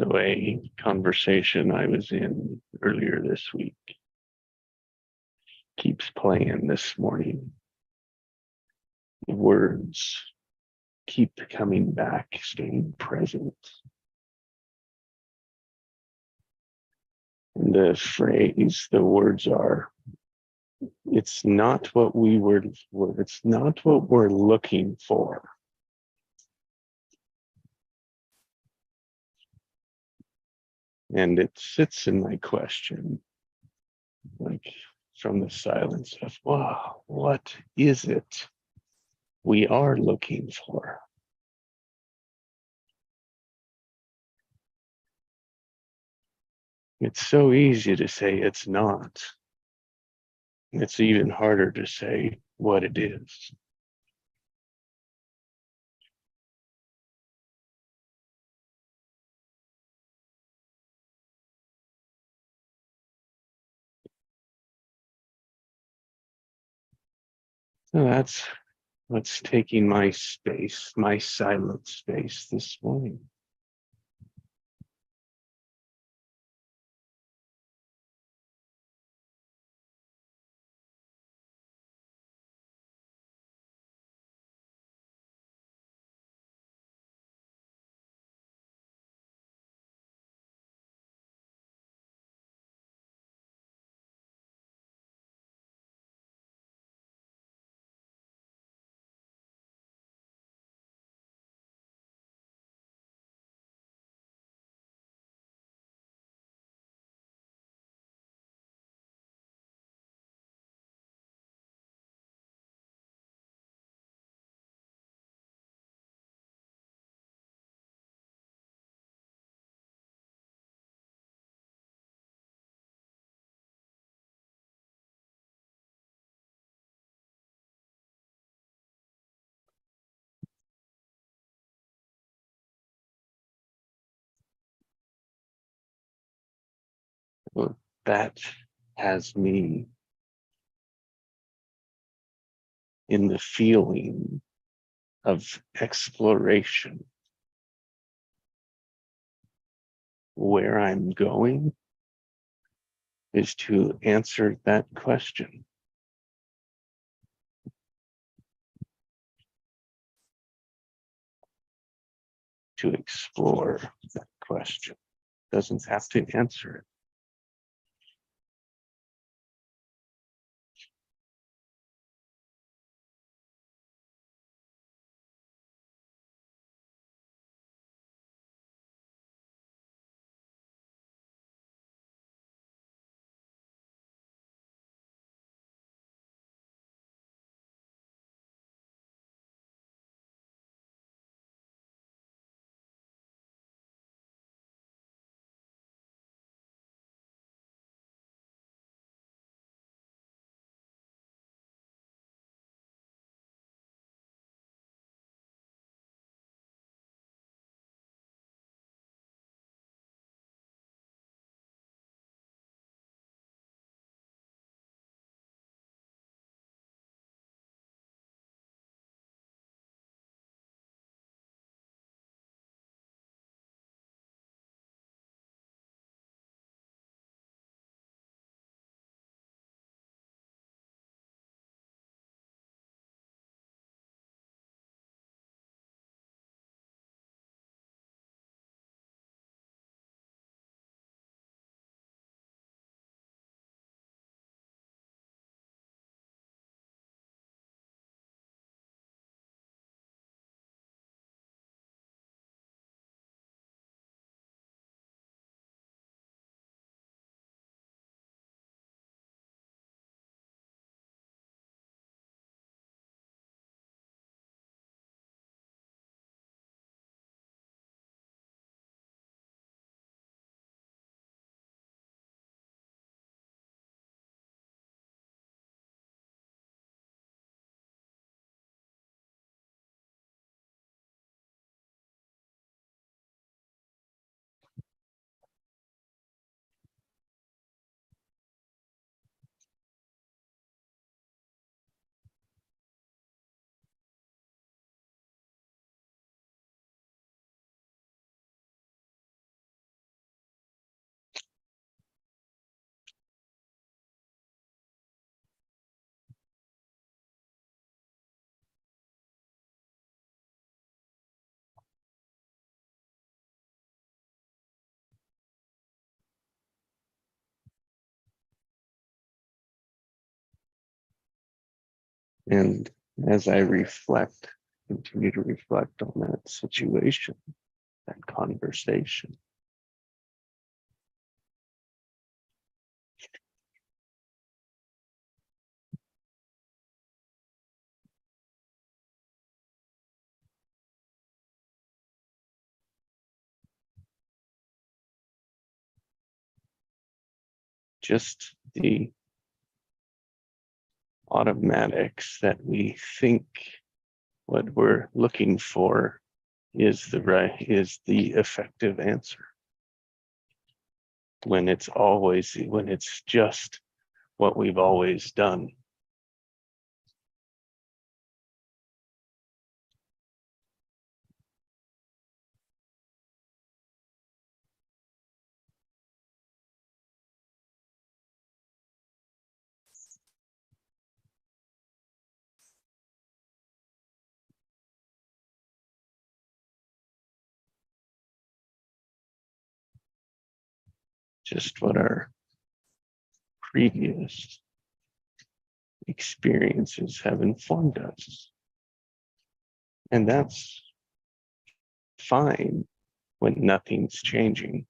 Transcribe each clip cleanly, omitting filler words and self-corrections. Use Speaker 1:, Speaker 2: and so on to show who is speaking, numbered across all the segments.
Speaker 1: So a conversation I was in earlier this week keeps playing this morning. The words keep coming back, staying present. And the phrase, the words are, it's not what it's not what we're looking for. And it sits in my question, like from the silence of, wow, what is it we are looking for? It's so easy to say it's not. It's even harder to say what it is. So that's what's taking my space, my silent space this morning. Well, that has me in the feeling of exploration. Where I'm going is to answer that question. To explore that question. Doesn't have to answer it. And as I reflect, continue to reflect on that situation, that conversation, just the automatics that we think what we're looking for is the effective answer, when it's just what we've always done. Just what our previous experiences have informed us. And that's fine when nothing's changing.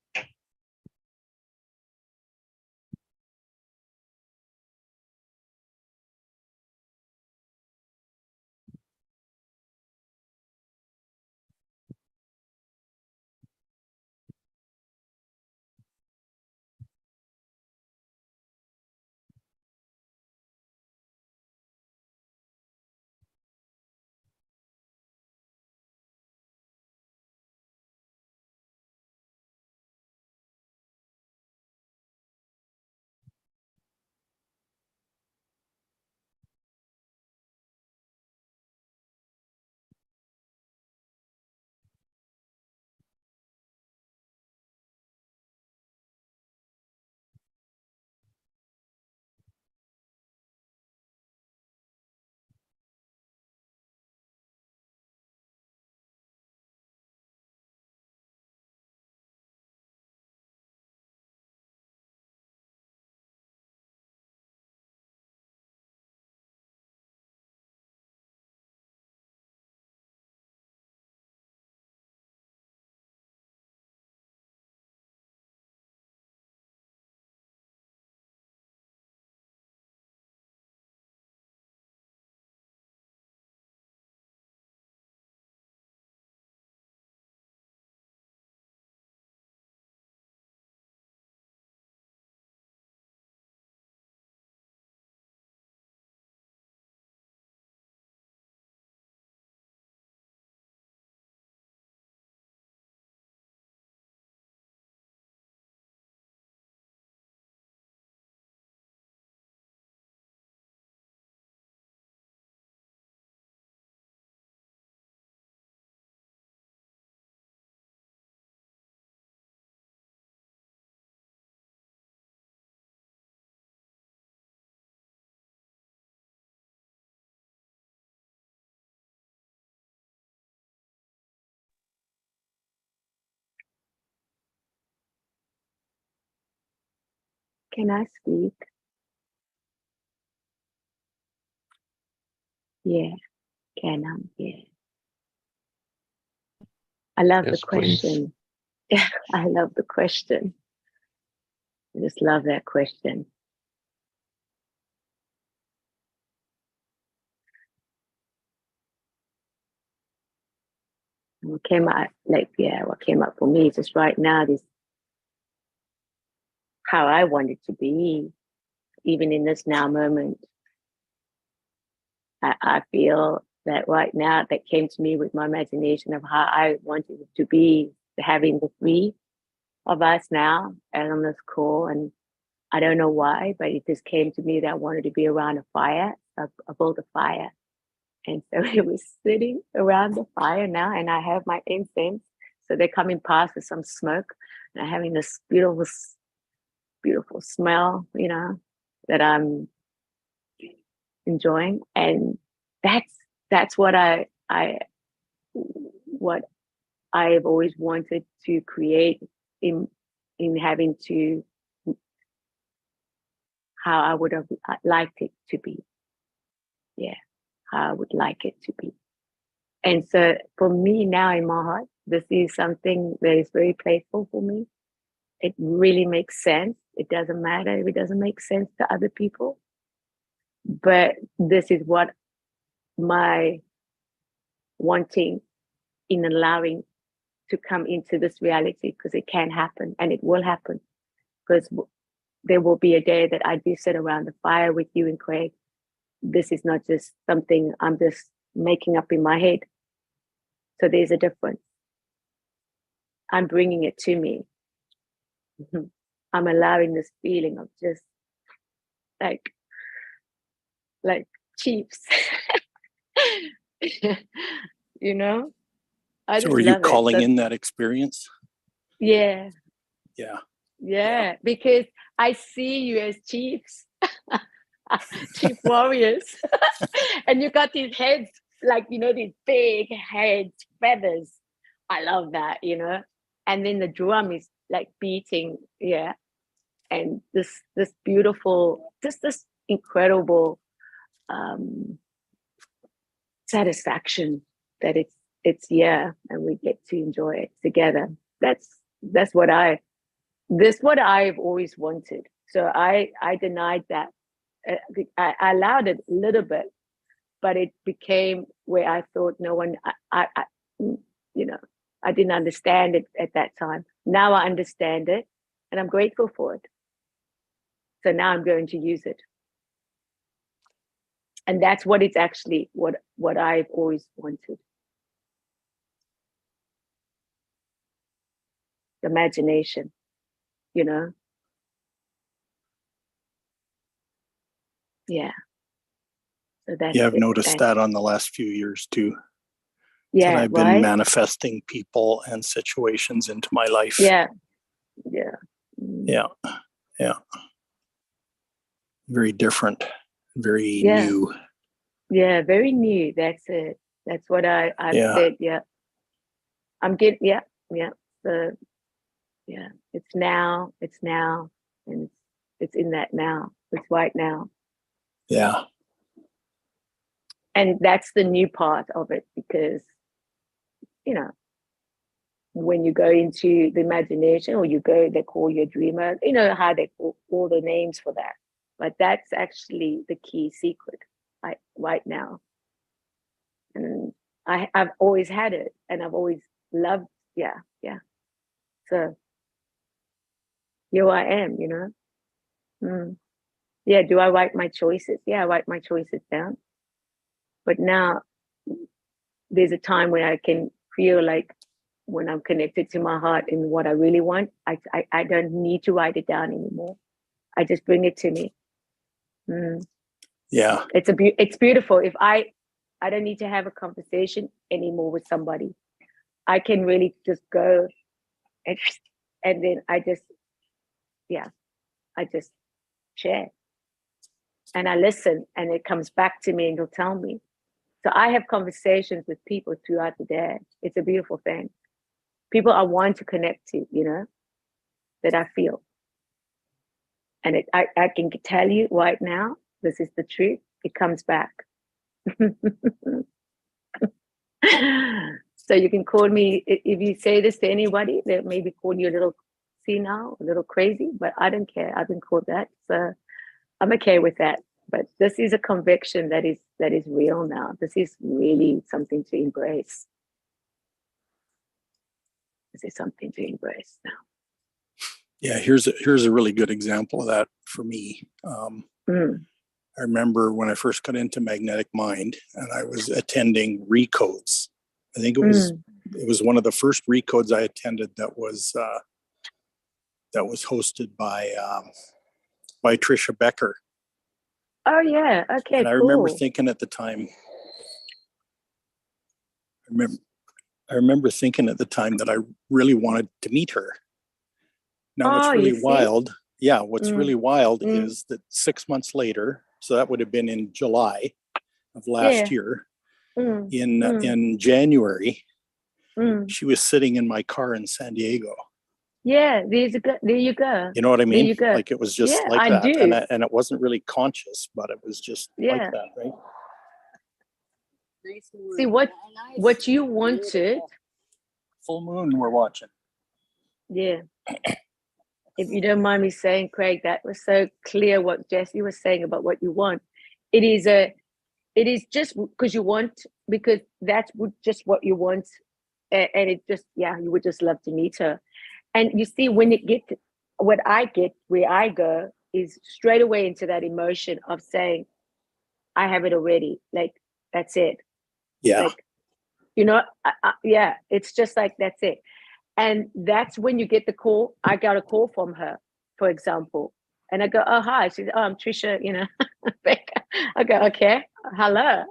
Speaker 2: Can I speak? Yeah, yeah. I love the
Speaker 1: Yes, please.
Speaker 2: question. I love the question. I just love that question. And what came out, what came up for me just right now is how I wanted to be, even in this now moment. I feel that right now that came to me with my imagination of how I wanted it to be, having the three of us now and on this call. And I don't know why, but it just came to me that I wanted to be around a fire, a build a fire. And so it was sitting around the fire now, and I have my incense. So they're coming past with some smoke, and I'm having this beautiful, beautiful smell, that I'm enjoying. And that's what I've always wanted to create in having to how I would have liked it to be. Yeah. how I would like it to be. And so for me now in my heart, this is something that is very playful for me. It really makes sense. It doesn't matter if it doesn't make sense to other people. But this is what my wanting in allowing to come into this reality, because it can happen and it will happen. Because there will be a day that I do sit around the fire with you and Craig. This is not just something I'm just making up in my head. So there's a difference. I'm bringing it to me. I'm allowing this feeling of just like chiefs. You know? I
Speaker 3: So
Speaker 2: just
Speaker 3: are you
Speaker 2: love it.
Speaker 3: calling in that experience?
Speaker 2: Yeah.
Speaker 3: Yeah.
Speaker 2: Yeah. Because I see you as chiefs. Chief warriors. And you got these heads, like, you know, these big heads, feathers. I love that, you know. And then the drum is like beating, yeah. And this beautiful, just this incredible satisfaction that it's yeah, and we get to enjoy it together. That's what what I've always wanted. So I denied that. I allowed it a little bit, but it became where I thought no one, I you know, I didn't understand it at that time. Now I understand it, and I'm grateful for it. So now I'm going to use it. And that's what it's actually, what I've always wanted. Imagination, you know? Yeah. So that's
Speaker 3: Yeah, I've
Speaker 2: it.
Speaker 3: noticed that on the last few years too.
Speaker 2: Yeah,
Speaker 3: that I've been
Speaker 2: right?
Speaker 3: manifesting people and situations into my life.
Speaker 2: Yeah. Yeah.
Speaker 3: Yeah. Yeah. Very different, very
Speaker 2: Yeah.
Speaker 3: new.
Speaker 2: Yeah, very new. That's it. That's what I've said. Yeah. I'm getting, yeah. So, yeah, it's now, and it's in that now. It's right now.
Speaker 3: Yeah.
Speaker 2: And that's the new part of it, because, you know, when you go into the imagination, or they call you a dreamer, you know how they call all the names for that. But that's actually the key secret right now. And I've always had it, and I've always loved, yeah. So here I am, you know. Yeah, do I write my choices? Yeah, I write my choices down. But now there's a time where I can feel like, when I'm connected to my heart and what I really want, I don't need to write it down anymore. I just bring it to me.
Speaker 3: Yeah.
Speaker 2: It's beautiful. If I don't need to have a conversation anymore with somebody. I can really just go and then I just share. And I listen, and it comes back to me, and he'll tell me. So I have conversations with people throughout the day. It's a beautiful thing. People I want to connect to, you know, that I feel. And I can tell you right now, this is the truth. It comes back. So you can call me, if you say this to anybody, they maybe call you a little senile, a little crazy, but I don't care. I've been called that. So I'm okay with that. But this is a conviction that is real now. This is really something to embrace. This is something to embrace now.
Speaker 3: Yeah, here's a really good example of that for me. I remember when I first got into Magnetic Mind, and I was attending Recodes. I think it was one of the first Recodes I attended that was hosted by Tricia Becker.
Speaker 2: Oh yeah, okay.
Speaker 3: And I remember thinking at the time. I remember thinking at the time that I really wanted to meet her. Now, what's really wild, what's really wild is that 6 months later, so that would have been in July of last year, in January, she was sitting in my car in San Diego.
Speaker 2: Yeah, there you go.
Speaker 3: You know what I mean?
Speaker 2: There you go.
Speaker 3: Like, it was just like that. And it wasn't really conscious, but it was just like that, right?
Speaker 2: See what you wanted.
Speaker 3: Full moon we're watching.
Speaker 2: Yeah. If you don't mind me saying, Craig, that was so clear what Jesse was saying about what you want. It is just because you want, because that's just what you want. And it just, yeah, you would just love to meet her. And you see, when it gets, what I get, where I go is straight away into that emotion of saying, I have it already. Like, that's it.
Speaker 3: Yeah.
Speaker 2: Like, you know, yeah, it's just like, that's it. And that's when you get the call. I got a call from her, for example. And I go, oh, hi. She said, oh, I'm Trisha, you know. I go, okay, hello.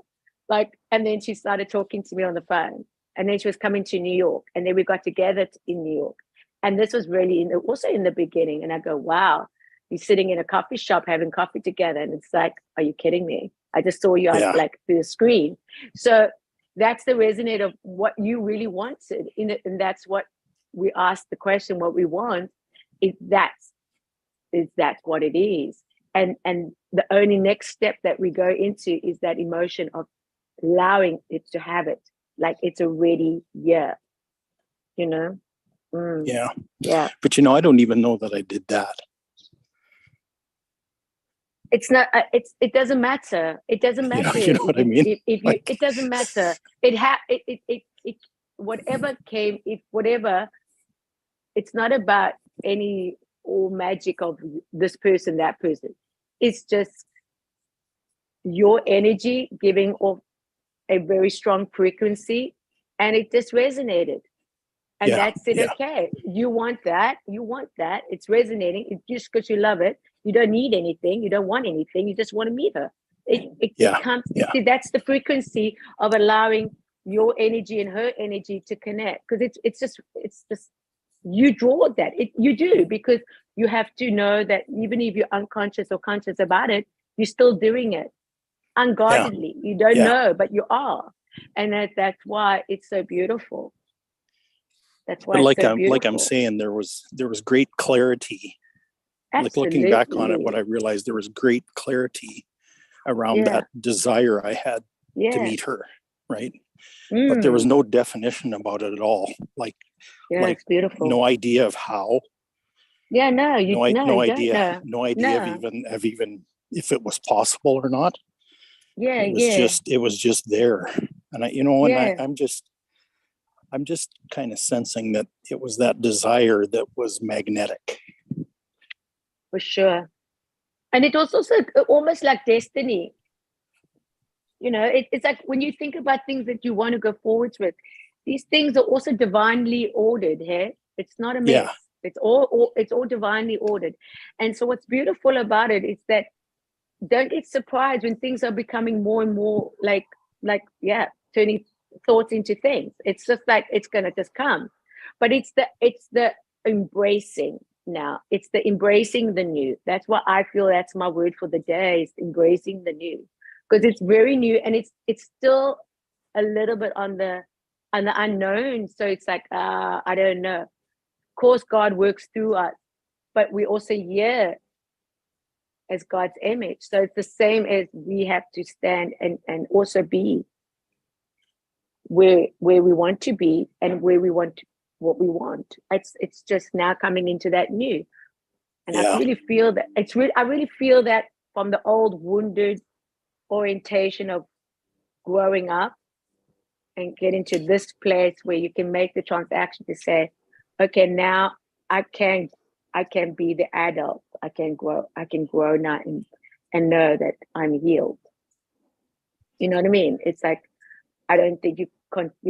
Speaker 2: Like, and then she started talking to me on the phone. And then she was coming to New York. And then we got together in New York. And this was really also in the beginning. And I go, wow, you're sitting in a coffee shop having coffee together. And it's like, are you kidding me? I just saw you on, like, through the screen. So that's the resonate of what you really wanted. And that's what we asked the question, what we want, is that's what it is. And the only next step that we go into is that emotion of allowing it to have it, like it's already here, you know. Yeah.
Speaker 3: But you know, I don't even know that I did that.
Speaker 2: It's not. It doesn't matter. It doesn't matter.
Speaker 3: You know what I mean?
Speaker 2: If you, it doesn't matter. It whatever came. If whatever. It's not about any or magic of this person, that person. It's just your energy giving off a very strong frequency, and it just resonated. And that's it. Okay, you want that. It's resonating. It's just because you love it. You don't need anything. You don't want anything. You just want to meet her. It comes. See, that's the frequency of allowing your energy and her energy to connect. Because it's just you draw that. You do, because you have to know that even if you're unconscious or conscious about it, you're still doing it unguardedly. You don't know, but you are, and that's why it's so beautiful. That's why,
Speaker 3: like I'm saying, there was great clarity.
Speaker 2: Absolutely.
Speaker 3: Like looking back on it, what I realized, there was great clarity around that desire I had to meet her, right? But there was no definition about it at all. Like
Speaker 2: it's beautiful.
Speaker 3: No idea of how.
Speaker 2: Yeah, no
Speaker 3: idea of even if it was possible or not.
Speaker 2: Yeah,
Speaker 3: it was just there, and I'm just kind of sensing that it was that desire that was magnetic.
Speaker 2: For sure. And it was also almost like destiny. You know, it's like when you think about things that you want to go forwards with, these things are also divinely ordered here. It's not a mess. It's all divinely ordered. And so what's beautiful about it is that don't get surprised when things are becoming more and more like turning thoughts into things. It's just like it's gonna just come. But it's the embracing now. It's the embracing the new. That's what I feel that's my word for the day, is embracing the new. Because it's very new and it's still a little bit on the unknown. So it's like, I don't know. Of course, God works through us, but we also here as God's image. So it's the same as we have to stand and also be where we want to be and where we want what we want. It's just now coming into that new. And I really feel that I really feel that from the old wounded orientation of growing up and getting to this place where you can make the transaction to say, okay, now I can be the adult. I can grow now and know that I'm healed. You know what I mean? It's like, I don't think you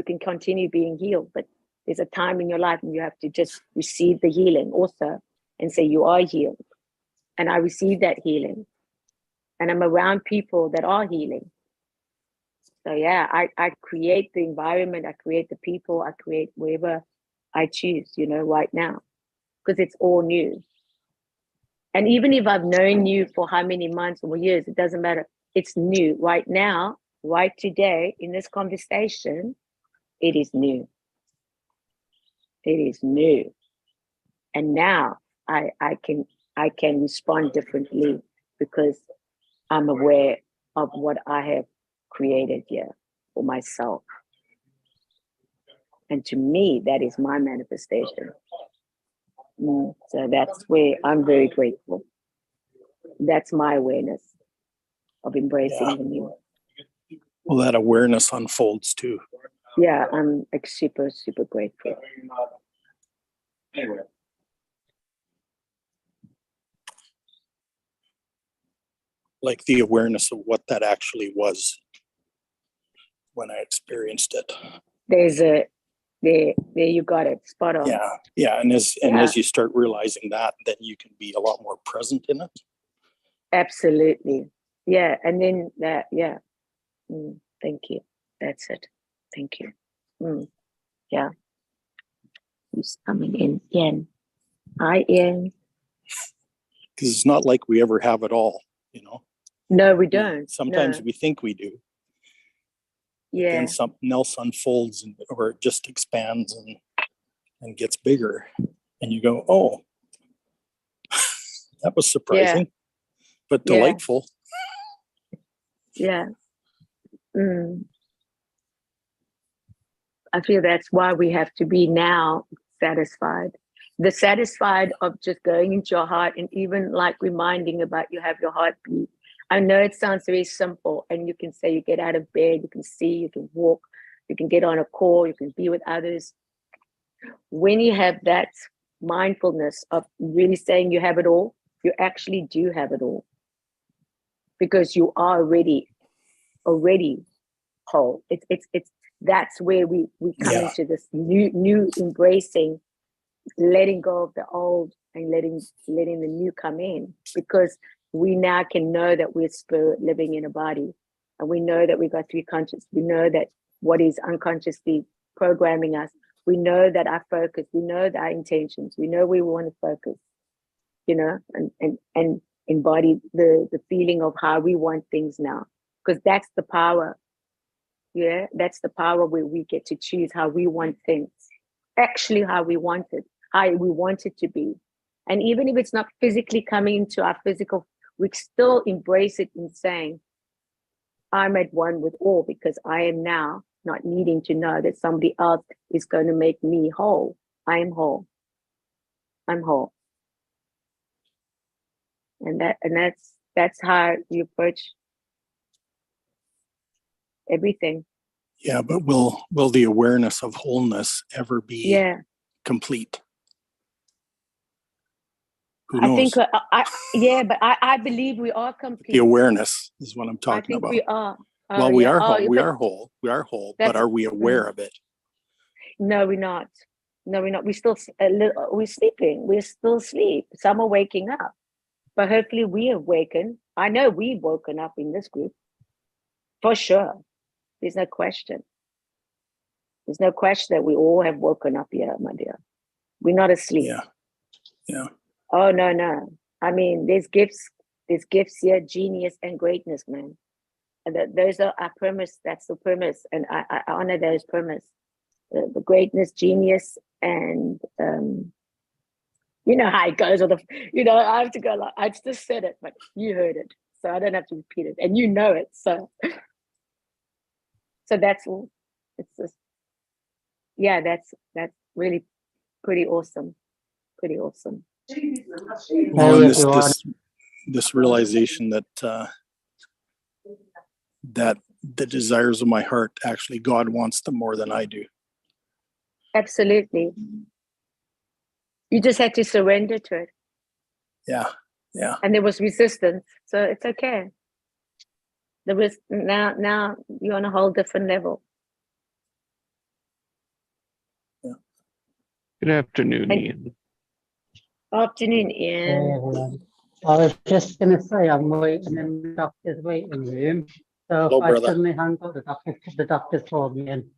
Speaker 2: can continue being healed, but there's a time in your life when you have to just receive the healing also and say you are healed. And I receive that healing. And I'm around people that are healing. So I create the environment, I create the people, I create wherever I choose, right now, because it's all new. And even if I've known you for how many months or years, it doesn't matter. It's new right now, right today in this conversation. It is new. It is new. And now I can respond differently because I'm aware of what I have created here for myself. And to me, that is my manifestation. So that's where I'm very grateful. That's my awareness of embracing the new.
Speaker 3: Well, that awareness unfolds too.
Speaker 2: Yeah, I'm like super, super grateful.
Speaker 4: Anyway.
Speaker 3: Like the awareness of what that actually was when I experienced it.
Speaker 2: There you got it, spot on.
Speaker 3: Yeah. And as you start realizing that, then you can be a lot more present in it.
Speaker 2: Absolutely. Yeah. And then thank you. That's it. Thank you. Yeah. Who's coming in? Ian. Hi, Ian.
Speaker 3: Because it's not like we ever have it all, you know.
Speaker 2: No, we don't.
Speaker 3: Sometimes
Speaker 2: No.
Speaker 3: we think we do.
Speaker 2: Yeah.
Speaker 3: Then something else unfolds or it just expands and gets bigger. And you go, oh, that was surprising, but delightful.
Speaker 2: Yeah. I feel that's why we have to be now satisfied. The satisfied of just going into your heart and even like reminding about you have your heartbeat. I know it sounds very simple, and you can say you get out of bed, you can see, you can walk, you can get on a call, you can be with others. When you have that mindfulness of really saying you have it all, you actually do have it all, because you are already whole. It's that's where we come into this new embracing, letting go of the old and letting the new come in, because we now can know that we're spirit living in a body, and we know that we got three conscious. We know that what is unconsciously programming us. We know that our focus, we know that our intentions, we know we want to focus, you know, and embody the feeling of how we want things now, because that's the power. Yeah, that's the power where we get to choose how we want things, actually how we want it, how we want it to be. And even if it's not physically coming into our physical, we still embrace it in saying, I'm at one with all, because I am now not needing to know that somebody else is going to make me whole. I am whole. I'm whole. And that's how you approach everything.
Speaker 3: Yeah, but will the awareness of wholeness ever be complete? Who knows?
Speaker 2: I think, but I believe we are complete.
Speaker 3: The awareness is what I'm talking about.
Speaker 2: I think we are.
Speaker 3: Well, we are whole. We are whole. We are whole. But are we aware of it?
Speaker 2: No, we're not. No, we're not. We're still we're sleeping. We're still asleep. Some are waking up, but hopefully we awaken. I know we've woken up in this group, for sure. There's no question. There's no question that we all have woken up here, my dear. We're not asleep.
Speaker 3: Yeah.
Speaker 2: Oh no. I mean, there's gifts here, genius and greatness, man. And those are our premise. That's the premise, and I honor those premise. The greatness, genius, and you know how it goes. I have to go. Like, I just said it, but you heard it, so I don't have to repeat it, and you know it. So that's all. It's just, that's really pretty awesome. Pretty awesome.
Speaker 3: Well, and this realization that that the desires of my heart, actually God wants them more than I do.
Speaker 2: Absolutely. You just had to surrender to it.
Speaker 3: Yeah.
Speaker 2: And there was resistance, so it's okay. Now you're on a whole different level.
Speaker 3: Yeah.
Speaker 1: Good afternoon, Ian.
Speaker 2: Afternoon, Ian.
Speaker 5: I was just going to say I'm waiting in the doctor's waiting room. So
Speaker 3: Hello,
Speaker 5: if I
Speaker 3: brother.
Speaker 5: suddenly hang up, the doctor's called me in.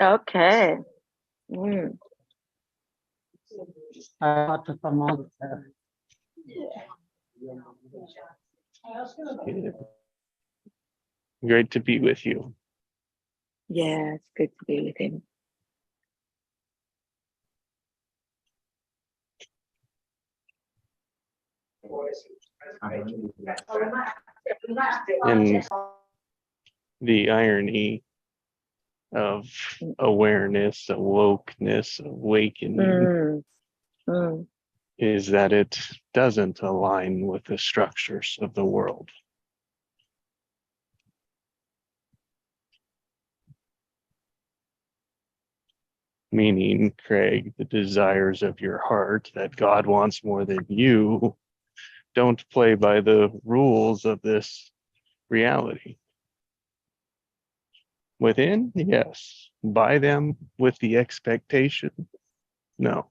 Speaker 2: Okay.
Speaker 5: I got to come on.
Speaker 1: Great to be with you.
Speaker 2: Yeah, it's good to be with him.
Speaker 1: And the irony of awareness, awokeness, awakening,
Speaker 2: Mm, mm,
Speaker 1: is that it doesn't align with the structures of the world. Meaning, Craig, the desires of your heart that God wants more than you don't play by the rules of this reality. Within, yes. By them with the expectation, no.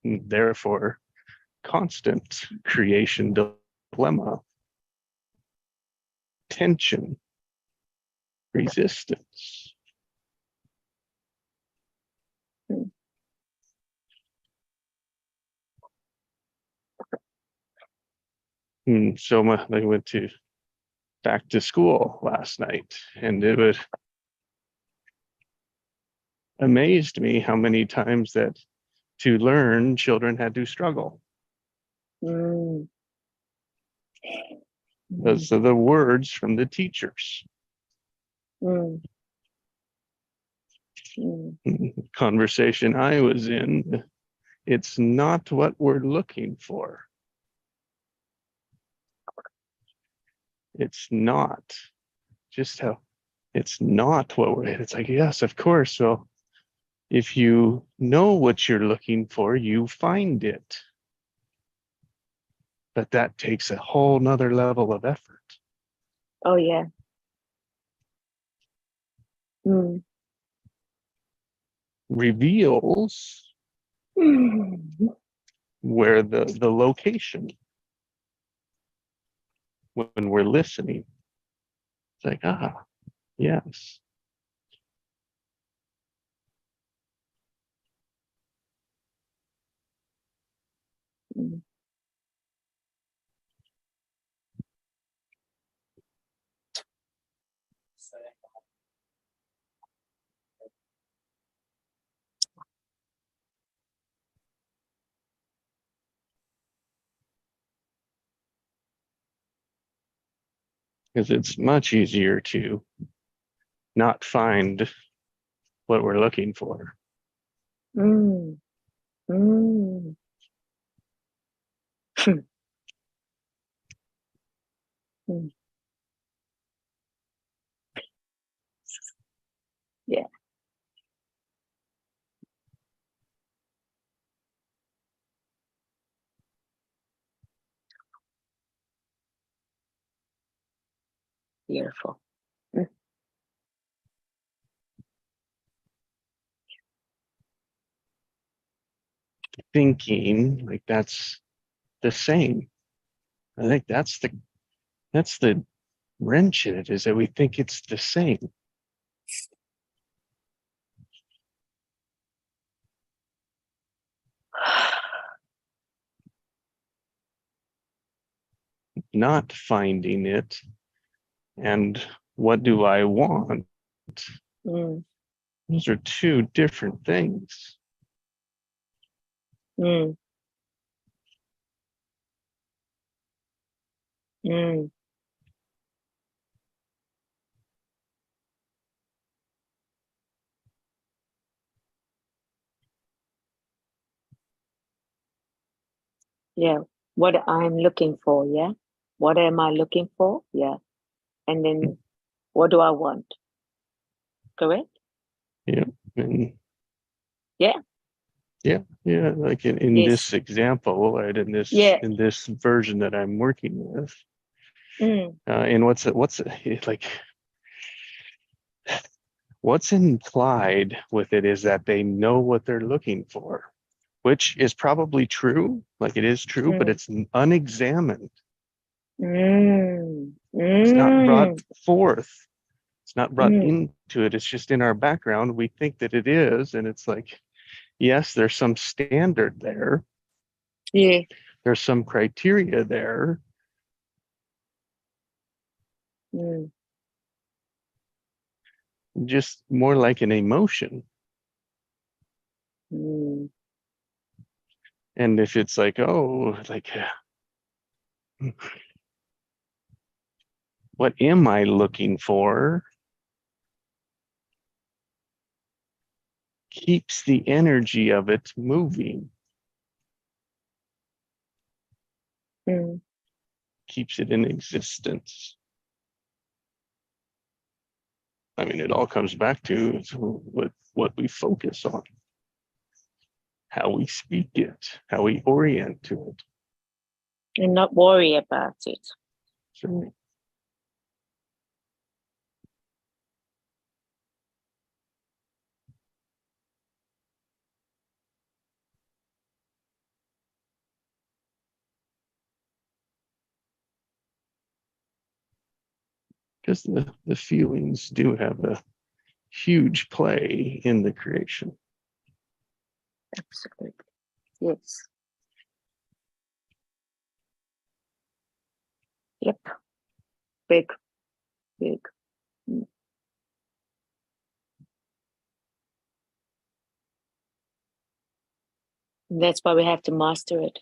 Speaker 1: Therefore, constant creation dilemma, tension, resistance.
Speaker 2: mm.
Speaker 1: So I went to back to school last night, and it would amazed me how many times that to learn children had to struggle.
Speaker 2: Mm.
Speaker 1: Those are the words from the teachers.
Speaker 2: Mm. Mm.
Speaker 1: Conversation I was in, it's not what we're looking for. It's not just how it's not what we're, it's like, yes, of course. So if you know what you're looking for, you find it. But that takes a whole nother level of effort.
Speaker 2: Oh yeah. Mm.
Speaker 1: Reveals
Speaker 2: Mm.
Speaker 1: where the location when we're listening. It's like, yes.
Speaker 2: Mm.
Speaker 1: Because it's much easier to not find what we're looking for.
Speaker 2: Mm. Mm. Mm. Yeah. Beautiful. Mm.
Speaker 1: Thinking like that's the same. I think that's the wrench in it, is that we think it's the same. Not finding it and what do I want?
Speaker 2: Mm.
Speaker 1: Those are two different things.
Speaker 2: Mm. Mm. Yeah. What I'm looking for, yeah. What am I looking for? Yeah. And then what do I want? Correct?
Speaker 1: Yeah. And
Speaker 2: Yeah.
Speaker 1: yeah, like in
Speaker 2: Yes.
Speaker 1: this example, right,
Speaker 2: Yeah.
Speaker 1: in this version that I'm working with,
Speaker 2: Mm.
Speaker 1: and like what's implied with it is that they know what they're looking for, which is probably true, like it is true, but
Speaker 2: Mm.
Speaker 1: it's unexamined.
Speaker 2: Mm.
Speaker 1: It's not brought
Speaker 2: Mm.
Speaker 1: forth. It's not brought
Speaker 2: Mm.
Speaker 1: into it. It's just in our background. We think that it is, and it's like, yes, there's some standard there.
Speaker 2: Yeah.
Speaker 1: There's some criteria there.
Speaker 2: Mm.
Speaker 1: Just more like an emotion.
Speaker 2: Mm.
Speaker 1: And if it's like, oh, like, what am I looking for keeps the energy of it moving, keeps it in existence. I mean, it all comes back to what we focus on, how we speak it, how we orient to it.
Speaker 2: And not worry about it.
Speaker 1: So, because the feelings do have a huge play in the creation.
Speaker 2: Absolutely. Yes. Yep. Big. Mm. That's why we have to master it.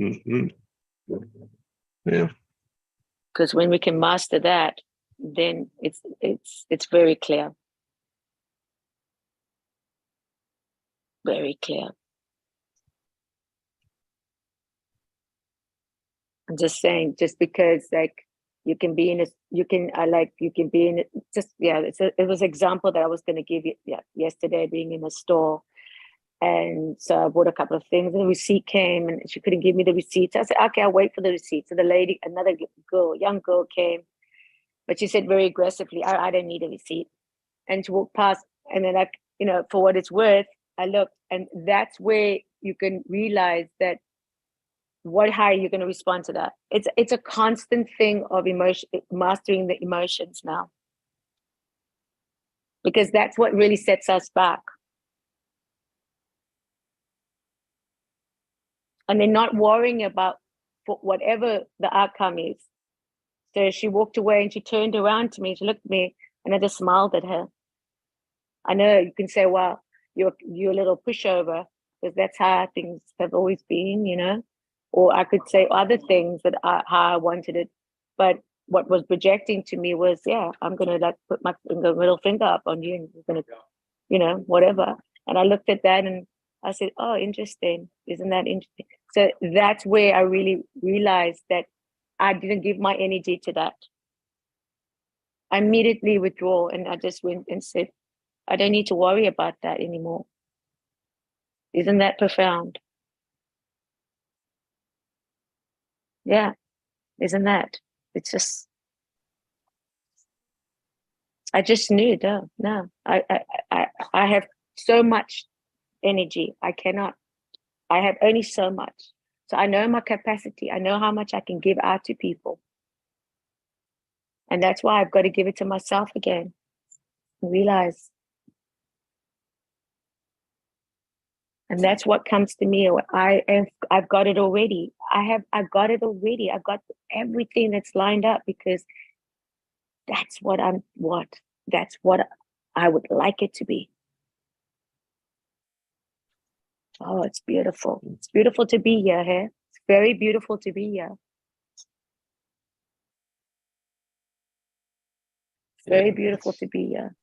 Speaker 1: Mm-hmm. Yeah.
Speaker 2: Because when we can master that, then it's very clear. Very clear. I'm just saying, just because like you can be in a, you can be in it, just, yeah, it was an example that I was going to give you yesterday, being in a store. And so I bought a couple of things and the receipt came and she couldn't give me the receipt. So I said, okay, I'll wait for the receipt. So the lady, another girl, young girl came, but she said very aggressively, I don't need a receipt. And she walked past, and then for what it's worth, I looked, and that's where you can realize that how are you going to respond to that? It's a constant thing of emotion, mastering the emotions now, because that's what really sets us back. And then not worrying about whatever the outcome is. So she walked away and she turned around to me, she looked at me, and I just smiled at her. I know you can say, well, you're a little pushover, because that's how things have always been, or I could say other things that how I wanted it. But what was projecting to me was, yeah, I'm going to put my middle finger up on you, and you're going to, whatever. And I looked at that and I said, oh, interesting. Isn't that interesting? So that's where I really realized that I didn't give my energy to that. I immediately withdrew, and I just went and said, I don't need to worry about that anymore. Isn't that profound? Yeah, isn't that? It's just, I just knew, no. I have so much energy. I have only so much. So I know my capacity. I know how much I can give out to people. And that's why I've got to give it to myself again. Realize. And that's what comes to me. I've got it already. I've got it already. I've got everything that's lined up, because that's what I would like it to be. Oh, it's beautiful. It's beautiful to be here, hey? It's very beautiful to be here. It's very beautiful to be here.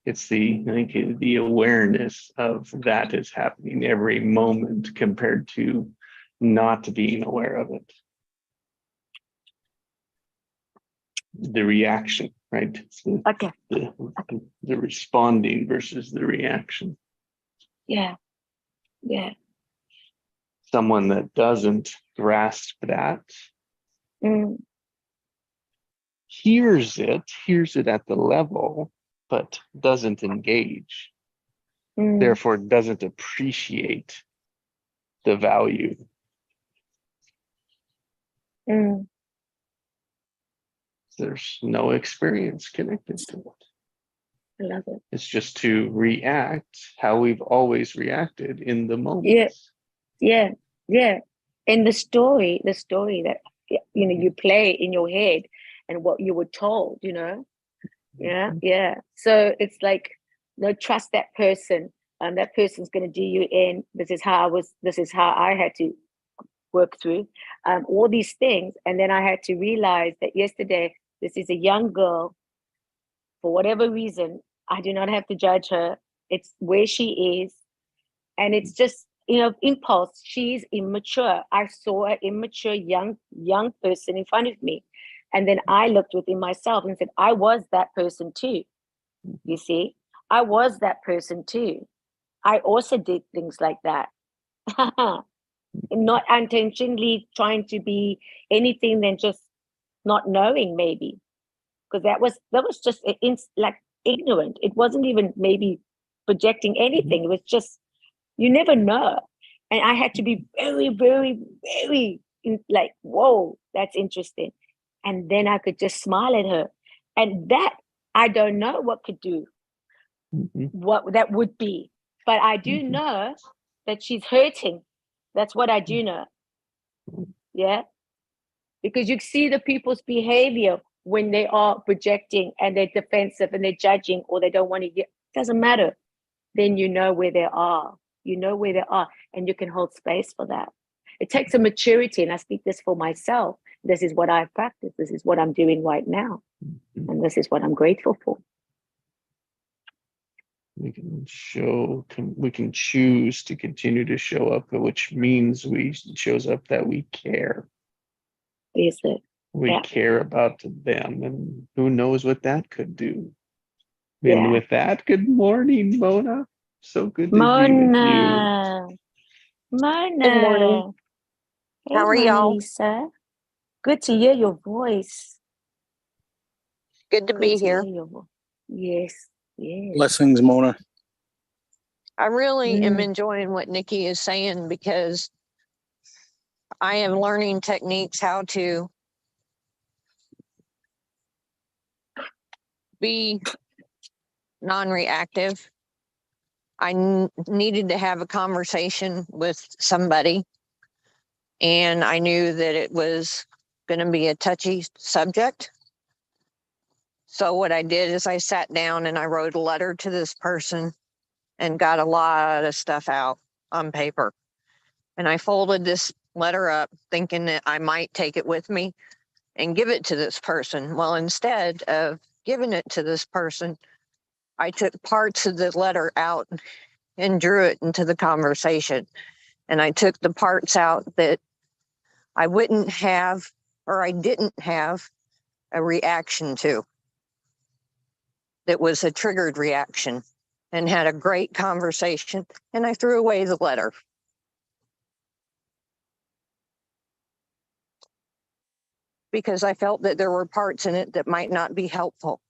Speaker 1: It's the awareness of that is happening every moment compared to not being aware of it. The reaction, right? It's the responding versus the reaction.
Speaker 2: Yeah.
Speaker 1: Someone that doesn't grasp that hears it at the level, but doesn't engage. Therefore, doesn't appreciate the value. There's no experience connected to it.
Speaker 2: I love it.
Speaker 1: It's just to react how we've always reacted in the moment.
Speaker 2: Yeah. And the story that you play in your head and what you were told, Yeah. So it's like, no, trust that person. That person's going to do you in. This is how I had to work through, all these things. And then I had to realize that yesterday, this is a young girl. For whatever reason, I do not have to judge her. It's where she is. And it's just, impulse. She's immature. I saw an immature young person in front of me. And then I looked within myself and said, I was that person too. You see, I was that person too. I also did things like that. Not intentionally trying to be anything than just not knowing, maybe. Because that was just like ignorant. It wasn't even maybe projecting anything. It was just, you never know. And I had to be very, very, very like, whoa, that's interesting. And then I could just smile at her. And that, I don't know what could do, what that would be. But I do know that she's hurting. That's what I do know. Yeah. Because you see the people's behavior when they are projecting and they're defensive and they're judging or they don't want to get, doesn't matter. Then you know where they are. You know where they are and you can hold space for that. It takes a maturity, and I speak this for myself. This is what I've practiced. This is what I'm doing right now. And this is what I'm grateful for.
Speaker 1: We can choose to continue to show up, which means shows up that we care.
Speaker 2: Is it?
Speaker 1: We
Speaker 2: Yeah.
Speaker 1: care about them, and who knows what that could do.
Speaker 2: Yeah.
Speaker 1: And with that, good morning, Mona. So good to be with you.
Speaker 2: Mona.
Speaker 4: Good morning.
Speaker 2: Hey,
Speaker 4: How are y'all?
Speaker 2: Lisa. Good to hear your voice.
Speaker 4: Good to be
Speaker 2: Good to
Speaker 4: here.
Speaker 2: hear your voice. Yes. Yes.
Speaker 3: Blessings, Mona.
Speaker 4: I really am enjoying what Nikki is saying because I am learning techniques how to be non-reactive. I needed to have a conversation with somebody, and I knew that it was going to be a touchy subject. So what I did is I sat down and I wrote a letter to this person and got a lot of stuff out on paper. And I folded this letter up thinking that I might take it with me and give it to this person. Well, instead of giving it to this person, I took parts of the letter out and drew it into the conversation. And I took the parts out that I wouldn't have, or I didn't have a reaction to. That was a triggered reaction, and had a great conversation. And I threw away the letter. Because I felt that there were parts in it that might not be helpful.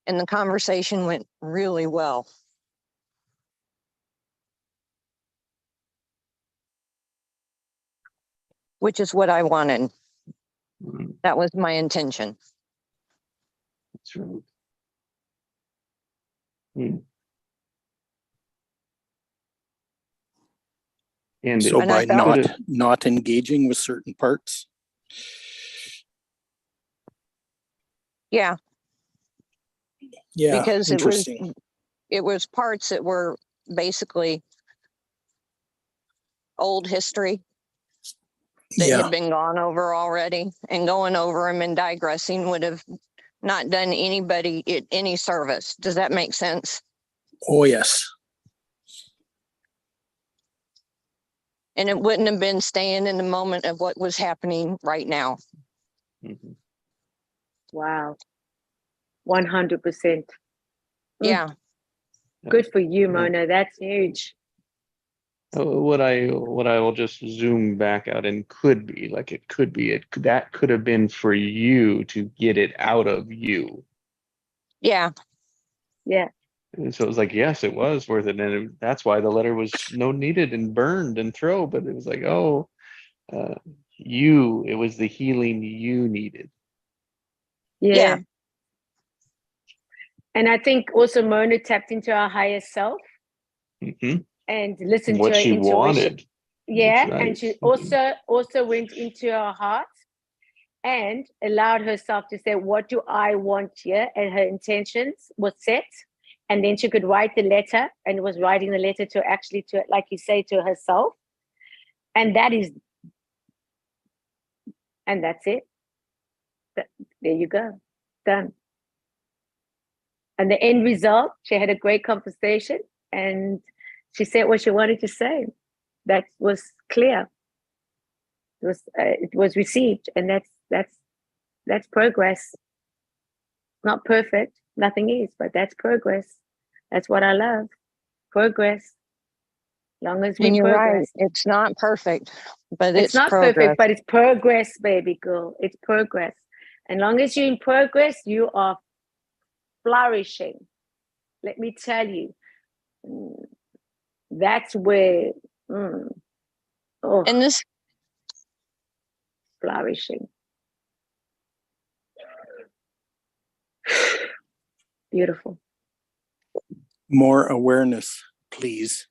Speaker 4: And the conversation went really well. Which is what I wanted. That was my intention.
Speaker 1: That's right. And
Speaker 3: So
Speaker 4: And I
Speaker 3: by
Speaker 4: felt-
Speaker 3: not engaging with certain parts.
Speaker 4: Yeah,
Speaker 3: Yeah,
Speaker 4: because
Speaker 3: interesting.
Speaker 4: it was parts that were basically old history that
Speaker 3: Yeah,
Speaker 4: had been gone over already, and going over them and digressing would have not done anybody any service. Does that make sense?
Speaker 3: oh yes.
Speaker 4: And it wouldn't have been staying in the moment of what was happening right now.
Speaker 2: Wow. 100%.
Speaker 4: Yeah.
Speaker 2: Good for you, Mona. That's huge.
Speaker 1: What I will just zoom back out and could be like that could have been for you to get it out of you.
Speaker 4: Yeah.
Speaker 2: Yeah.
Speaker 1: And so it was like, yes, it was worth it, and that's why the letter was needed and burned and throw. But it was like, oh, it was the healing you needed.
Speaker 2: Yeah. And I think also Mona tapped into our higher self and listened
Speaker 1: What
Speaker 2: to her
Speaker 1: she
Speaker 2: intuition.
Speaker 1: wanted.
Speaker 2: Yeah.
Speaker 1: That's right.
Speaker 2: And she also went into her heart and allowed herself to say, what do I want here? And her intentions were set. And then she could write the letter, and was writing the letter to actually, to, like you say, to herself. And that is, and that's it. There you go. Done. And the end result, she had a great conversation and she said what she wanted to say. That was clear. It was received, and that's progress. Not perfect, nothing is, but that's progress. That's what I love. Progress. Long as we
Speaker 4: And you're right,
Speaker 2: progress.
Speaker 4: it's not perfect, but
Speaker 2: It's
Speaker 4: it's
Speaker 2: not
Speaker 4: progress.
Speaker 2: perfect, but it's progress, baby girl. It's progress. And long as you're in progress, you are flourishing. Let me tell you, that's where,
Speaker 4: And this,
Speaker 2: flourishing. Beautiful.
Speaker 3: More awareness, please.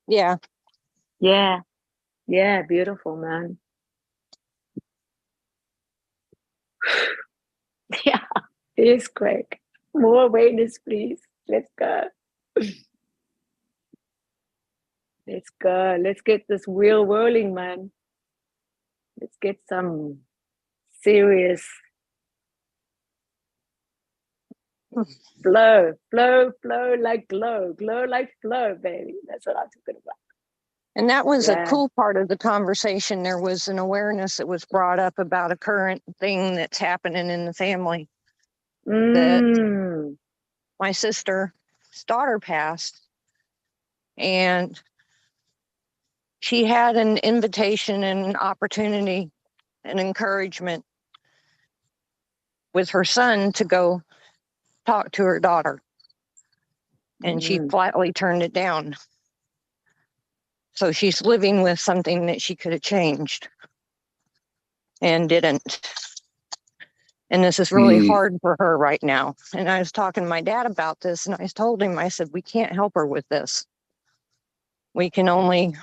Speaker 4: yeah,
Speaker 2: Yeah. Yeah, beautiful, man. Yeah, it is, Craig. More awareness, please. Let's go. Let's go. Let's get this wheel whirling, man. Let's get some serious flow like glow like flow, baby. That's what I'm talking about.
Speaker 4: and that was
Speaker 2: Yeah.
Speaker 4: a cool part of the conversation. There was an awareness that was brought up about a current thing that's happening in the family. That my sister's daughter passed, and she had an invitation and an opportunity and encouragement with her son to go talk to her daughter, and she flatly turned it down. So she's living with something that she could have changed and didn't. And this is really hard for her right now. And I was talking to my dad about this, and I told him, I said, we can't help her with this. We can only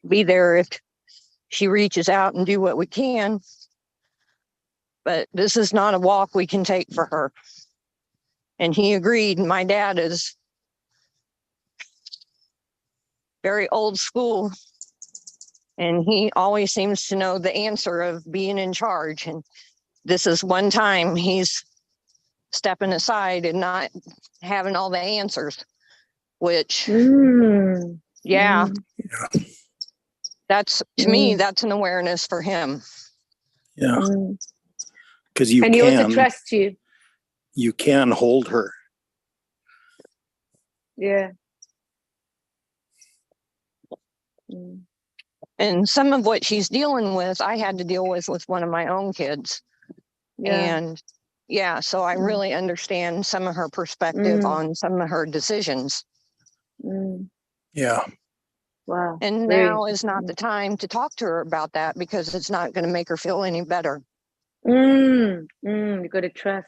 Speaker 4: be there if she reaches out and do what we can. But this is not a walk we can take for her. And he agreed. My dad is very old school, and he always seems to know the answer of being in charge. And this is one time he's stepping aside and not having all the answers, which, that's, to me, that's an awareness for him.
Speaker 3: Yeah. Because you
Speaker 2: and he also trusts you.
Speaker 3: You can hold her.
Speaker 2: Yeah.
Speaker 4: And some of what she's dealing with, I had to deal with one of my own kids.
Speaker 2: Yeah.
Speaker 4: And yeah, so I really understand some of her perspective on some of her decisions.
Speaker 3: Yeah.
Speaker 2: Wow.
Speaker 4: And now is not the time to talk to her about that, because it's not going to make her feel any better.
Speaker 2: You got to trust.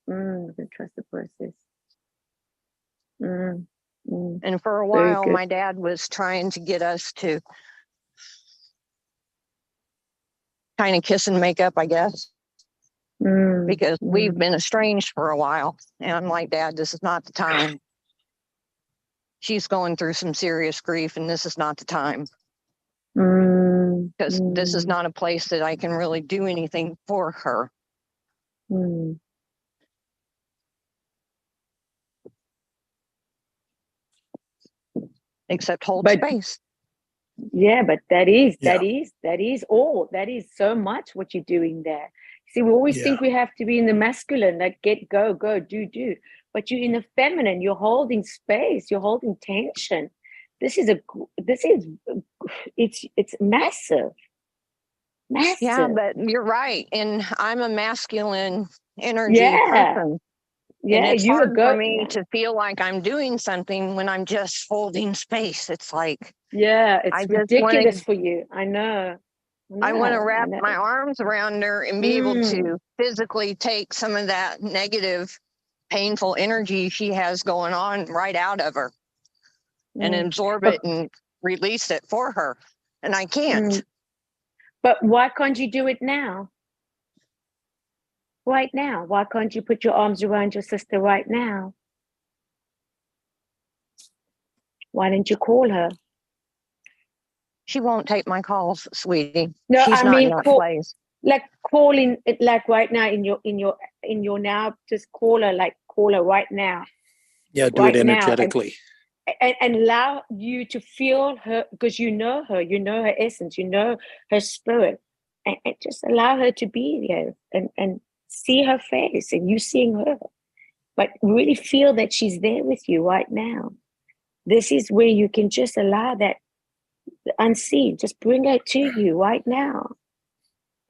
Speaker 2: You got to trust the process.
Speaker 4: And for a while, my dad was trying to get us to kind of kiss and make up, I guess, because we've been estranged for a while. And I'm like, Dad, this is not the time. She's going through some serious grief, and this is not the time. Because this is not a place that I can really do anything for her. Except hold space.
Speaker 2: Yeah, but that is all. That is so much what you're doing there. See, we always think we have to be in the masculine, like go, do. But you're in the feminine. You're holding space. You're holding tension. It's massive. Massive.
Speaker 4: Yeah, but you're right. And I'm a masculine energy person.
Speaker 2: Yeah,
Speaker 4: and it's hard for me to feel like I'm doing something when I'm just holding space. It's like,
Speaker 2: it's ridiculous for you. I know.
Speaker 4: I want to wrap my arms around her and be able to physically take some of that negative, painful energy she has going on right out of her and absorb it and release it for her. And I can't.
Speaker 2: But why can't you do it now? right now? Why can't you put your arms around your sister right now? Why didn't you call her?
Speaker 4: She won't take my calls, sweetie.
Speaker 2: No,
Speaker 4: She's
Speaker 2: I
Speaker 4: not in
Speaker 2: mean,
Speaker 4: that place.
Speaker 2: like calling it, like right now in your now, just call her right now,
Speaker 3: Yeah, do it
Speaker 2: right now,
Speaker 3: energetically.
Speaker 2: and allow you to feel her, because you know her essence, you know her spirit, and just allow her to be there and see her face and you seeing her, but really feel that she's there with you right now. This is where you can just allow that unseen, just bring her to you right now.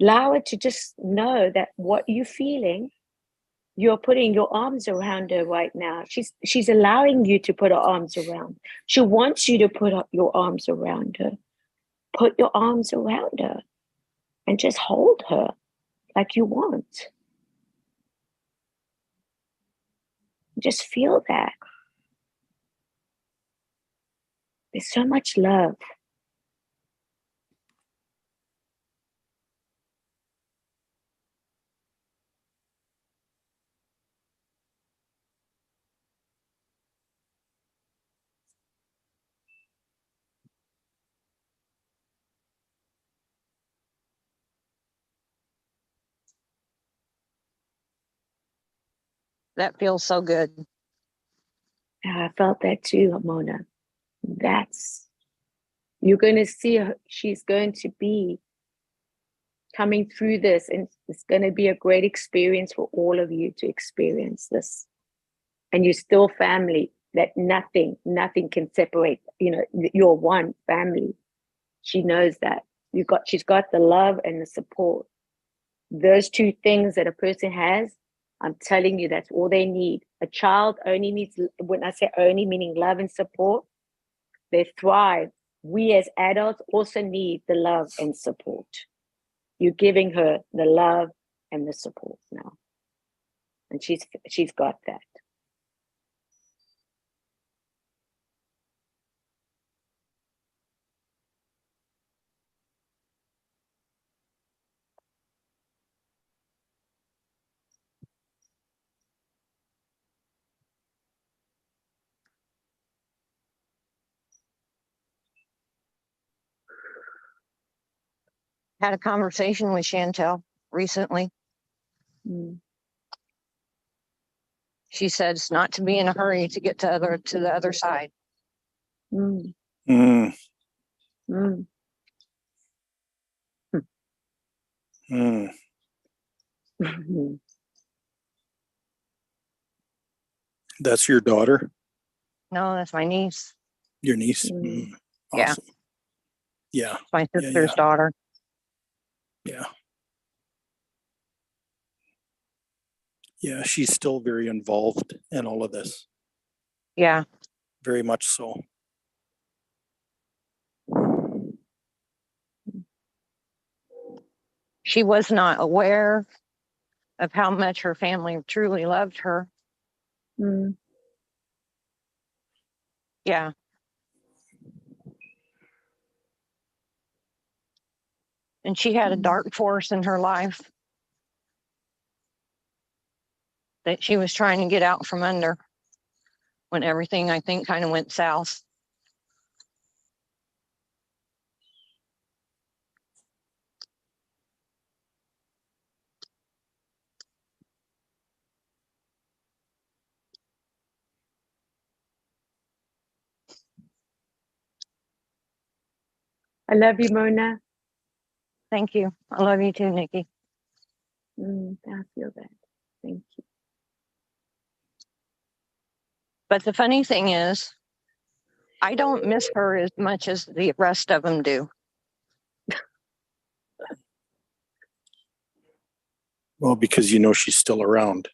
Speaker 2: Allow her to just know that what you're feeling, you're putting your arms around her right now. She's allowing you to put her arms around. She wants you to put up your arms around her. Put your arms around her and just hold her like you want. Just feel that. There's so much love.
Speaker 4: That feels so good.
Speaker 2: I felt that too, Mona. You're going to see her. She's going to be coming through this, and it's going to be a great experience for all of you to experience this. And you're still family, that nothing can separate, you're one family. She knows that. She's got the love and the support. Those two things that a person has, I'm telling you, that's all they need. A child only needs, when I say only, meaning love and support, they thrive. We as adults also need the love and support. You're giving her the love and the support now. And she's got that.
Speaker 4: Had a conversation with Chantel recently.
Speaker 2: Mm.
Speaker 4: She said it's not to be in a hurry to get to the other side.
Speaker 2: Mm.
Speaker 3: Mm,
Speaker 2: Mm.
Speaker 3: mm.
Speaker 2: Mm.
Speaker 3: That's your daughter,
Speaker 4: No, that's my niece.
Speaker 3: your niece.
Speaker 2: Mm.
Speaker 4: Yeah.
Speaker 3: Awesome. Yeah.
Speaker 4: It's my
Speaker 3: Yeah,
Speaker 4: sister's
Speaker 3: yeah.
Speaker 4: daughter.
Speaker 3: Yeah. Yeah. She's still very involved in all of this.
Speaker 4: Yeah.
Speaker 3: Very much so.
Speaker 4: She was not aware of how much her family truly loved her.
Speaker 2: Mm.
Speaker 4: Yeah. And she had a dark force in her life that she was trying to get out from under when everything, I think, kind of went south.
Speaker 2: I love you, Mona.
Speaker 4: Thank you. I love you too, Nikki.
Speaker 2: I feel that. Thank you.
Speaker 4: But the funny thing is, I don't miss her as much as the rest of them do.
Speaker 3: Well, because she's still around.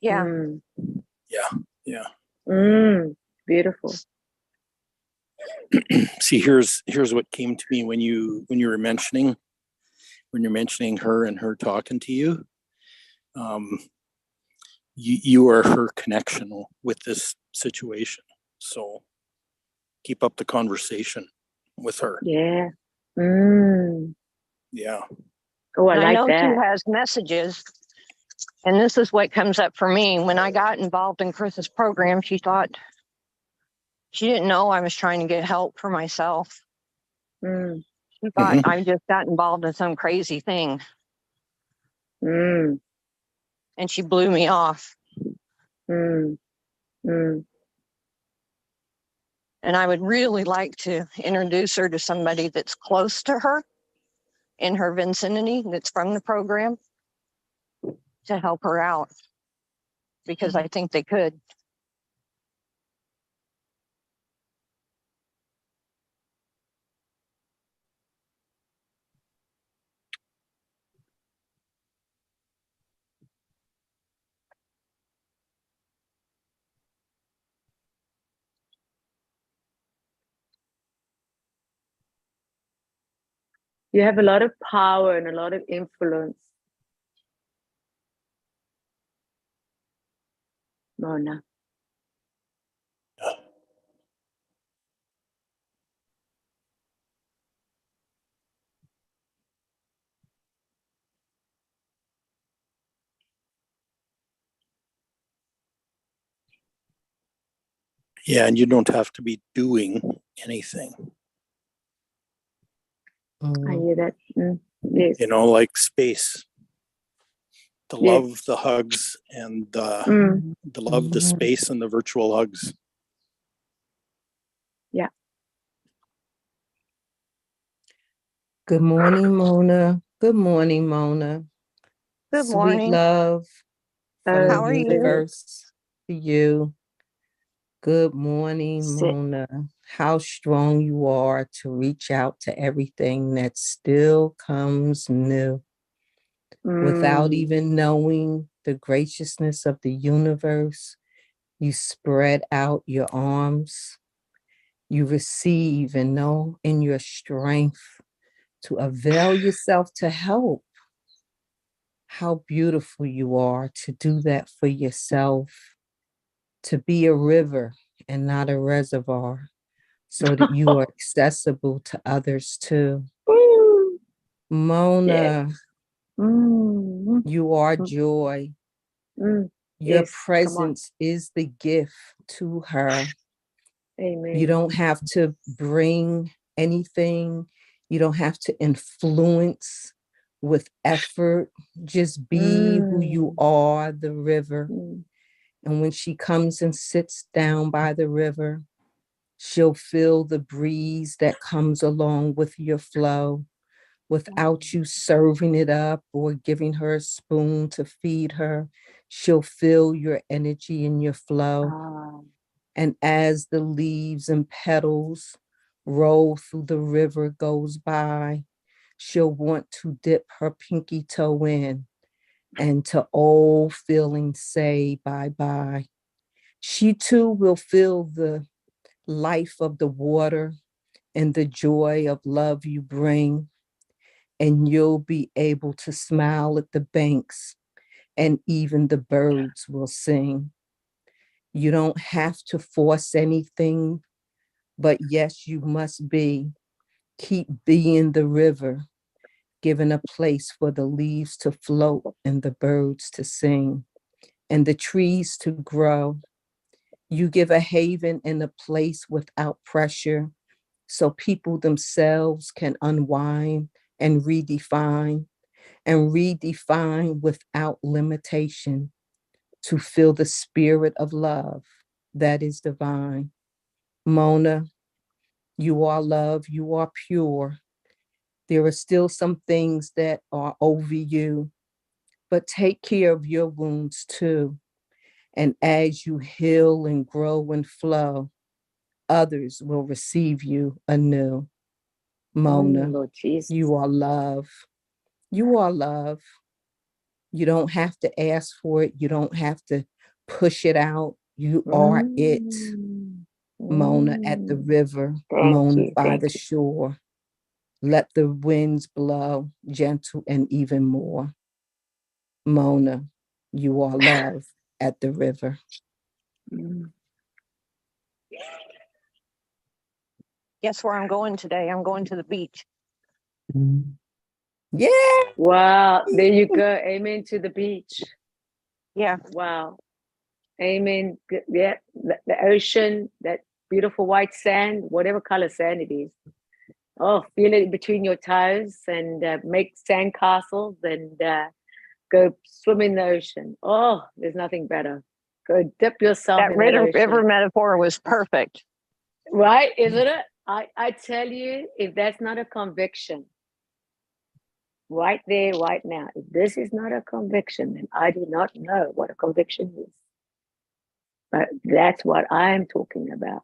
Speaker 4: Yeah.
Speaker 2: Mm.
Speaker 3: Yeah. Yeah.
Speaker 2: Beautiful.
Speaker 3: See, here's what came to me when you're mentioning her and her talking to you. You are her connection with this situation. So keep up the conversation with her.
Speaker 2: Yeah.
Speaker 3: Yeah.
Speaker 2: Oh, I
Speaker 4: And I
Speaker 2: like
Speaker 4: know
Speaker 2: that.
Speaker 4: she has messages And this is what comes up for me. When I got involved in Chris's program, she didn't know I was trying to get help for myself.
Speaker 2: Mm,
Speaker 4: She thought
Speaker 3: Mhm.
Speaker 4: I just got involved in some crazy thing,
Speaker 2: mm,
Speaker 4: and she blew me off.
Speaker 2: mm, mm.
Speaker 4: And I would really like to introduce her to somebody that's close to her in her vicinity that's from the program to help her out, because I think they could.
Speaker 2: You have a lot of power and a lot of influence, Mona.
Speaker 3: Yeah, and you don't have to be doing anything.
Speaker 2: I hear that. Yes.
Speaker 3: Like space. The
Speaker 2: Yes.
Speaker 3: love, the hugs, and
Speaker 2: Mm,
Speaker 3: the love, the space, and the virtual hugs.
Speaker 2: yeah.
Speaker 6: Good morning, Mona. Good morning, Mona.
Speaker 4: Good
Speaker 6: Sweet
Speaker 4: morning.
Speaker 6: love from the
Speaker 4: How are you?
Speaker 6: universe to you. Good morning,
Speaker 2: Sit.
Speaker 6: Mona. How strong you are to reach out to everything that still comes new without
Speaker 2: Mm,
Speaker 6: even knowing the graciousness of the universe. You spread out your arms. You receive and know in your strength to avail yourself to help. How beautiful you are to do that for yourself, to be a river and not a reservoir, so that you are accessible to others too.
Speaker 2: ooh, yes.
Speaker 6: Mona,
Speaker 2: Mm,
Speaker 6: you are
Speaker 2: mm,
Speaker 6: joy.
Speaker 2: mm.
Speaker 6: Your
Speaker 2: Yes. Come on.
Speaker 6: presence is the gift to her. You
Speaker 2: Amen.
Speaker 6: don't have to bring anything, you don't have to influence with effort. Just be who you
Speaker 2: Mm,
Speaker 6: are, the river.
Speaker 2: mm.
Speaker 6: And when she comes and sits down by the river, she'll feel the breeze that comes along with your flow without you serving it up or giving her a spoon to feed her. She'll feel your energy and your flow.
Speaker 2: Ah,
Speaker 6: And as the leaves and petals roll through the river goes by, she'll want to dip her pinky toe in and to old feelings say bye-bye. She too will feel the life of the water and the joy of love you bring, and you'll be able to smile at the banks, and even the birds will sing. You don't have to force anything, but yes, you must be. Keep being the river, giving a place for the leaves to float and the birds to sing and the trees to grow. You give a haven and a place without pressure, so people themselves can unwind and redefine without limitation, to feel the spirit of love that is divine. Mona, you are love, you are pure. There are still some things that are over you, but take care of your wounds too. And as you heal and grow and flow, others will receive you anew. Mona,
Speaker 2: Lord Jesus.
Speaker 6: you are love. You are love. You don't have to ask for it. You don't have to push it out. You are it.
Speaker 2: Mm,
Speaker 6: Mona at the
Speaker 2: mm.
Speaker 6: river,
Speaker 2: Thank
Speaker 6: Mona
Speaker 2: you.
Speaker 6: by
Speaker 2: Thank
Speaker 6: the
Speaker 2: you.
Speaker 6: shore. Let the winds blow gentle and even more. Mona, you are love at the river.
Speaker 2: Mm.
Speaker 4: Guess where I'm going today? I'm going to the beach.
Speaker 6: Yeah.
Speaker 2: Wow. There you go. Amen to the beach.
Speaker 4: Yeah.
Speaker 2: Wow. Amen. Yeah, the ocean, that beautiful white sand, whatever color sand it is. Oh, feel it between your toes and make sand castles and go swim in the ocean. Oh, there's nothing better. Go dip yourself
Speaker 4: That
Speaker 2: in that
Speaker 4: river
Speaker 2: ocean.
Speaker 4: metaphor was perfect.
Speaker 2: Right? Isn't it? I tell you, if that's not a conviction, right there, right now, if this is not a conviction, then I do not know what a conviction is. But that's what I'm talking about.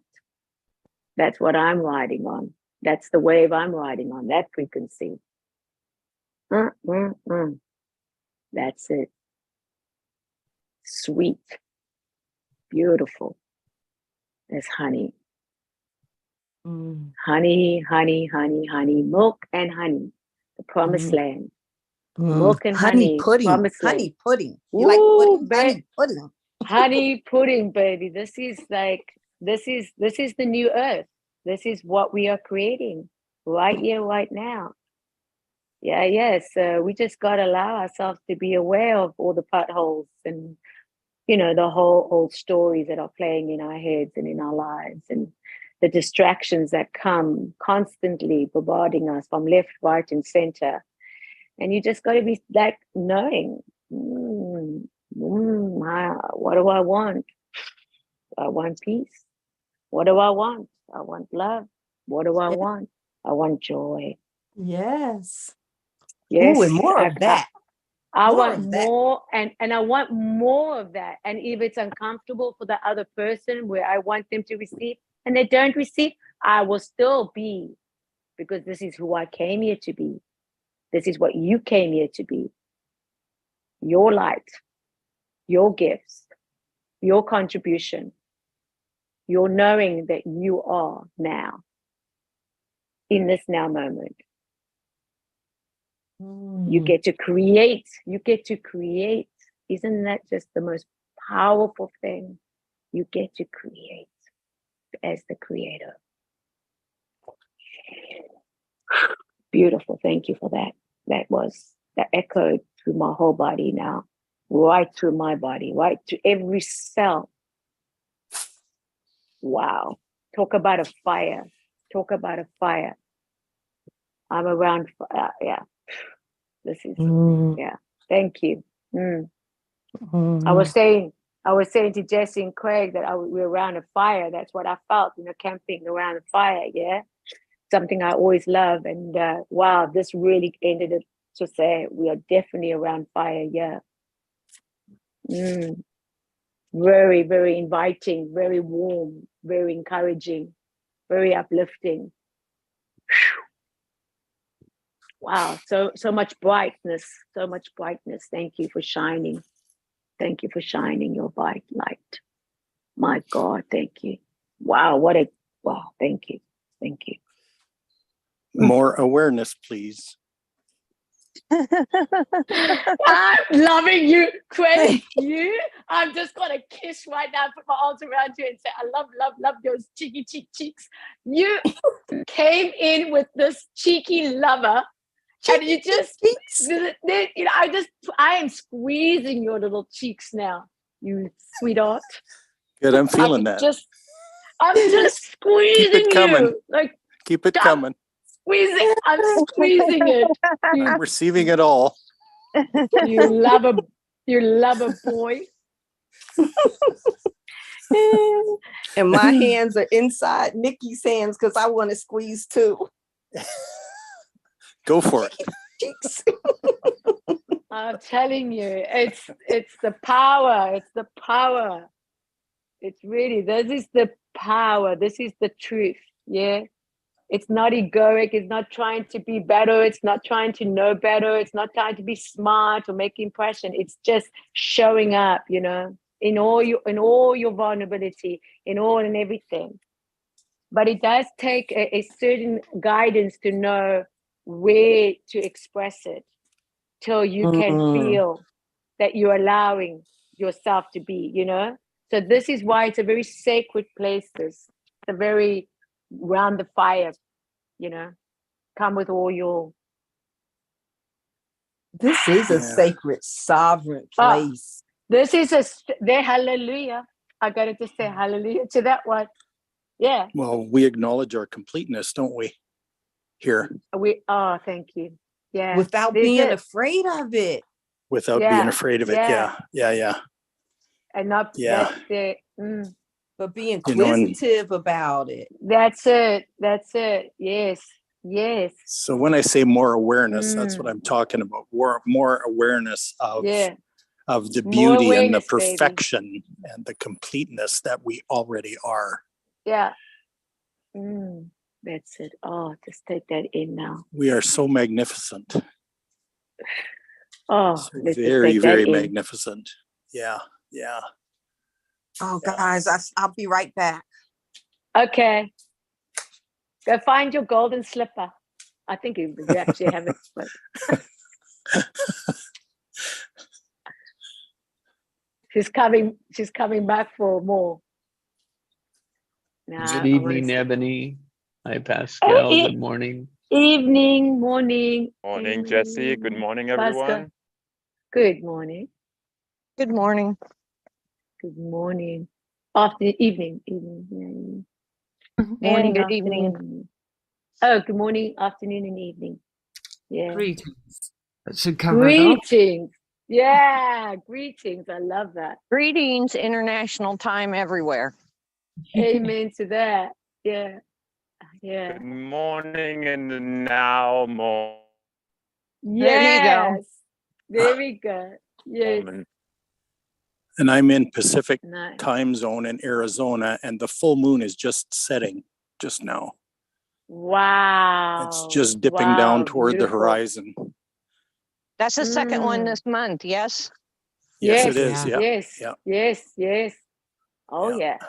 Speaker 2: That's what I'm riding on. That's the wave I'm riding on, that frequency. That's it. Sweet, beautiful. There's honey.
Speaker 6: Mm,
Speaker 2: Honey, honey, honey, honey, milk and honey. The promised
Speaker 6: mm,
Speaker 2: land.
Speaker 6: mm.
Speaker 2: Milk and honey, promised land.
Speaker 6: Honey pudding. You like
Speaker 2: Ooh,
Speaker 6: pudding? Honey pudding.
Speaker 2: honey pudding, baby. This is the new earth. This is what we are creating right here, right now. Yeah. So we just got to allow ourselves to be aware of all the potholes and, the whole old stories that are playing in our heads and in our lives, and the distractions that come constantly bombarding us from left, right, and center. And you just got to be like knowing, what do I want? I want peace. What do I want? I want love. What do I want? I want joy.
Speaker 6: Yes.
Speaker 2: Yes,
Speaker 6: Ooh, and more of that.
Speaker 2: I
Speaker 6: More
Speaker 2: want
Speaker 6: of that.
Speaker 2: more, and I want more of that. And if it's uncomfortable for the other person where I want them to receive and they don't receive, I will still be, because this is who I came here to be. This is what you came here to be. Your light, your gifts, your contribution, your knowing that you are now, in this now moment. You get to create. You get to create. Isn't that just the most powerful thing? You get to create as the creator. Beautiful. Thank you for that. That echoed through my whole body now, right through my body, right to every cell. Wow. Talk about a fire. Talk about a fire. I'm around. Yeah. This is, yeah. Thank you. I was saying to Jesse and Craig that we're around a fire. That's what I felt, camping around a fire. Yeah. Something I always love. And wow, this really ended it to say we are definitely around fire. Yeah. Very, very inviting, very warm, very encouraging, very uplifting. Wow, so much brightness, so much brightness. Thank you for shining. Thank you for shining your bright light. My God, thank you. Wow, thank you. Thank you.
Speaker 3: More awareness, please.
Speaker 2: I'm loving you, Craig. I'm just gonna kiss right now, put my arms around you and say, I love those cheeky cheeks. You came in with this cheeky lover. And you just, I am squeezing your little cheeks now, you sweetheart.
Speaker 3: Good, I'm feeling that.
Speaker 2: I'm just squeezing
Speaker 3: Keep it coming.
Speaker 2: you. Like,
Speaker 3: keep it coming.
Speaker 2: I'm squeezing it.
Speaker 3: I'm receiving it all.
Speaker 2: You lover boy.
Speaker 6: And my hands are inside Nikki's hands because I want to squeeze too.
Speaker 3: Go for it.
Speaker 6: Cheeks.
Speaker 2: I'm telling you, it's the power. It's the power. It's really, this is the power. This is the truth. Yeah. It's not egoic. It's not trying to be better. It's not trying to know better. It's not trying to be smart or make impression. It's just showing up, in all your vulnerability, in all and everything. But it does take a certain guidance to know where to express it till you can feel that you're allowing yourself to be, So this is why it's a very sacred place. It's a very round the fire, come with all your.
Speaker 6: This is a sacred, sovereign place.
Speaker 2: This is the hallelujah. I got to just say hallelujah to that one. Yeah.
Speaker 3: Well, we acknowledge our completeness, don't we? Here,
Speaker 2: Thank you. Yeah.
Speaker 6: Without
Speaker 2: There's
Speaker 6: being
Speaker 2: it.
Speaker 6: afraid of it.
Speaker 3: without
Speaker 2: Yeah,
Speaker 3: being afraid of it.
Speaker 2: yeah.
Speaker 3: Yeah.
Speaker 2: And not,
Speaker 3: Yeah.
Speaker 2: that's it.
Speaker 6: But being
Speaker 3: You know, and-
Speaker 6: inquisitive about it.
Speaker 2: That's it. That's it. Yes. Yes.
Speaker 3: So when I say more awareness, that's what
Speaker 2: Mm.
Speaker 3: I'm talking about. More awareness of
Speaker 2: Yeah.
Speaker 3: the
Speaker 2: More
Speaker 3: beauty and the
Speaker 2: awareness, baby.
Speaker 3: perfection and the completeness that we already are.
Speaker 2: Yeah. That's it. Oh, just take that in now.
Speaker 3: We are so magnificent.
Speaker 2: Oh,
Speaker 3: So
Speaker 2: let's just
Speaker 3: very,
Speaker 2: take that
Speaker 3: very
Speaker 2: in.
Speaker 3: magnificent. Yeah.
Speaker 6: Oh,
Speaker 3: Yeah.
Speaker 6: guys, I'll be right back.
Speaker 2: Okay. Go find your golden slipper. I think you actually have it. But she's coming back for more. Now,
Speaker 1: Good
Speaker 2: I wanna
Speaker 1: evening,
Speaker 2: see-
Speaker 1: Ebony. Hi, Pascal.
Speaker 2: e-
Speaker 1: Good morning.
Speaker 2: Evening, morning.
Speaker 7: Morning, Jesse. Good morning,
Speaker 2: Pascal.
Speaker 7: everyone.
Speaker 2: Good morning.
Speaker 4: Good morning.
Speaker 2: Good morning. Afternoon, evening.
Speaker 4: Morning, good evening.
Speaker 2: afternoon. Oh, good morning, afternoon, and evening. Yeah.
Speaker 8: Greetings. That should cover it all.
Speaker 2: Greetings. Yeah, greetings. I love that.
Speaker 4: Greetings, international time everywhere.
Speaker 2: Amen to that. Yeah. Yeah.
Speaker 7: Good morning and now more.
Speaker 4: There you go.
Speaker 2: Yes. There we go. Yes.
Speaker 7: moment.
Speaker 3: And I'm in Pacific
Speaker 2: Nice.
Speaker 3: time zone in Arizona, and the full moon is just setting just now.
Speaker 2: Wow.
Speaker 3: It's just dipping
Speaker 2: Wow,
Speaker 3: down toward
Speaker 2: beautiful.
Speaker 3: the horizon.
Speaker 4: That's the second one
Speaker 2: Mm.
Speaker 4: this month, yes?
Speaker 3: Yes,
Speaker 2: Yes,
Speaker 3: it is.
Speaker 8: Yeah.
Speaker 3: Yeah.
Speaker 2: Yes.
Speaker 3: Yeah.
Speaker 2: Yes. Yes. Oh
Speaker 3: Yeah.
Speaker 2: yeah.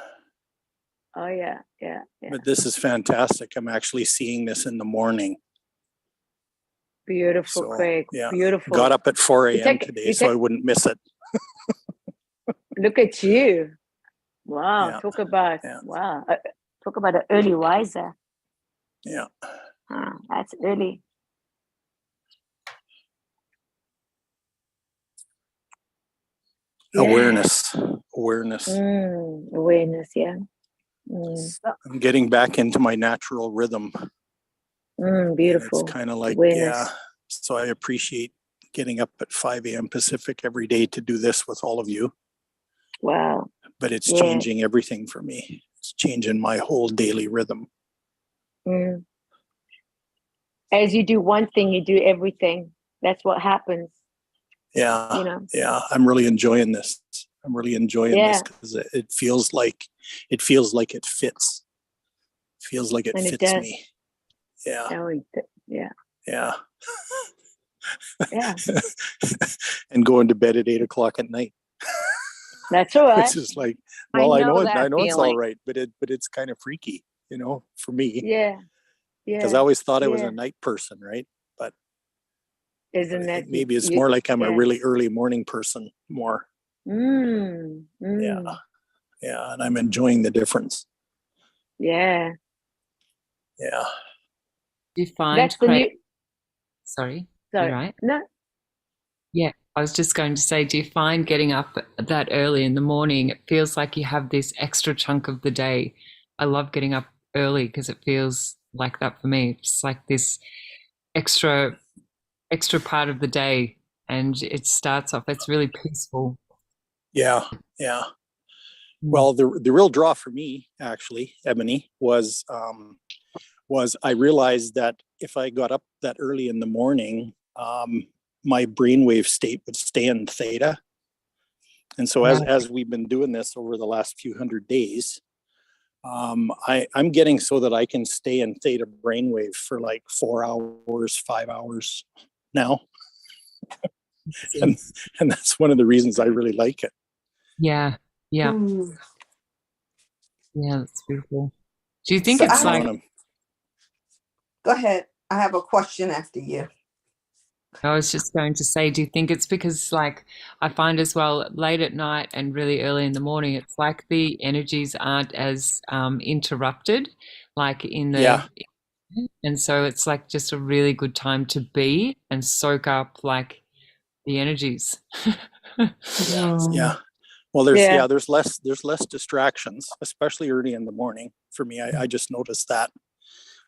Speaker 2: Oh yeah. Yeah. Yeah.
Speaker 3: But this is fantastic. I'm actually seeing this in the morning.
Speaker 2: Beautiful,
Speaker 3: So,
Speaker 2: Craig.
Speaker 3: yeah.
Speaker 2: Beautiful.
Speaker 3: Got up at 4
Speaker 2: You
Speaker 3: a.m.
Speaker 2: take-
Speaker 3: today,
Speaker 2: you
Speaker 3: so I
Speaker 2: take-
Speaker 3: wouldn't miss it.
Speaker 2: Look at you. Wow.
Speaker 3: Yeah.
Speaker 2: Talk about
Speaker 3: Yeah.
Speaker 2: wow. Talk about an early riser.
Speaker 3: Yeah.
Speaker 2: That's early. Yeah.
Speaker 3: Awareness.
Speaker 2: Awareness, yeah.
Speaker 3: I'm getting back into my natural rhythm.
Speaker 2: Beautiful.
Speaker 3: It's kind of like,
Speaker 2: Awareness.
Speaker 3: yeah. So I appreciate getting up at 5 a.m. Pacific every day to do this with all of you.
Speaker 2: Wow.
Speaker 3: But it's
Speaker 2: Yeah.
Speaker 3: changing everything for me. It's changing my whole daily rhythm.
Speaker 2: Mm. As you do one thing, you do everything. That's what happens,
Speaker 3: Yeah.
Speaker 2: you know.
Speaker 3: Yeah. I'm really enjoying this. I'm really enjoying this
Speaker 2: Yeah.
Speaker 3: because it feels like it fits. Feels like it
Speaker 2: And it
Speaker 3: fits
Speaker 2: does.
Speaker 3: me. Yeah.
Speaker 2: Yeah.
Speaker 3: Yeah.
Speaker 2: Yeah.
Speaker 3: And going to bed at 8 o'clock at night.
Speaker 2: That's all right.
Speaker 3: It's just like,
Speaker 4: I
Speaker 3: well, I
Speaker 4: know
Speaker 3: know,
Speaker 4: that
Speaker 3: I know it's all
Speaker 4: feeling.
Speaker 3: right, but it's kind of freaky, for me,
Speaker 2: Yeah. Yeah.
Speaker 3: because I always thought I was
Speaker 2: Yeah.
Speaker 3: a night person, right? But
Speaker 2: Isn't that
Speaker 3: maybe it's
Speaker 2: you-
Speaker 3: more like I'm a
Speaker 2: yeah.
Speaker 3: really early morning person more. Yeah. Yeah. And I'm enjoying the difference.
Speaker 2: Yeah.
Speaker 3: Yeah.
Speaker 8: Do you find,
Speaker 2: That's the
Speaker 8: Craig,
Speaker 2: new.
Speaker 8: sorry,
Speaker 2: Sorry.
Speaker 8: you're right.
Speaker 2: No.
Speaker 8: Yeah, I was just going to say, do you find getting up that early in the morning, it feels like you have this extra chunk of the day? I love getting up early because it feels like that for me. It's like this extra part of the day, and it starts off, it's really peaceful.
Speaker 3: Yeah. Yeah. Well, the real draw for me, actually, Ebony, was I realized that if I got up that early in the morning, my brainwave state would stay in theta. And so as we've been doing this over the last few hundred days, I'm getting so that I can stay in theta brainwave for like 4 hours, 5 hours now. and that's one of the reasons I really like it.
Speaker 8: Yeah, yeah,
Speaker 5: Mm.
Speaker 8: yeah, that's beautiful. Do you think
Speaker 5: So
Speaker 8: it's
Speaker 5: I
Speaker 8: like,
Speaker 5: have- Go ahead. I have a question after you.
Speaker 8: I was just going to say, do you think it's because, like, I find as well late at night and really early in the morning, it's like the energies aren't as interrupted, like in the,
Speaker 3: Yeah.
Speaker 8: and so it's like just a really good time to be and soak up like the energies.
Speaker 3: Yeah. Well, there's
Speaker 2: Yeah.
Speaker 3: there's less distractions, especially early in the morning. For me, I just noticed that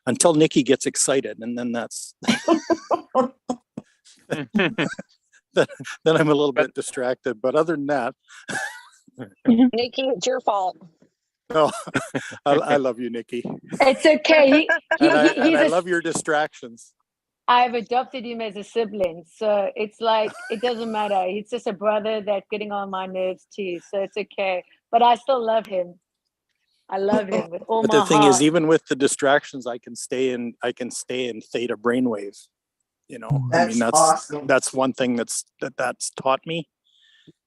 Speaker 3: until Nikki gets excited, and then that's then I'm a little bit distracted. But other than that,
Speaker 4: Nikki, it's your fault.
Speaker 3: no, I love you, Nikki,
Speaker 2: It's okay.
Speaker 3: and I
Speaker 2: He's
Speaker 3: love your distractions.
Speaker 2: I've adopted him as a sibling, so it's like it doesn't matter. He's just a brother that's getting on my nerves too, so it's okay. But I still love him. I love him with all
Speaker 3: But
Speaker 2: my
Speaker 3: the thing
Speaker 2: heart.
Speaker 3: is, even with the distractions, I can stay in theta brainwave. You know, I mean,
Speaker 9: awesome.
Speaker 3: that's one thing that's taught me.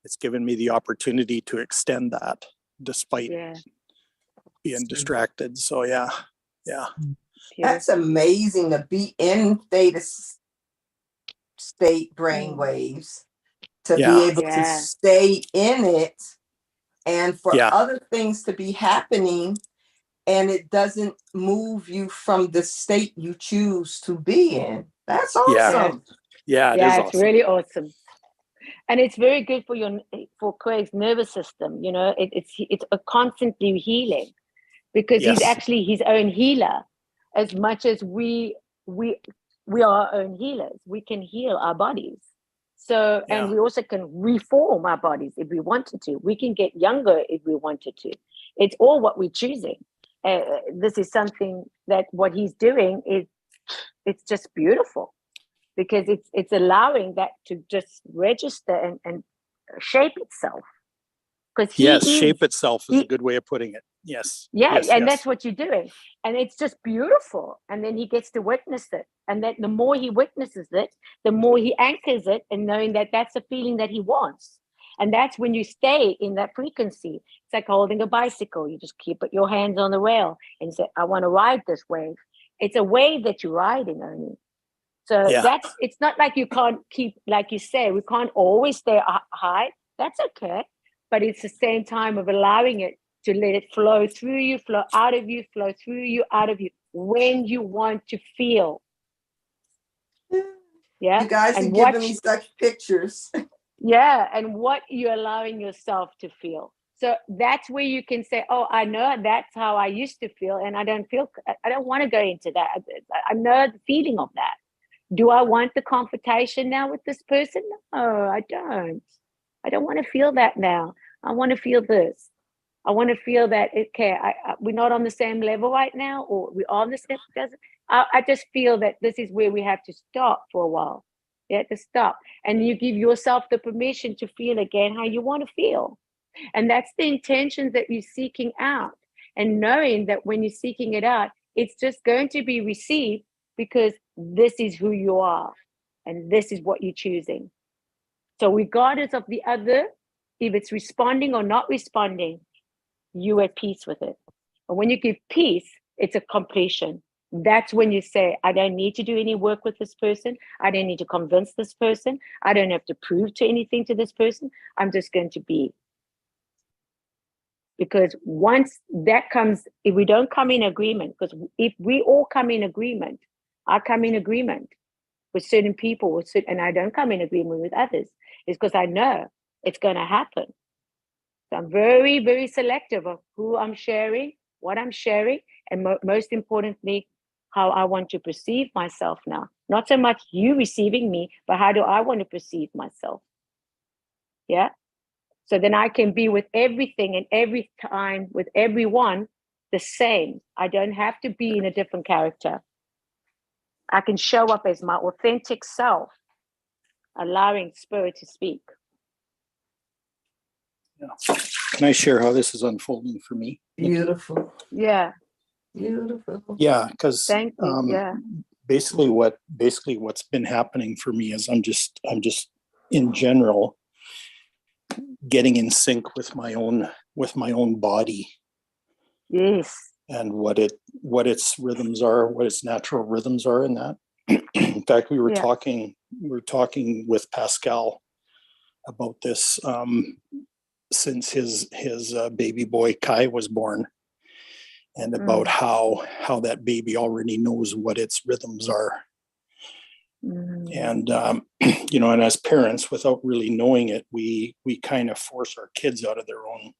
Speaker 3: It's given me the opportunity to extend that despite
Speaker 2: Yeah,
Speaker 3: being distracted. So yeah.
Speaker 9: That's amazing to be in theta state brain
Speaker 2: Mm.
Speaker 9: waves, to
Speaker 3: Yeah.
Speaker 9: be able to
Speaker 2: Yeah.
Speaker 9: stay in it, and for
Speaker 3: Yeah.
Speaker 9: other things to be happening, and it doesn't move you from the state you choose to be in. That's awesome.
Speaker 3: Yeah, it is
Speaker 2: Yeah, it's
Speaker 3: awesome.
Speaker 2: really awesome. And it's very good for Craig's nervous system. You know, it's a constantly healing, because he's
Speaker 3: Yes.
Speaker 2: actually his own healer, as much as we are our own healers. We can heal our bodies. So, and
Speaker 3: Yeah.
Speaker 2: we also can reform our bodies if we wanted to. We can get younger if we wanted to. It's all what we're choosing. This is something that what he's doing is, it's just beautiful, because it's allowing that to just register and shape itself. Because
Speaker 3: Shape itself is a good way of putting it. Yes.
Speaker 2: Yes,
Speaker 3: yes.
Speaker 2: that's what you're doing. And it's just beautiful. And then he gets to witness it. And then the more he witnesses it, the more he anchors it, and knowing that that's a feeling that he wants. And that's when you stay in that frequency. It's like holding a bicycle. You just keep your hands on the rail and say, I want to ride this wave. It's a wave that you're riding only. So it's not like you can't keep, like you say, we can't always stay high. That's okay. But it's the same time of allowing it to let it flow through you, flow out of you, flow through you, out of you, when you want to feel. Yeah.
Speaker 9: You guys are giving me such pictures.
Speaker 2: Yeah. And what you're allowing yourself to feel. So that's where you can say, oh, I know that's how I used to feel. And I don't want to go into that. I know the feeling of that. Do I want the confrontation now with this person? No, I don't. I don't want to feel that now. I want to feel this. I want to feel that, okay, we're not on the same level right now, or we're on the same. I just feel that this is where we have to stop for a while. You have to stop. And you give yourself the permission to feel again how you want to feel. And that's the intention that you're seeking out. And knowing that when you're seeking it out, it's just going to be received, because this is who you are. And this is what you're choosing. So regardless of the other, if it's responding or not responding, you're at peace with it. And when you give peace, it's a completion. That's when you say, I don't need to do any work with this person. I don't need to convince this person. I don't have to prove to anything to this person. I'm just going to be. Because once that comes, if we don't come in agreement, because if we all come in agreement, I come in agreement with certain people, and I don't come in agreement with others, is because I know it's going to happen. So I'm very, very selective of who I'm sharing, what I'm sharing, and most importantly, how I want to perceive myself now. Not so much you receiving me, but how do I want to perceive myself? Yeah. So then I can be with everything and every time with everyone the same. I don't have to be in a different character. I can show up as my authentic self, allowing spirit to speak.
Speaker 3: Yeah. Can I share how this is unfolding for me?
Speaker 9: Beautiful.
Speaker 2: Yeah.
Speaker 9: Beautiful.
Speaker 3: Yeah, because basically what's been happening for me is I'm just in general getting in sync with my own body.
Speaker 2: Yes.
Speaker 3: And what its rhythms are, what its natural rhythms are in that. In fact, we were talking with Pascal about this since his baby boy Kai was born, and about how that baby already knows what its rhythms are. And, you know, and as parents, without really knowing it, we kind of force our kids out of their own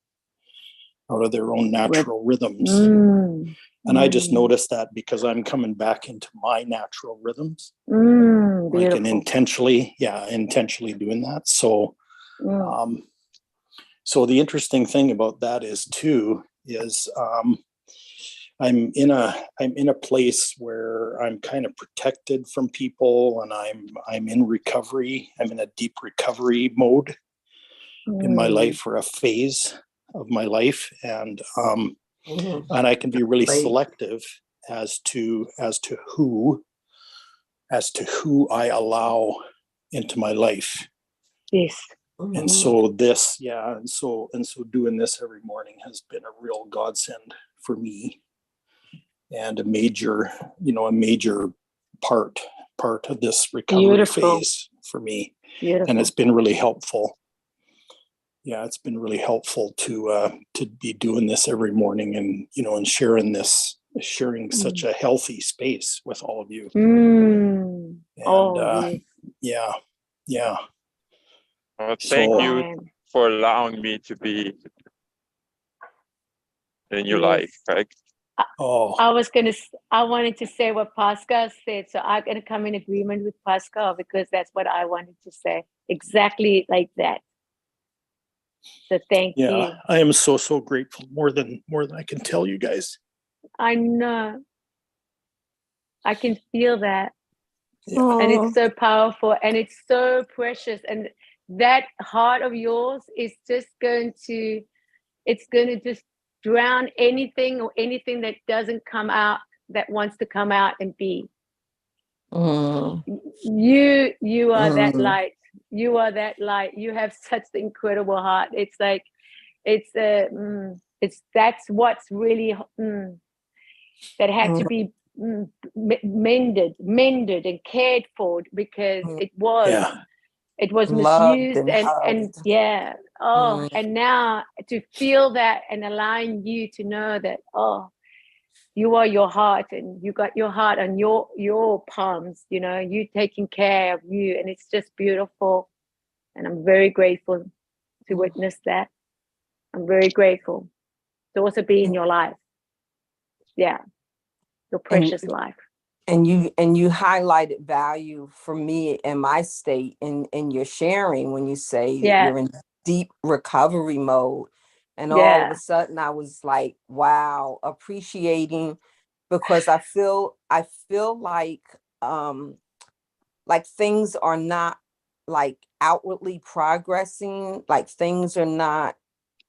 Speaker 3: natural rhythms. And I just noticed that because I'm coming back into my natural rhythms, like, and intentionally doing that. So, so the interesting thing about that is I'm in a place where I'm kind of protected from people, and I'm in recovery. I'm in a deep recovery mode in my life, or a phase of my life, and I can be really selective as to who I allow into my life.
Speaker 2: Yes.
Speaker 3: And so this, and so doing this every morning has been a real godsend for me, and a major part of this recovery phase for me. And it's been really helpful. Yeah, it's been really helpful to be doing this every morning, and, you know, and sharing such a healthy space with all of you. And yeah.
Speaker 7: Well, thank you for allowing me to be in your life, Craig.
Speaker 2: I wanted to say what Pascal said, so I'm going to come in agreement with Pascal, because that's what I wanted to say, exactly like that. So thank you.
Speaker 3: I am so grateful, more than I can tell you guys.
Speaker 2: I know. I can feel that. And it's so powerful, and it's so precious, and that heart of yours is just going to just drown anything that doesn't come out, that wants to come out and be. You are that light. You are that light. You have such an incredible heart. It's like, that's what's really that had to be mended and cared for, because it was misused, and and now to feel that, and allowing you to know that, you are your heart, and you got your heart on your palms, you know, you taking care of you, and it's just beautiful. And I'm very grateful to witness that. I'm very grateful to also be in your life. Yeah. Your precious life.
Speaker 10: And you highlighted value for me in my state in your sharing, when you say you're in deep recovery mode. And all of a sudden I was like, wow, appreciating, because I feel like things are not like outwardly progressing, like things are not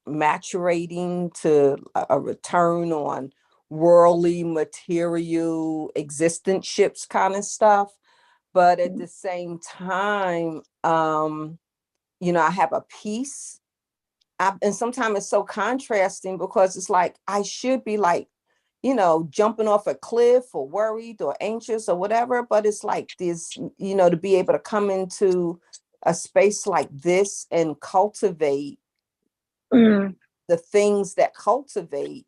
Speaker 10: maturating to a return on worldly material existence kind of stuff. But at the same time, you know, I have a peace. And sometimes it's so contrasting, because it's like I should be like, you know, jumping off a cliff or worried or anxious or whatever. But it's like this, you know, to be able to come into a space like this and cultivate the things that cultivate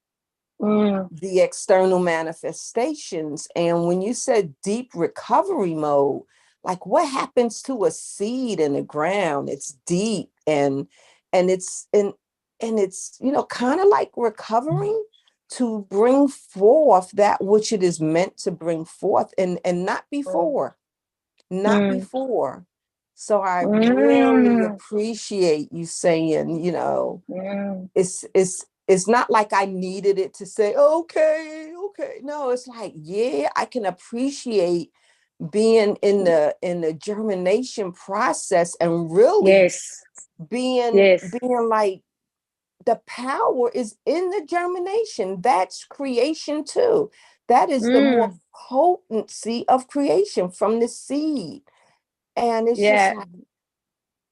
Speaker 10: the external manifestations. And when you said deep recovery mode, like what happens to a seed in the ground? It's deep, and it's you know, kind of like recovering to bring forth that which it is meant to bring forth, and not before. So I really appreciate you saying, you know, it's not like I needed it to say, okay. No, it's like, I can appreciate being in the germination process, and really being like, the power is in the germination. That's creation too. That is the more potency of creation from the seed. And it's just like,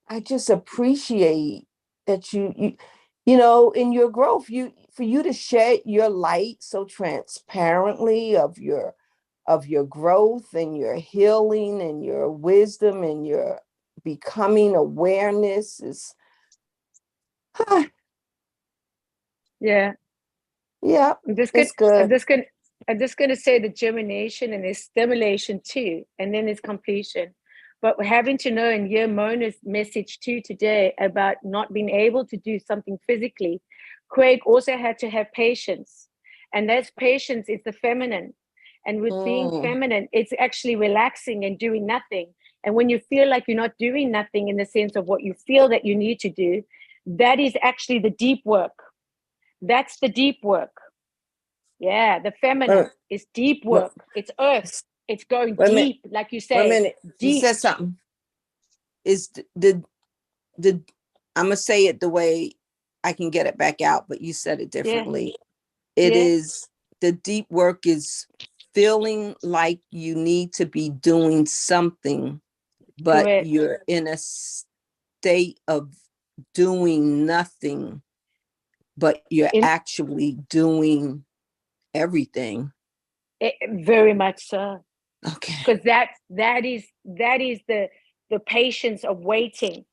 Speaker 10: I just appreciate that you know, in your growth, for you to shed your light so transparently of your growth and your healing and your wisdom and your becoming awareness is
Speaker 2: Yeah.
Speaker 10: I'm just
Speaker 2: gonna I'm just going to say the germination and there's stimulation too, and then there's completion. But we're having to know and hear Mona's message too today about not being able to do something physically. Craig also had to have patience, and that's patience is the feminine. And with being feminine, it's actually relaxing and doing nothing. And when you feel like you're not doing nothing in the sense of what you feel that you need to do, that is actually the deep work. That's the deep work. Yeah, the feminine is deep work. It's earth. It's going deep, like you say.
Speaker 10: Wait a minute. You
Speaker 2: Deep.
Speaker 10: said something. Is the I'm gonna say it the way I can get it back out, but you said it differently. It is the deep work is feeling like you need to be doing something, but
Speaker 2: Correct.
Speaker 10: you're in a state of doing nothing, but you're actually doing everything.
Speaker 2: Very much so.
Speaker 10: Okay.
Speaker 2: Because that is the patience of waiting.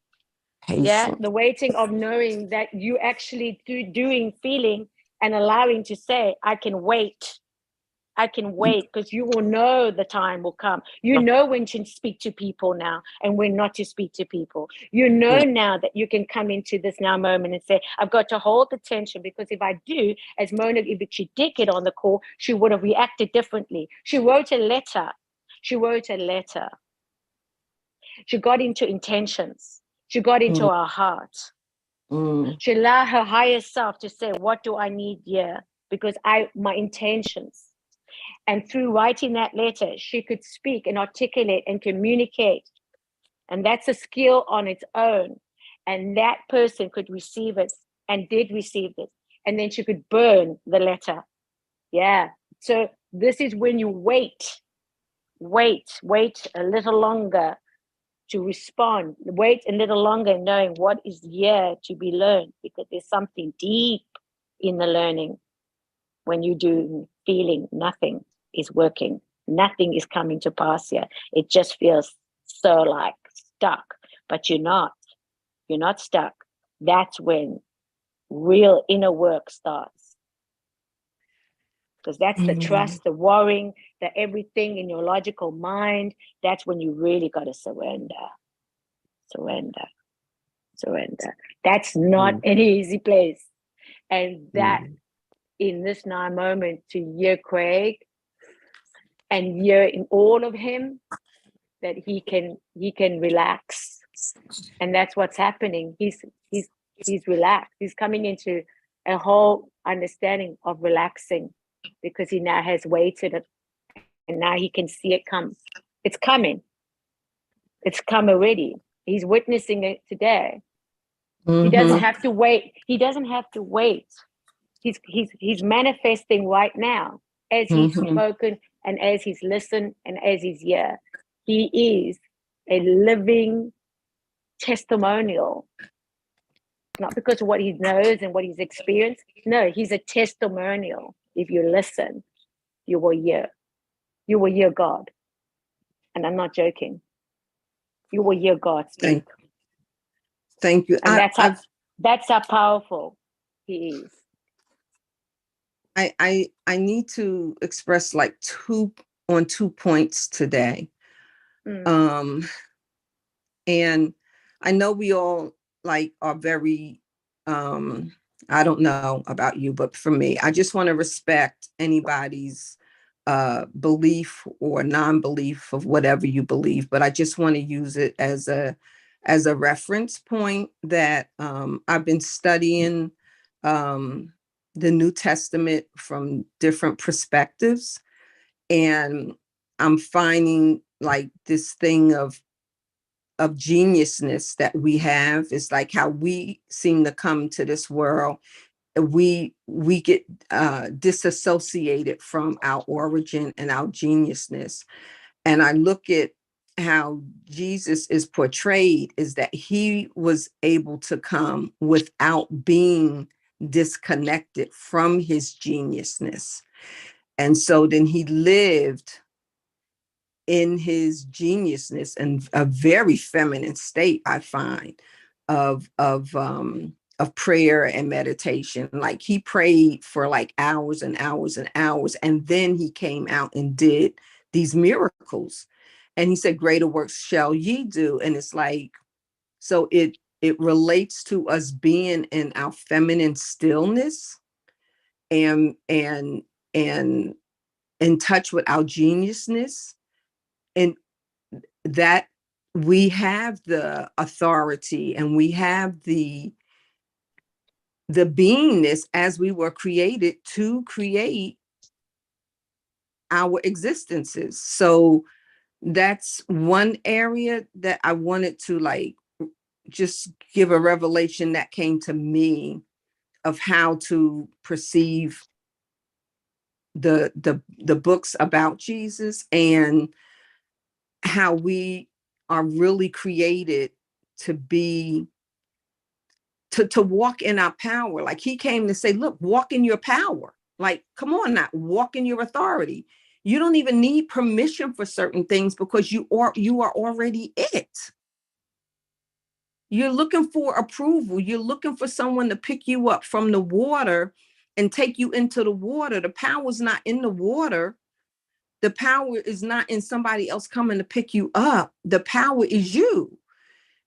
Speaker 2: Yeah, the waiting of knowing that you actually doing, feeling, and allowing to say, I can wait. I can wait, because you will know the time will come. You know when to speak to people now and when not to speak to people. You know now that you can come into this now moment and say, I've got to hold the tension, because if I do, as Mona, if she did get on the call, she would have reacted differently. She wrote a letter. She got into intentions. She got into her heart. She allowed her higher self to say, what do I need here? Because my intentions. And through writing that letter, she could speak and articulate and communicate. And that's a skill on its own. And that person could receive it and did receive it. And then she could burn the letter. Yeah. So this is when you wait a little longer to respond. Wait a little longer, knowing what is here to be learned, because there's something deep in the learning. When you do feeling, nothing is working. Nothing is coming to pass here. It just feels so like stuck, but you're not stuck. That's when real inner work starts. Because that's the trust, the worrying, the everything in your logical mind. That's when you really got to surrender. That's not an easy place. And that in this now moment, to hear Craig and hear in all of him that he can relax. And that's what's happening. He's relaxed. He's coming into a whole understanding of relaxing, because he now has waited and now he can see it come. It's coming. It's come already. He's witnessing it today. He doesn't have to wait. He's manifesting right now as he's spoken and as he's listened and as he's here. He is a living testimonial. Not because of what he knows and what he's experienced. No, he's a testimonial. If you listen, you will hear. You will hear God. And I'm not joking. You will hear God speak.
Speaker 10: Thank you.
Speaker 2: And that's how powerful he is.
Speaker 10: I need to express like two points today. And I know we all like are very I don't know about you, but for me, I just want to respect anybody's belief or non-belief of whatever you believe, but I just want to use it as a reference point that I've been studying the New Testament from different perspectives, and I'm finding like this thing of geniusness that we have is like how we seem to come to this world. We get disassociated from our origin and our geniusness. And I look at how Jesus is portrayed is that he was able to come without being disconnected from his geniusness. And so then he lived in his geniusness and a very feminine state, I find, of of prayer and meditation. Like he prayed for like hours and hours and hours, and then he came out and did these miracles. And he said, greater works shall ye do. And it's like, so it relates to us being in our feminine stillness and in touch with our geniusness, and that we have the authority and we have the beingness as we were created to create our existences. So that's one area that I wanted to like just give a revelation that came to me of how to perceive the books about Jesus, and how we are really created to be to walk in our power. Like he came to say, look, walk in your power. Like, come on now, walk in your authority. You don't even need permission for certain things because you are already it. You're looking for approval. You're looking for someone to pick you up from the water and take you into the water. The power's not in the water. The power is not in somebody else coming to pick you up. The power is you.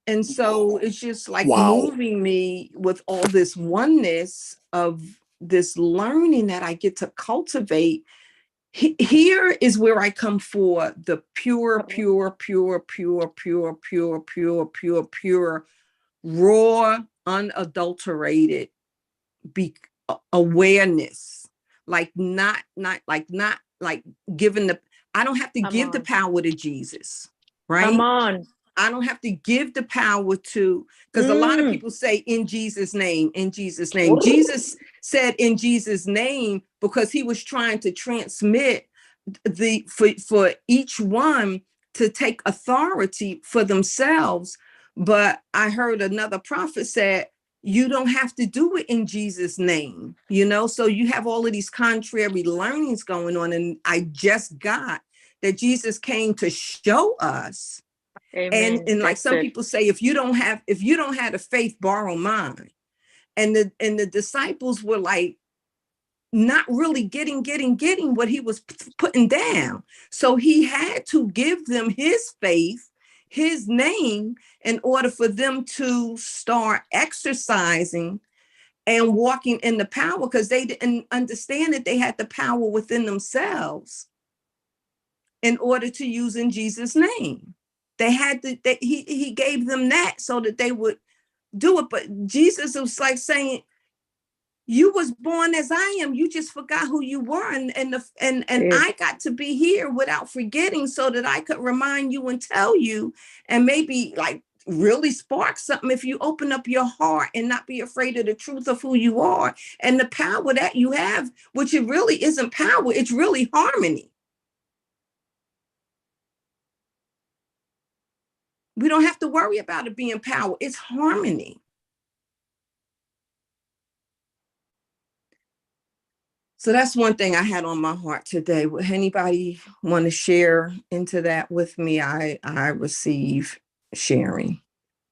Speaker 10: And so it's just like moving me with all this oneness of this learning that I get to cultivate. Here is where I come for the pure, raw, unadulterated awareness. Like not giving I don't have to give the power to Jesus, right?
Speaker 2: Come on.
Speaker 10: I don't have to give the power to, because a lot of people say in Jesus' name, in Jesus' name. Jesus said in Jesus' name because he was trying to transmit for each one to take authority for themselves. But I heard another prophet said, you don't have to do it in Jesus' name, so you have all of these contrary learnings going on. And I just got that Jesus came to show us.
Speaker 2: Amen.
Speaker 10: And like some people say, if you don't have a faith, borrow mine. And the disciples were like not really getting what he was putting down. So he had to give them his faith, his name, in order for them to start exercising and walking in the power, because they didn't understand that they had the power within themselves in order to use in Jesus' name. They had to, he gave them that so that they would do it. But Jesus was like saying, you was born as I am. You just forgot who you were. And I got to be here without forgetting so that I could remind you and tell you, and maybe like really spark something if you open up your heart and not be afraid of the truth of who you are and the power that you have, which it really isn't power. It's really harmony. We don't have to worry about it being power. It's harmony. So that's one thing I had on my heart today. Would anybody want to share into that with me? I receive sharing.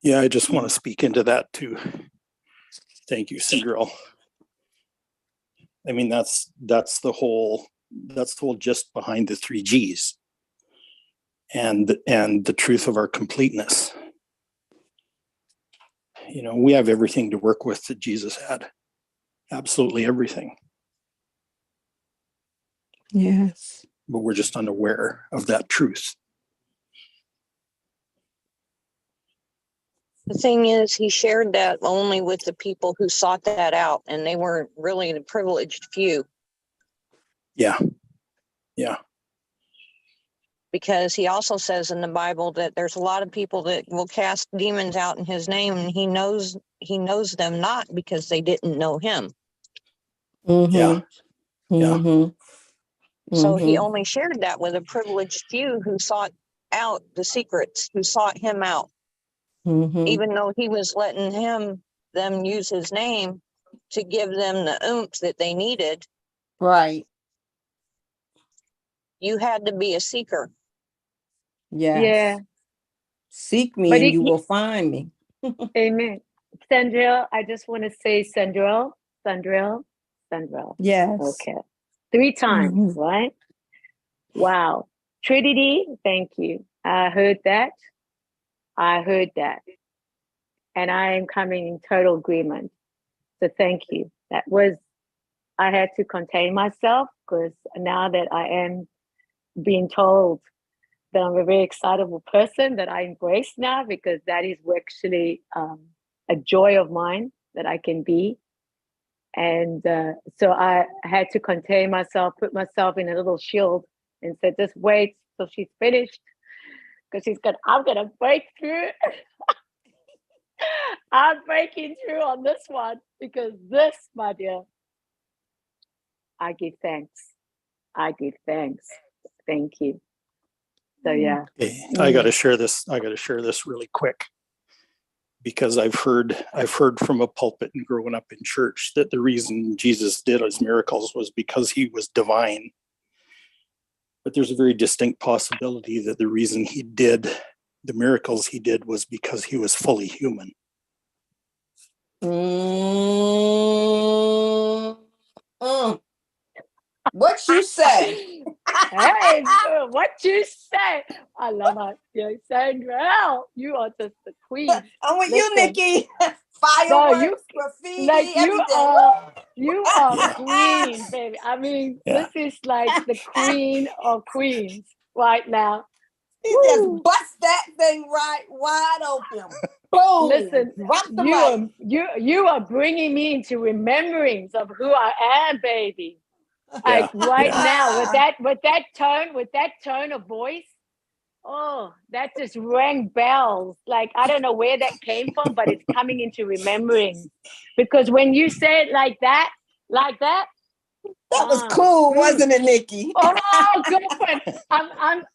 Speaker 3: Yeah, I just want to speak into that too. Thank you, Cinderella. I mean, that's the whole gist behind the 3 Gs. And the truth of our completeness. We have everything to work with that Jesus had. Absolutely everything.
Speaker 10: Yes.
Speaker 3: But we're just unaware of that truth.
Speaker 4: The thing is, he shared that only with the people who sought that out, and they weren't really the privileged few.
Speaker 3: Yeah. Yeah.
Speaker 4: Because he also says in the Bible that there's a lot of people that will cast demons out in his name, and he knows them not because they didn't know him.
Speaker 10: Mm-hmm.
Speaker 3: Yeah. Yeah.
Speaker 10: Mm-hmm.
Speaker 4: So he only shared that with a privileged few who sought out the secrets, who sought him out.
Speaker 10: Mm-hmm.
Speaker 4: Even though he was letting them use his name to give them the oomph that they needed.
Speaker 10: Right.
Speaker 4: You had to be a seeker.
Speaker 10: Yes.
Speaker 2: Yeah.
Speaker 10: Seek me
Speaker 2: But
Speaker 10: and you will find me.
Speaker 2: Amen. Sandrell, I just want to say Sandrell.
Speaker 9: Yes.
Speaker 2: Okay. 3 times, right? Wow. Trinity, thank you. I heard that. And I am coming in total agreement. So thank you. I had to contain myself because now that I am being told that I'm a very excitable person that I embrace now, because that is actually a joy of mine that I can be. And so I had to contain myself, put myself in a little shield and said, just wait till she's finished, because I'm going to break through. I'm breaking through on this one, because this, my dear, I give thanks. Thank you. So yeah.
Speaker 3: Okay, I got to share this. I got to share this really quick, because I've heard from a pulpit and growing up in church that the reason Jesus did his miracles was because he was divine. But there's a very distinct possibility that the reason he did the miracles he did was because he was fully human.
Speaker 9: What you say?
Speaker 2: Hey, what you say? I love it. Sandra, you are just the queen.
Speaker 9: I'm with you, Nikki. Fireworks,
Speaker 2: No,
Speaker 9: graffiti,
Speaker 2: like you are
Speaker 3: Yeah.
Speaker 2: queen, baby. I mean,
Speaker 3: Yeah.
Speaker 2: this is like the queen of queens right now.
Speaker 9: He just bust that thing right wide open. Boom.
Speaker 2: Listen,
Speaker 9: Drop the mic.
Speaker 2: you are bringing me into rememberings of who I am, baby. Like right now, with that tone of voice, oh, that just rang bells. Like I don't know where that came from, but it's coming into remembering. Because when you say it like that,
Speaker 9: that was cool, wasn't it, Nikki?
Speaker 2: Oh, girlfriend,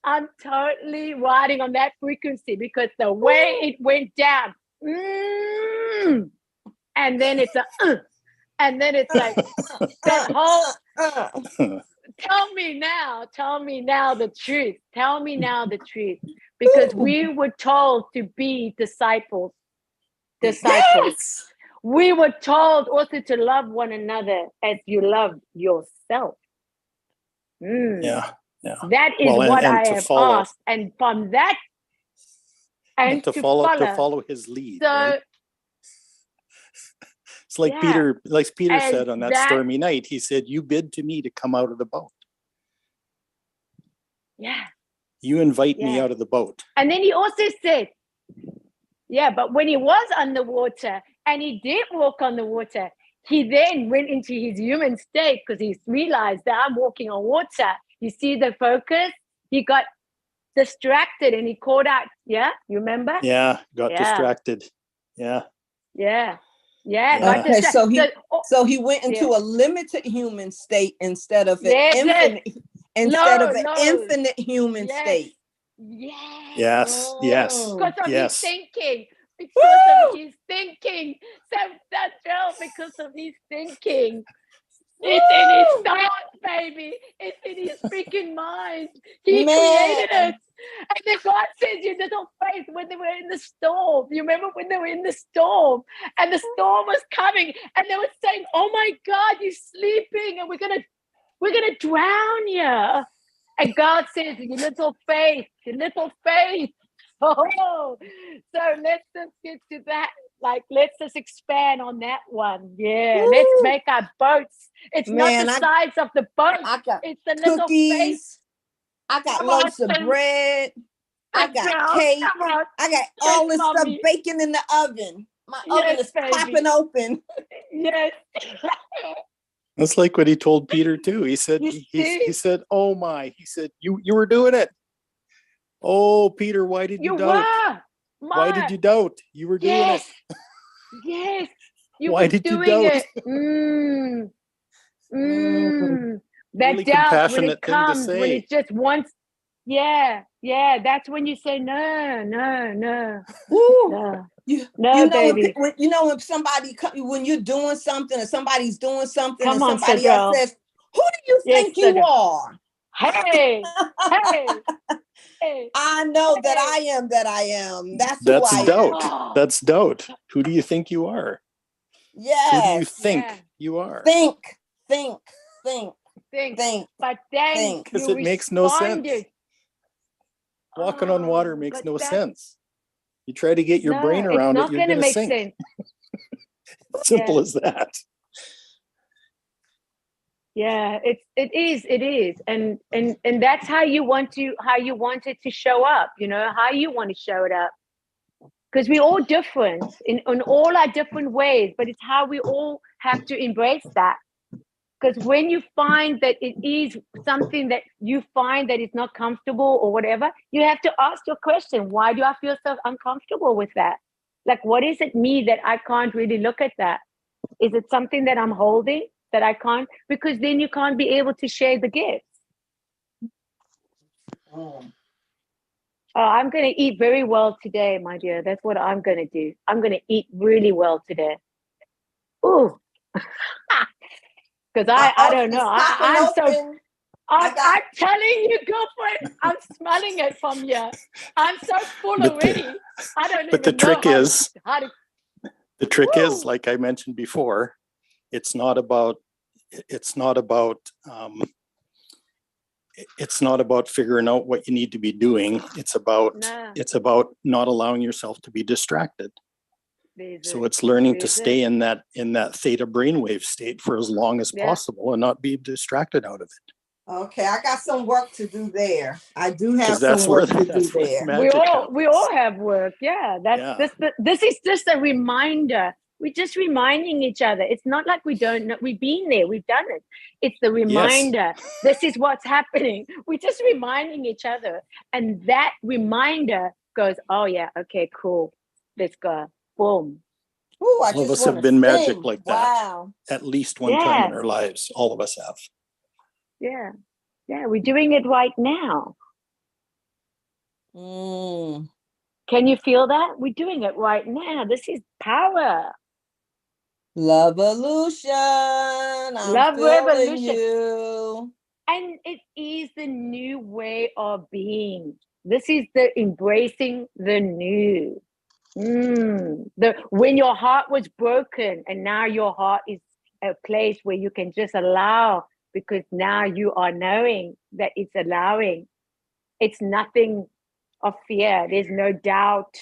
Speaker 2: I'm totally riding on that frequency, because the way it went down, and then it's and then it's like that whole. Tell me now the truth. Tell me now the truth, because we were told to be disciples.
Speaker 9: Yes.
Speaker 2: We were told also to love one another as you love yourself.
Speaker 3: Yeah.
Speaker 2: That is what I have asked, and from that, and
Speaker 3: to follow his lead.
Speaker 2: So,
Speaker 3: right? It's like Peter said on that stormy night. He said, "You bid to me to come out of the boat."
Speaker 2: Yeah.
Speaker 3: You invite me out of the boat.
Speaker 2: And then he also said, but when he was underwater and he did walk on the water, he then went into his human state, because he realized that I'm walking on water. You see the focus? He got distracted and he called out, you remember?
Speaker 3: Yeah, got distracted. Yeah.
Speaker 9: Okay, so he went into a limited human state instead of an infinite human state.
Speaker 3: Yes.
Speaker 2: Because of his thinking. Because of his thinking. It's in his thoughts, baby. It's in his freaking mind. He created it. And then God says, you little faith, when they were in the storm. You remember when they were in the storm and the storm was coming and they were saying, oh my God, you're sleeping and we're gonna drown you. And God says, you little faith. Oh, so let's just get to that. Like, let's just expand on that one. Yeah, let's make our boats. It's not the size of the boat. It's the little faith.
Speaker 9: I got loaves of bread. I got cake. I got all this stuff baking in the oven. My oven is popping open.
Speaker 2: Yes.
Speaker 3: That's like what he told Peter too. He said, he said, oh my, he said, you were doing it. Oh, Peter, why did you doubt? Why did you doubt? You were doing it.
Speaker 2: Yes.
Speaker 3: Why did you doubt?
Speaker 2: That
Speaker 3: really
Speaker 2: doubt, when it comes, when it just wants, that's when you say no. No, baby.
Speaker 9: When somebody, when you're doing something or somebody's doing something and somebody else says, who do you think you are?
Speaker 2: Hey.
Speaker 10: I know that I am that I am. That's who
Speaker 3: That's
Speaker 10: I
Speaker 3: doubt.
Speaker 10: am.
Speaker 3: That's doubt. Who do you think you are?
Speaker 10: Yes.
Speaker 3: Who do you think
Speaker 2: Yeah.
Speaker 3: you are?
Speaker 10: Think.
Speaker 2: But then
Speaker 10: think.
Speaker 3: Because
Speaker 2: you
Speaker 3: it makes no sense.
Speaker 2: responded.
Speaker 3: Walking on water
Speaker 2: Oh,
Speaker 3: makes
Speaker 2: but
Speaker 3: no
Speaker 2: that-
Speaker 3: sense. You try to get your brain
Speaker 2: No,
Speaker 3: around
Speaker 2: it's
Speaker 3: it,
Speaker 2: not
Speaker 3: you're
Speaker 2: going to
Speaker 3: going to
Speaker 2: make
Speaker 3: sink.
Speaker 2: sense.
Speaker 3: Simple
Speaker 2: Yeah.
Speaker 3: as that.
Speaker 2: Yeah, it is. And that's how you want it to show up, you know, how you want to show it up. Because we're all different in all our different ways, but it's how we all have to embrace that. Because when you find that it is something that you find that is not comfortable or whatever, you have to ask your question, why do I feel so uncomfortable with that? Like, what is it me that I can't really look at that? Is it something that I'm holding that I can't? Because then you can't be able to share the gifts. Oh, I'm going to eat very well today, my dear. That's what I'm going to do. I'm going to eat really well today. Ooh. Because I don't know. I'm telling you, girlfriend, I'm smelling it from here. I'm so full already. I don't even know.
Speaker 3: But the trick is,
Speaker 2: the
Speaker 3: trick is, like I mentioned before, it's not about figuring out what you need to be doing. It's about not allowing yourself to be distracted. So it's learning to stay in that theta brainwave state for as long as possible and not be distracted out of it.
Speaker 10: Okay, I got some work to do there. I do have some work to do there.
Speaker 2: We all have work. Yeah, this is just a reminder. We're just reminding each other. It's not like we don't know. We've been there. We've done it. It's the reminder. Yes. This is what's happening. We're just reminding each other. And that reminder goes, oh, yeah, okay, cool. Let's go. Boom.
Speaker 10: Ooh,
Speaker 3: all of us have been magic like that. At least one time in our lives. All of us have.
Speaker 2: Yeah. Yeah, we're doing it right now. Can you feel that? We're doing it right now. This is power.
Speaker 10: Love-olution.
Speaker 2: Love revolution. You. And it is the new way of being. This is the embracing the new. When your heart was broken and now your heart is a place where you can just allow, because now you are knowing that it's allowing. It's nothing of fear. There's no doubt,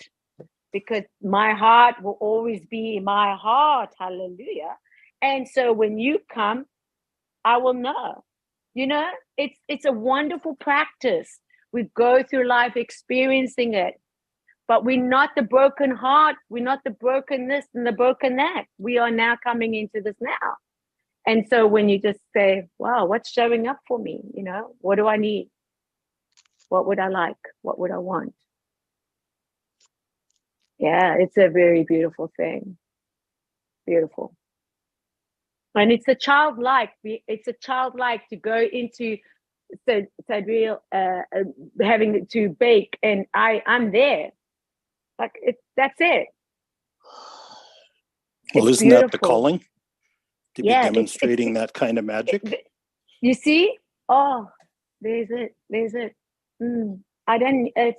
Speaker 2: because my heart will always be my heart. Hallelujah. And so when you come, I will know. You know, it's a wonderful practice. We go through life experiencing it, but we're not the broken heart. We're not the broken this and the broken that. We are now coming into this now. And so when you just say, wow, what's showing up for me? You know, what do I need? What would I like? What would I want? Yeah, it's a very beautiful thing. Beautiful. And it's a childlike to go into Sadriel having to bake, and I'm there. Like that's it.
Speaker 3: Well, isn't that the calling? To be demonstrating that kind of magic?
Speaker 2: You see? Oh, there's it. It's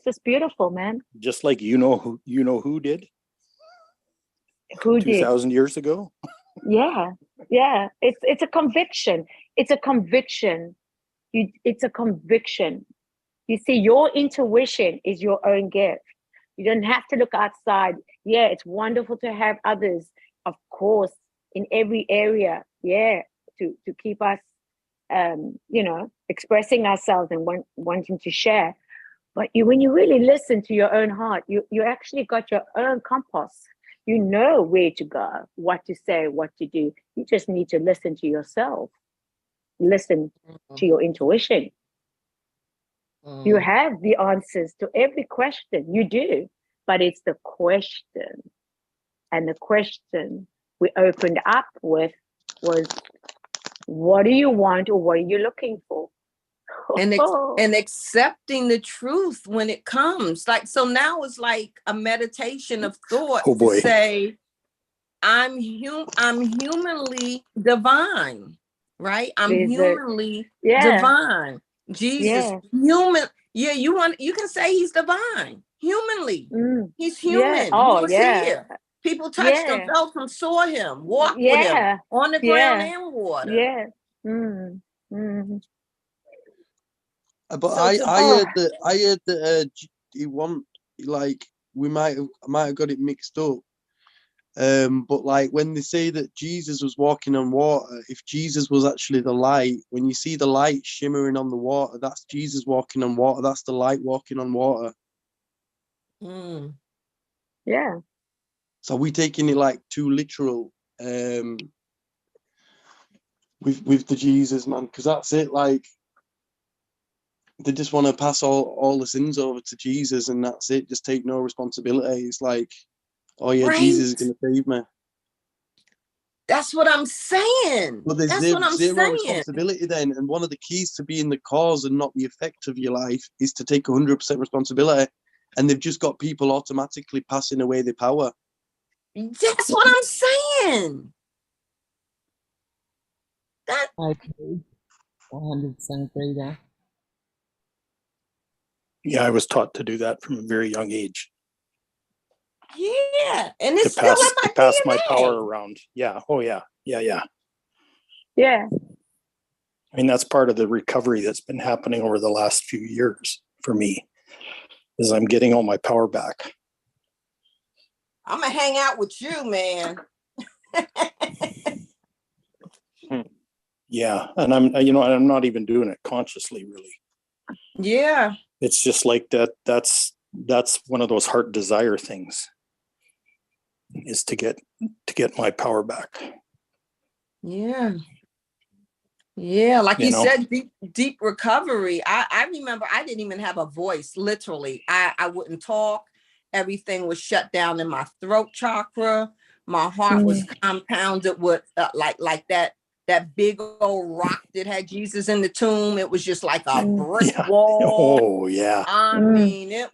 Speaker 2: just beautiful, man.
Speaker 3: Just like you know who did?
Speaker 2: Who
Speaker 3: 2,000 years ago?
Speaker 2: Yeah. It's a conviction. It's a conviction. It's a conviction. You see, your intuition is your own gift. You don't have to look outside. Yeah, it's wonderful to have others, of course, in every area. Yeah, to keep us, expressing ourselves and wanting to share. But when you really listen to your own heart, you actually got your own compass. You know where to go, what to say, what to do. You just need to listen to yourself. Listen to your intuition. You have the answers to every question. You do. But it's the question. And the question we opened up with was, what do you want, or what are you looking for?
Speaker 10: And accepting the truth when it comes. Like, so now it's like a meditation of thought to say, I'm humanly divine, right? I'm humanly divine. Jesus, human. Yeah, you can say he's divine, humanly. He's
Speaker 2: Yeah.
Speaker 10: human.
Speaker 2: Oh,
Speaker 10: He was
Speaker 2: yeah.
Speaker 10: here. People touched him,
Speaker 2: Yeah.
Speaker 10: felt him, saw him, walked with him
Speaker 2: Yeah.
Speaker 10: on the ground
Speaker 2: Yeah.
Speaker 10: and water.
Speaker 2: Yeah. Mm. Mm.
Speaker 11: But
Speaker 10: So
Speaker 11: I
Speaker 10: to-
Speaker 11: heard that he want like we might have got it mixed up. But like when they say that Jesus was walking on water, if Jesus was actually the light, when you see the light shimmering on the water, that's Jesus walking on water. That's the light walking on water.
Speaker 2: Yeah.
Speaker 11: So we taking it like too literal with the Jesus, man, because that's it. Like they just want to pass all the sins over to Jesus, and that's it. Just take no responsibility. It's like, oh yeah,
Speaker 10: Right.
Speaker 11: Jesus is going to save me.
Speaker 10: That's what I'm saying.
Speaker 11: But there's
Speaker 10: That's what I'm
Speaker 11: zero
Speaker 10: saying.
Speaker 11: responsibility then. And one of the keys to being the cause and not the effect of your life is to take 100% responsibility. And they've just got people automatically passing away their power.
Speaker 10: That's what I'm saying. That
Speaker 8: I agree. 100% agree there.
Speaker 3: Yeah, I was taught to do that from a very young age.
Speaker 10: Yeah, and it's
Speaker 3: To pass,
Speaker 10: still in my
Speaker 3: to pass my
Speaker 10: DNA.
Speaker 3: power around. Yeah. Oh yeah. Yeah.
Speaker 2: Yeah.
Speaker 3: I mean, that's part of the recovery that's been happening over the last few years for me, is I'm getting all my power back.
Speaker 10: I'm gonna hang out with you, man.
Speaker 3: Yeah, and I'm not even doing it consciously, really.
Speaker 10: Yeah.
Speaker 3: It's just like that. That's one of those heart desire things, is to get my power back.
Speaker 10: Yeah. Yeah, like you
Speaker 3: know?
Speaker 10: said, deep recovery. I remember I didn't even have a voice, literally. I wouldn't talk. Everything was shut down in my throat chakra. My heart was compounded with like that big old rock that had Jesus in the tomb. It was just like a brick wall.
Speaker 3: Oh yeah.
Speaker 10: I mean, it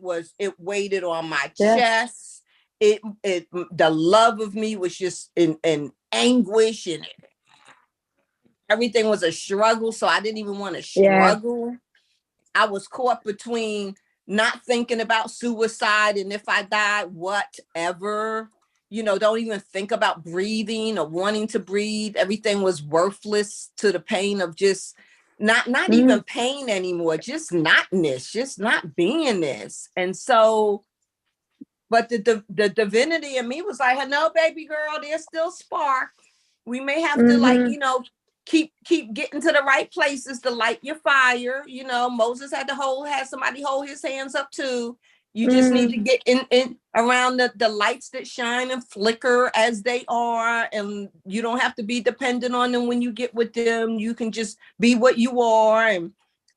Speaker 10: weighted on my chest. The love of me was just in anguish, and everything was a struggle. So I didn't even want to struggle. Yeah. I was caught between not thinking about suicide, and if I died, whatever. Don't even think about breathing or wanting to breathe. Everything was worthless to the pain of just not even pain anymore, just notness, just not beingness. And so, but the divinity in me was like, no, baby girl, there's still spark. We may have to keep getting to the right places to light your fire. Moses had somebody hold his hands up too. You just need to get in around the lights that shine and flicker as they are. And you don't have to be dependent on them when you get with them. You can just be what you are. And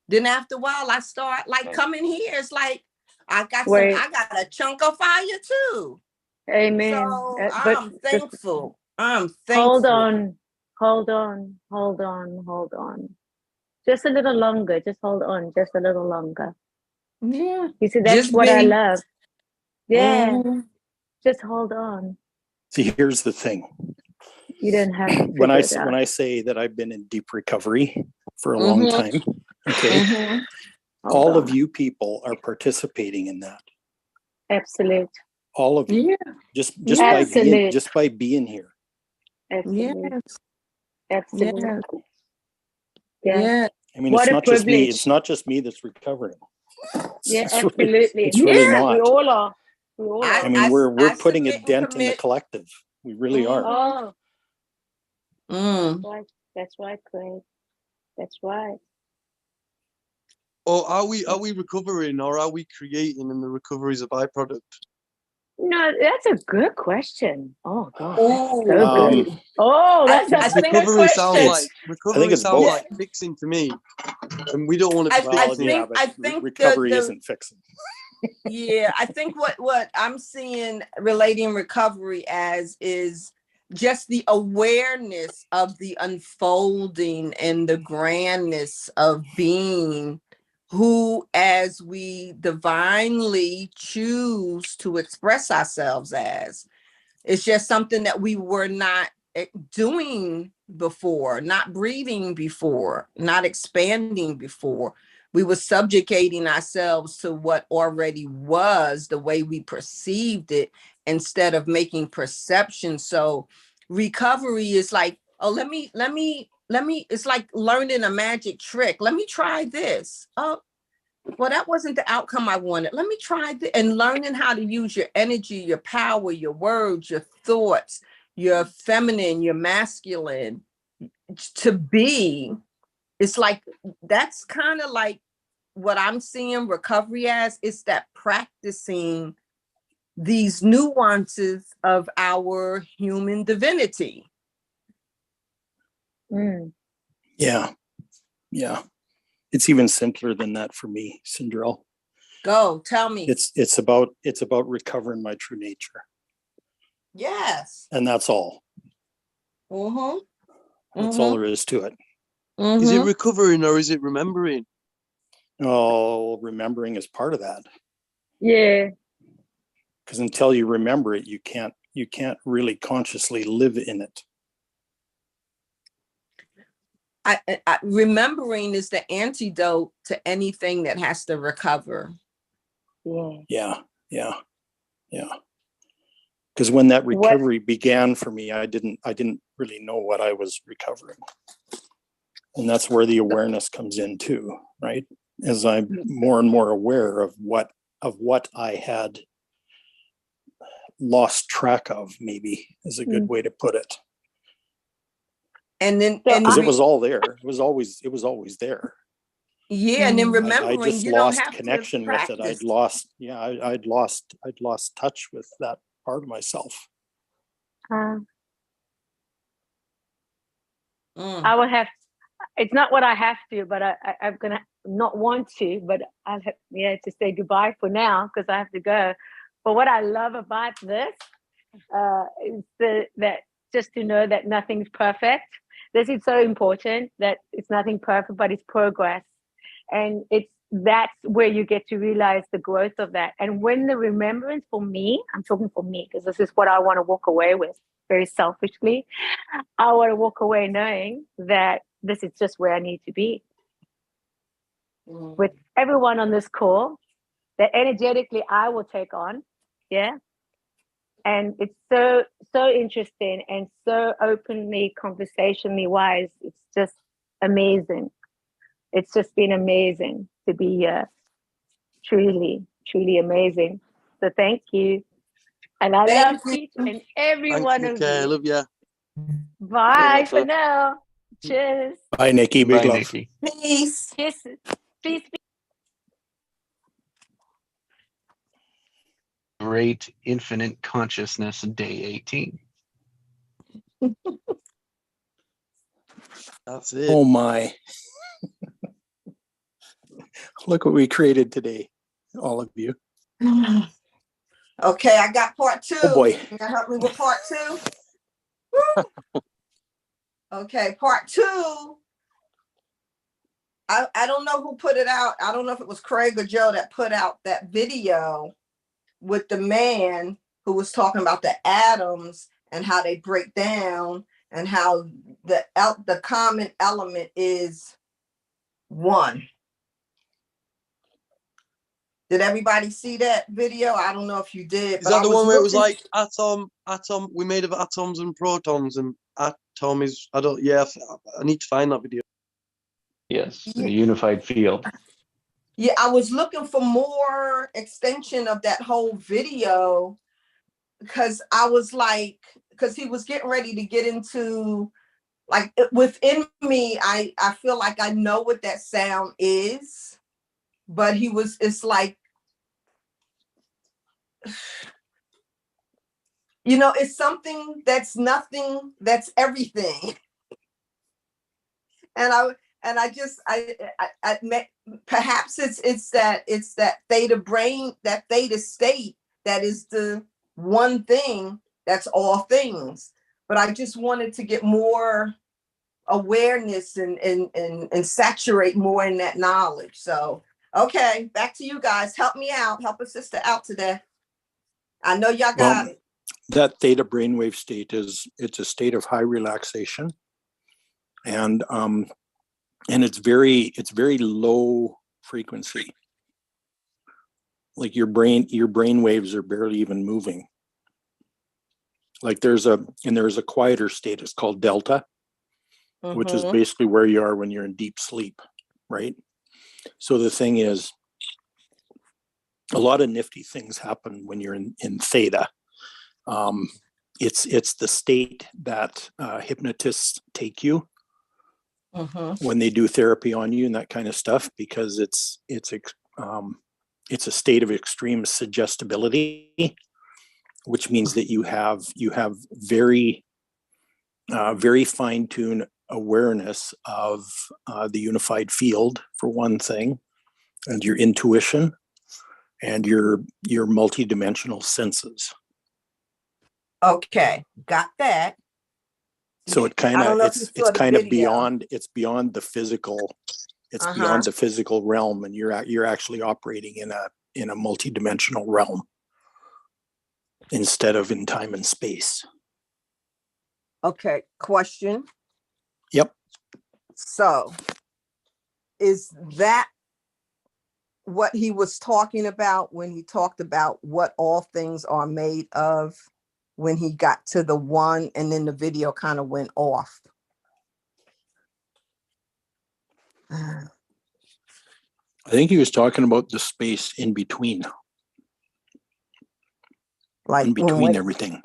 Speaker 10: then after a while, I start coming here. It's like, I got a chunk of fire too.
Speaker 2: Amen.
Speaker 10: So I'm thankful. I'm thankful.
Speaker 2: Hold on. Just a little longer. Just hold on. Just a little longer.
Speaker 10: Yeah.
Speaker 2: You see, that's what I love. Yeah. Just hold on.
Speaker 3: See, here's the thing.
Speaker 2: You don't have to
Speaker 3: when I say that I've been in deep recovery for a long time, okay, all of you people are participating in that.
Speaker 2: Absolute.
Speaker 3: All of you.
Speaker 10: Yeah.
Speaker 3: Just by being here.
Speaker 2: Absolutely.
Speaker 10: Yes.
Speaker 2: Absolutely.
Speaker 10: Yeah.
Speaker 3: I mean, it's not just me. It's not just me that's recovering.
Speaker 2: Absolutely.
Speaker 3: It's really not.
Speaker 2: We all are.
Speaker 3: I mean, we're putting a dent in the collective. We really are.
Speaker 2: That's right, Craig. That's right.
Speaker 11: Or are we recovering, or are we creating, and the recovery is a byproduct?
Speaker 2: No, that's a good question. Oh God,
Speaker 10: so
Speaker 2: good. Oh, that's a big question.
Speaker 11: Recovery sounds like fixing to me, and we don't want to.
Speaker 10: I think
Speaker 3: recovery isn't fixing.
Speaker 10: Yeah, I think what I'm seeing relating recovery as is just the awareness of the unfolding and the grandness of being who, as we divinely choose to express ourselves as. It's just something that we were not doing before, not breathing before, not expanding before. We were subjugating ourselves to what already was the way we perceived it instead of making perception. So recovery is like, oh, let me, it's like learning a magic trick. Let me try this. Oh, well, that wasn't the outcome I wanted. Let me try this. And learning how to use your energy, your power, your words, your thoughts, your feminine, your masculine to be. It's like, that's kind of like what I'm seeing recovery as. It's that practicing these nuances of our human divinity.
Speaker 3: Yeah. Yeah. It's even simpler than that for me, Cinderella.
Speaker 10: Go, tell me.
Speaker 3: It's about recovering my true nature.
Speaker 10: Yes.
Speaker 3: And that's all. That's all there is to it.
Speaker 11: Is it recovering or is it remembering?
Speaker 3: Oh, remembering is part of that.
Speaker 2: Yeah.
Speaker 3: Because until you remember it, you can't really consciously live in it.
Speaker 10: Remembering is the antidote to anything that has to recover.
Speaker 3: Yeah. Because when that recovery began for me, I didn't really know what I was recovering. And that's where the awareness comes in too, right? As I'm more and more aware of what I had lost track of, maybe is a good way to put it.
Speaker 10: And then,
Speaker 3: because it was all there. It was always there.
Speaker 10: Yeah, and then remembering,
Speaker 3: I just
Speaker 10: you don't
Speaker 3: lost
Speaker 10: have
Speaker 3: connection
Speaker 10: to
Speaker 3: with it.
Speaker 10: practice.
Speaker 3: I'd lost touch with that part of myself.
Speaker 2: I will have. It's not what I have to, but I'm gonna not want to, but I'll have to say goodbye for now because I have to go. But what I love about this is that just to know that nothing's perfect. This is so important, that it's nothing perfect, but it's progress, and that's where you get to realize the growth of that. And when the remembrance, for me, I'm talking for me because this is what I want to walk away with. Very selfishly, I want to walk away knowing that this is just where I need to be with everyone on this call, that energetically I will take on. Yeah. And it's so interesting and so openly, conversationally wise. It's just amazing. It's just been amazing to be here. Truly, truly amazing. So thank you. And I love each and every one of you.
Speaker 11: I love you.
Speaker 2: Bye for now. Cheers.
Speaker 3: Bye, Nikki. Big
Speaker 1: Bye,
Speaker 3: love.
Speaker 1: Nikki.
Speaker 10: Peace.
Speaker 2: Kisses. Peace.
Speaker 1: Great Infinite Consciousness Day 18.
Speaker 11: That's it.
Speaker 3: Oh my. Look what we created today, all of you.
Speaker 10: Okay, I got part 2.
Speaker 3: Oh boy.
Speaker 10: Can you help me with part 2? Woo. Okay, part 2. I don't know who put it out. I don't know if it was Craig or Joe that put out that video with the man who was talking about the atoms and how they break down and how the common element is 1. Did everybody see that video? I don't know if you did.
Speaker 11: Is that the one where it was like atom, we're made of atoms and protons, and atom is, I need to find that video.
Speaker 1: Yes, the unified field.
Speaker 10: Yeah, I was looking for more extension of that whole video because I was like, because he was getting ready to get into, like, within me, I feel like I know what that sound is, but it's like, it's something that's nothing, that's everything. And perhaps it's that theta brain, that theta state that is the one thing that's all things. But I just wanted to get more awareness and saturate more in that knowledge. So, okay, back to you guys. Help me out. Help a sister out today. I know y'all got it.
Speaker 3: That theta brainwave state it's a state of high relaxation. And it's very low frequency. Like your brain waves are barely even moving. Like there's a quieter state. It's called delta, which is basically where you are when you're in deep sleep, right? So the thing is, a lot of nifty things happen when you're in theta. It's the state that hypnotists take you when they do therapy on you and that kind of stuff, because it's a state of extreme suggestibility, which means that you have very very fine-tuned awareness of the unified field, for one thing, and your intuition and your multidimensional senses.
Speaker 10: Okay, got that.
Speaker 3: So it kind of it's kind of beyond the physical. It's beyond the physical realm, and you're actually operating in a multidimensional realm instead of in time and space.
Speaker 10: Okay, question.
Speaker 3: Yep.
Speaker 10: So is that what he was talking about when he talked about what all things are made of, when he got to the one and then the video kind of went off?
Speaker 3: I think he was talking about the space in between.
Speaker 10: Like
Speaker 3: in between everything.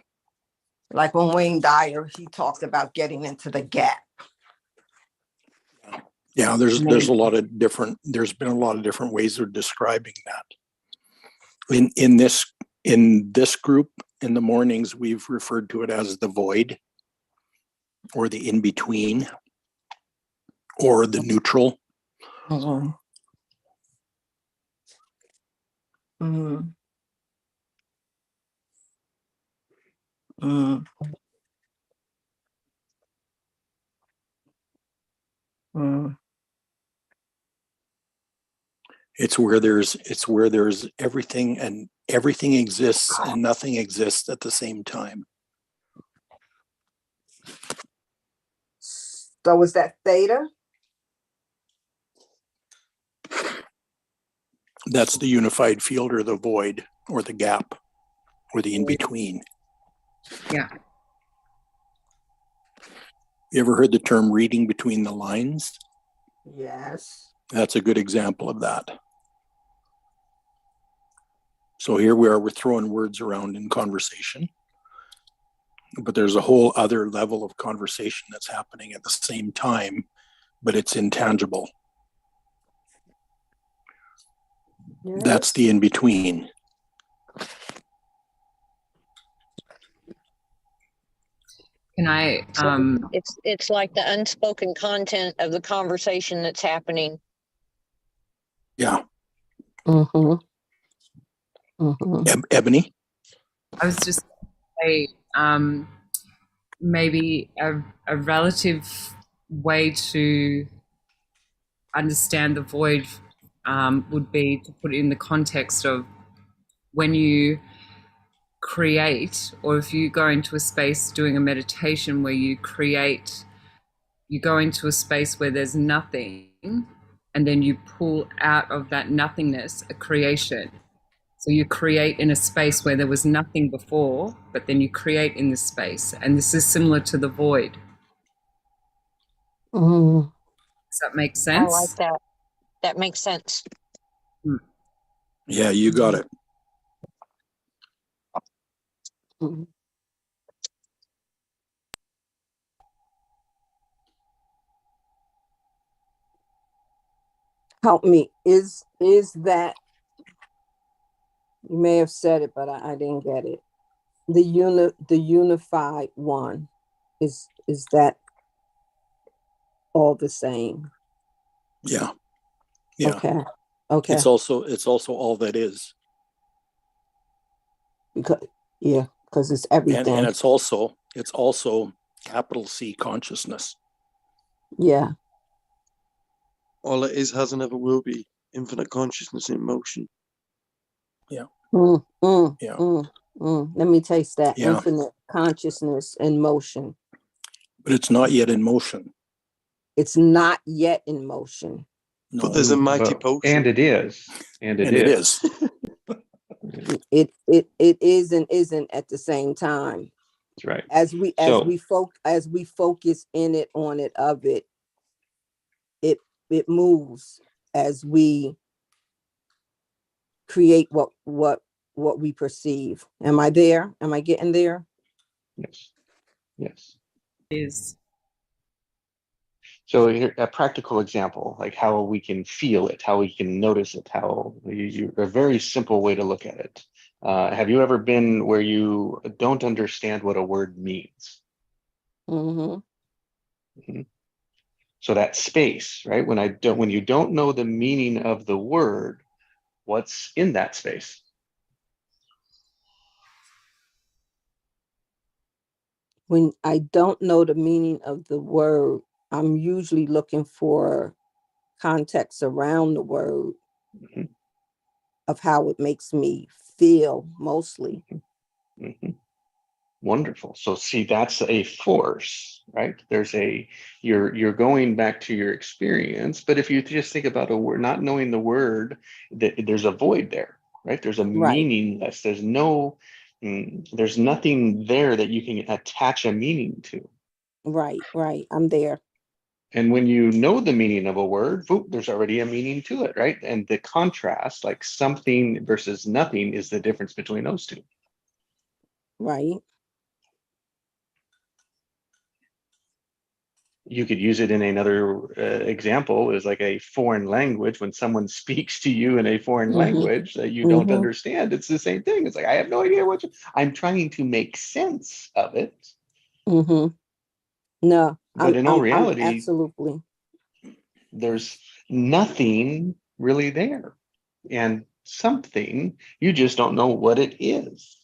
Speaker 10: Like when Wayne Dyer, he talked about getting into the gap.
Speaker 3: Yeah, there's been a lot of different ways of describing that. In this group, in the mornings, we've referred to it as the void, or the in-between, or the neutral. It's where there's everything, and everything exists and nothing exists at the same time.
Speaker 10: So is that theta?
Speaker 3: That's the unified field, or the void, or the gap, or the in-between.
Speaker 8: Yeah.
Speaker 3: You ever heard the term reading between the lines?
Speaker 10: Yes.
Speaker 3: That's a good example of that. So here we are, we're throwing words around in conversation, but there's a whole other level of conversation that's happening at the same time, but it's intangible. Yes. That's the in-between.
Speaker 8: Can I
Speaker 4: it's like the unspoken content of the conversation that's happening.
Speaker 3: Yeah. Ebony?
Speaker 8: I was just say maybe a relative way to understand the void would be to put it in the context of when you create, or if you go into a space doing a meditation where you create, you go into a space where there's nothing, and then you pull out of that nothingness a creation. So you create in a space where there was nothing before, but then you create in this space. And this is similar to the void. Does that make sense?
Speaker 4: I like that. That makes sense.
Speaker 3: Yeah, you got it.
Speaker 10: Help me. Is that, you may have said it, but I didn't get it. The unified one, is that all the same?
Speaker 3: Yeah. Yeah.
Speaker 10: Okay.
Speaker 3: It's also all that is.
Speaker 10: Because it's everything.
Speaker 3: And it's also capital C consciousness.
Speaker 10: Yeah.
Speaker 11: All it is, has, and ever will be infinite consciousness in motion.
Speaker 3: Yeah.
Speaker 10: Let me taste that.
Speaker 3: Yeah.
Speaker 10: Infinite consciousness in motion.
Speaker 3: But it's not yet in motion.
Speaker 10: It's not yet in motion.
Speaker 11: But there's a mighty potion.
Speaker 1: And it is. And it is.
Speaker 10: It is and isn't at the same time.
Speaker 1: That's right.
Speaker 10: As we focus in it, on it, of it, it moves as we create what we perceive. Am I there? Am I getting there?
Speaker 1: Yes. Yes.
Speaker 8: Is.
Speaker 1: So here, a practical example, like how we can feel it, how we can notice it, how a very simple way to look at it. Have you ever been where you don't understand what a word means?
Speaker 10: Mm-hmm.
Speaker 1: Mm-hmm. So that space, right? When you don't know the meaning of the word, what's in that space?
Speaker 10: When I don't know the meaning of the word, I'm usually looking for context around the word, mm-hmm. of how it makes me feel, mostly.
Speaker 1: Mm-hmm. Wonderful. So see, that's a force, right? You're going back to your experience, but if you just think about a word, not knowing the word, there's a void there, right? There's a meaningless, there's nothing there that you can attach a meaning to.
Speaker 10: Right. I'm there.
Speaker 1: And when you know the meaning of a word, there's already a meaning to it, right? And the contrast, like something versus nothing, is the difference between those two.
Speaker 10: Right.
Speaker 1: You could use it in another example, is like a foreign language. When someone speaks to you in a foreign mm-hmm. language that you mm-hmm. don't understand, it's the same thing. It's like, I have no idea I'm trying to make sense of it.
Speaker 10: Mm-hmm. No,
Speaker 1: but in all reality,
Speaker 10: absolutely,
Speaker 1: there's nothing really there, and something, you just don't know what it is.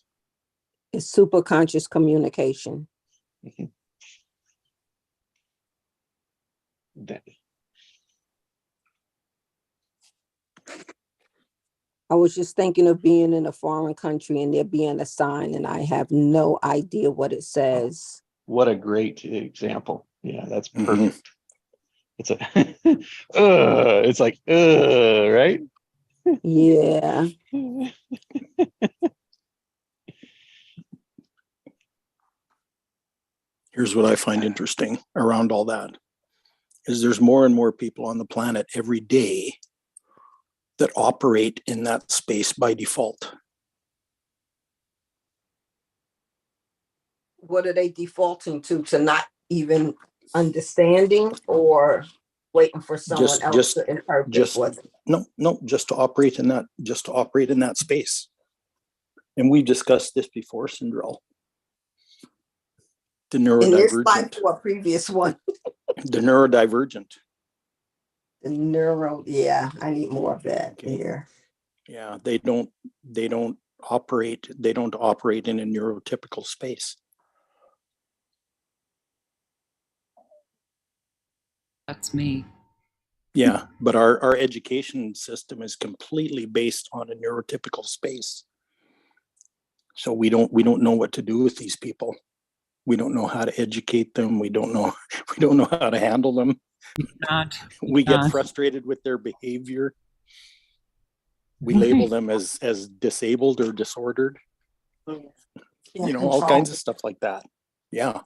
Speaker 10: It's super conscious communication.
Speaker 1: Mm-hmm.
Speaker 10: I was just thinking of being in a foreign country and there being a sign and I have no idea what it says.
Speaker 1: What a great example. Yeah, that's perfect. Mm-hmm. It's like, right?
Speaker 10: Yeah.
Speaker 3: Here's what I find interesting around all that is there's more and more people on the planet every day that operate in that space by default.
Speaker 10: What are they defaulting to not even understanding or waiting for someone else to interpret?
Speaker 3: Just to operate in that space. And we discussed this before, Cinderella. The neurodivergent.
Speaker 10: In this life or a previous one?
Speaker 3: The neurodivergent.
Speaker 10: I need more of that here.
Speaker 3: Yeah, they don't operate in a neurotypical space.
Speaker 8: That's me.
Speaker 3: Yeah, but our education system is completely based on a neurotypical space. So we don't know what to do with these people. We don't know how to educate them. We don't know how to handle them. We get frustrated with their behavior. We label them as disabled or disordered. Yeah, all kinds of stuff like that. Yeah.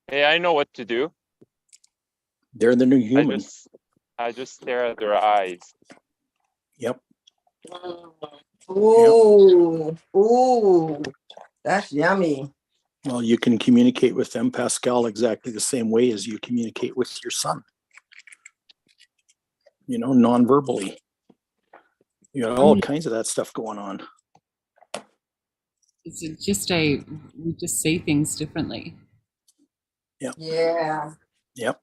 Speaker 7: Hey, I know what to do.
Speaker 3: They're the new human.
Speaker 7: I just stare at their eyes.
Speaker 3: Yep.
Speaker 10: Ooh, that's yummy.
Speaker 3: Well, you can communicate with them, Pascal, exactly the same way as you communicate with your son. Non-verbally. You got all kinds of that stuff going on.
Speaker 8: It's just we just see things differently.
Speaker 3: Yeah.
Speaker 10: Yeah.
Speaker 3: Yep.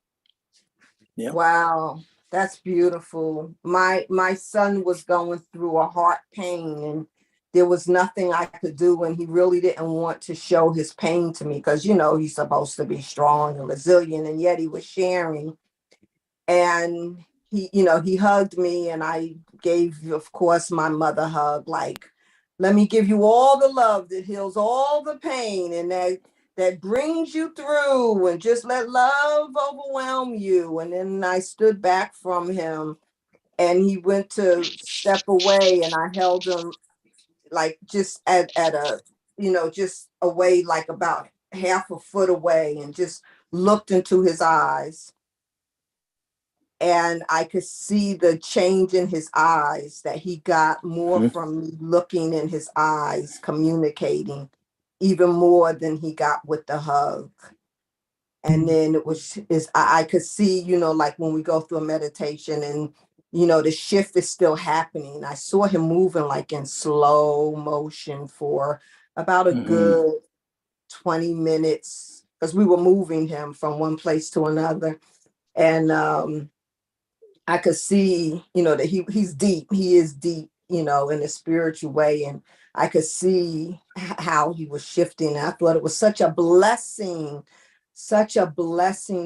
Speaker 3: Yeah.
Speaker 10: Wow, that's beautiful. My son was going through a heart pain and there was nothing I could do, and he really didn't want to show his pain to me because he's supposed to be strong and resilient, and yet he was sharing. And he hugged me, and I gave, of course, my mother hug, like, let me give you all the love that heals all the pain and that brings you through, and just let love overwhelm you. And then I stood back from him
Speaker 9: and he went to step away, and I held him like just at a, just away, like about half a foot away, and just looked into his eyes. And I could see the change in his eyes, that he got more from me looking in his eyes, communicating even more than he got with the hug. And then I could see, like when we go through a meditation and, the shift is still happening. I saw him moving like in slow motion for about a good 20 minutes, because we were moving him from one place to another. And I could see, that he's deep. He is deep, in a spiritual way. And I could see how he was shifting. I thought it was such a blessing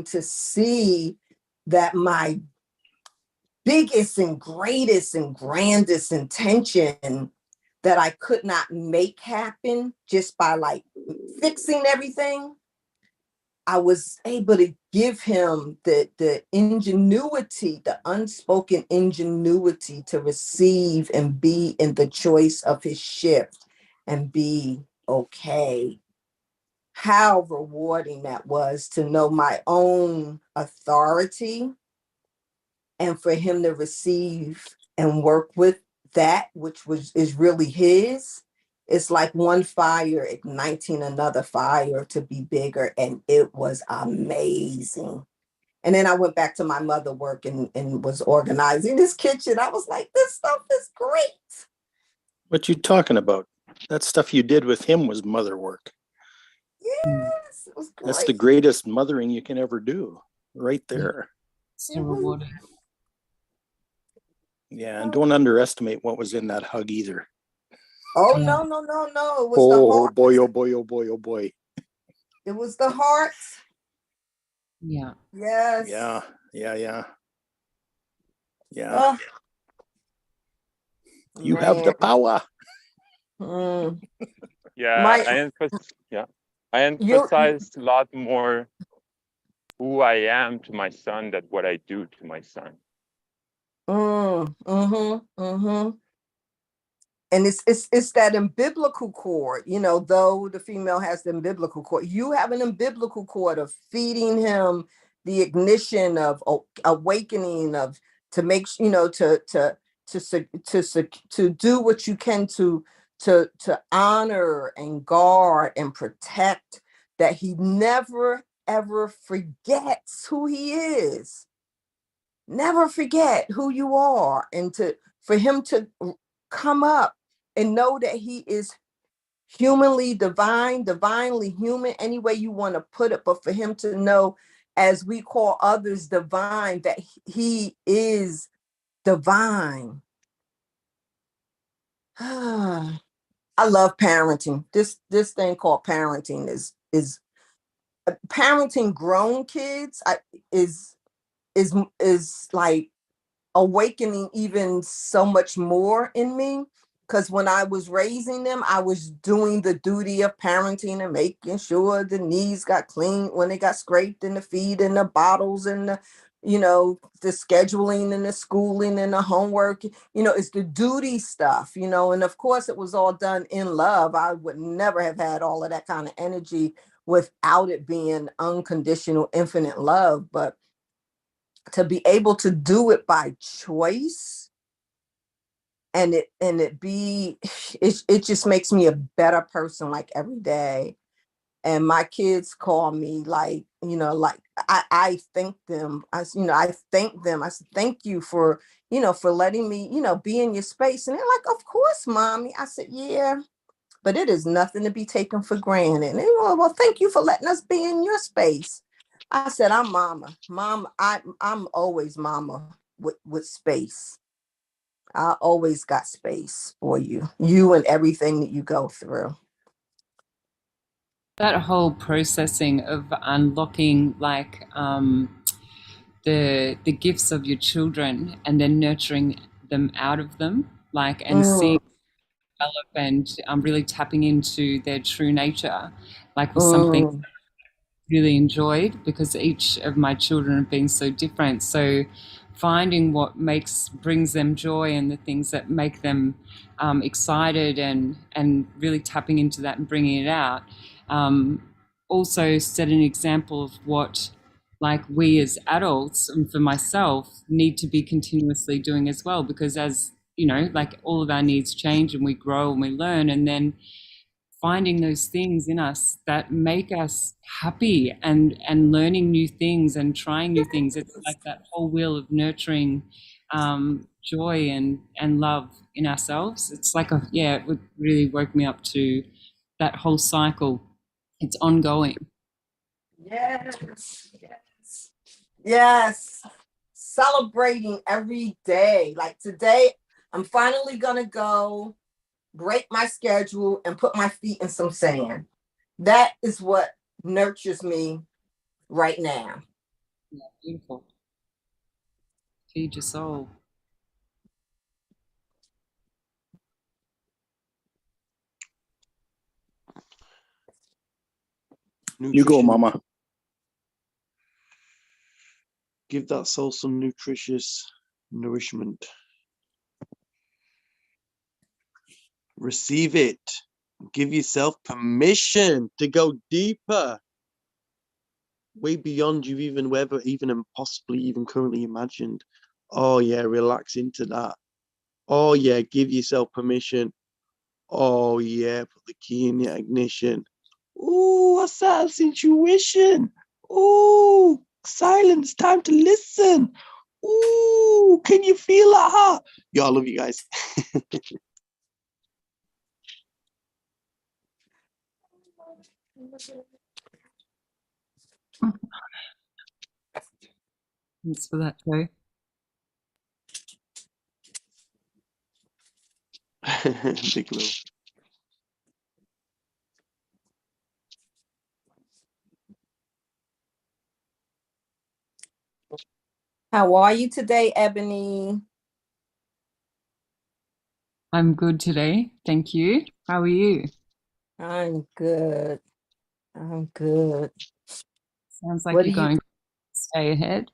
Speaker 9: to see that my biggest and greatest and grandest intention that I could not make happen just by like fixing everything, I was able to give him the ingenuity, the unspoken ingenuity to receive and be in the choice of his shift and be okay. How rewarding that was to know my own authority, and for him to receive and work with that which is really his. It's like one fire igniting another fire to be bigger. And it was amazing. And then I went back to my mother work and was organizing this kitchen. I was like, this stuff is great.
Speaker 3: What you talking about? That stuff you did with him was mother work.
Speaker 9: Yes, it was great.
Speaker 3: That's the greatest mothering you can ever do, right there.
Speaker 8: So rewarding.
Speaker 3: Yeah, and don't underestimate what was in that hug either.
Speaker 9: Oh, no. It was the heart.
Speaker 3: Boy, oh boy, oh boy, oh boy.
Speaker 9: It was the heart.
Speaker 8: Yeah.
Speaker 9: Yes.
Speaker 3: Yeah.
Speaker 9: Oh,
Speaker 3: you have the power.
Speaker 7: Yeah, I emphasized a lot more who I am to my son than what I do to my son.
Speaker 9: And it's that umbilical cord, though the female has the umbilical cord, you have an umbilical cord of feeding him the ignition of awakening, of to make, to do what you can to honor and guard and protect, that he never ever forgets who he is. Never forget who you are, and for him to come up and know that he is humanly divine, divinely human, any way you want to put it, but for him to know, as we call others divine, that he is divine. I love parenting. This thing called parenting is parenting grown kids is like awakening even so much more in me, because when I was raising them, I was doing the duty of parenting and making sure the knees got clean when they got scraped, and the feed and the bottles and the scheduling and the schooling and the homework, it's the duty stuff, and of course it was all done in love. I would never have had all of that kind of energy without it being unconditional, infinite love. But to be able to do it by choice, and it just makes me a better person, like every day. And my kids call me like, I thank them. I thank them. I said, thank you for letting me, be in your space. And they're like, of course, mommy. I said, yeah, but it is nothing to be taken for granted. And they were, well, thank you for letting us be in your space. I said, I'm mama. Mom, I'm always mama with space. I always got space for you and everything that you go through.
Speaker 8: That whole processing of unlocking, like the gifts of your children, and then nurturing them out of them, like, and seeing develop, and really tapping into their true nature, like, was something really enjoyed, because each of my children have been so different. So finding what brings them joy and the things that make them excited, and really tapping into that and bringing it out. Also set an example of what, like, we as adults, and for myself, need to be continuously doing as well, because as you know, like, all of our needs change and we grow and we learn, and then finding those things in us that make us happy, and learning new things and trying new things. It's like that whole wheel of nurturing joy and love in ourselves. It's like it would really woke me up to that whole cycle. It's ongoing.
Speaker 9: Yes, yes, yes. Celebrating every day. Like today, I'm finally gonna go break my schedule and put my feet in some sand. That is what nurtures me right now.
Speaker 8: Yeah, beautiful. Feed your soul.
Speaker 3: You go, Mama.
Speaker 11: Give that soul some nutritious nourishment. Receive it. Give yourself permission to go deeper, way beyond you've even possibly even currently imagined. Oh yeah, relax into that. Oh yeah, give yourself permission. Oh yeah, put the key in the ignition. Ooh, what's that? That's intuition. Ooh, silence, time to listen. Ooh, can you feel that heart? Yo, I love you guys.
Speaker 8: Thanks for that, Joe.
Speaker 11: Big love.
Speaker 9: How are you today, Ebony?
Speaker 8: I'm good today. Thank you. How are you?
Speaker 9: I'm good. I'm good.
Speaker 8: Sounds like
Speaker 9: What
Speaker 8: you're
Speaker 9: do you?
Speaker 8: going to stay ahead.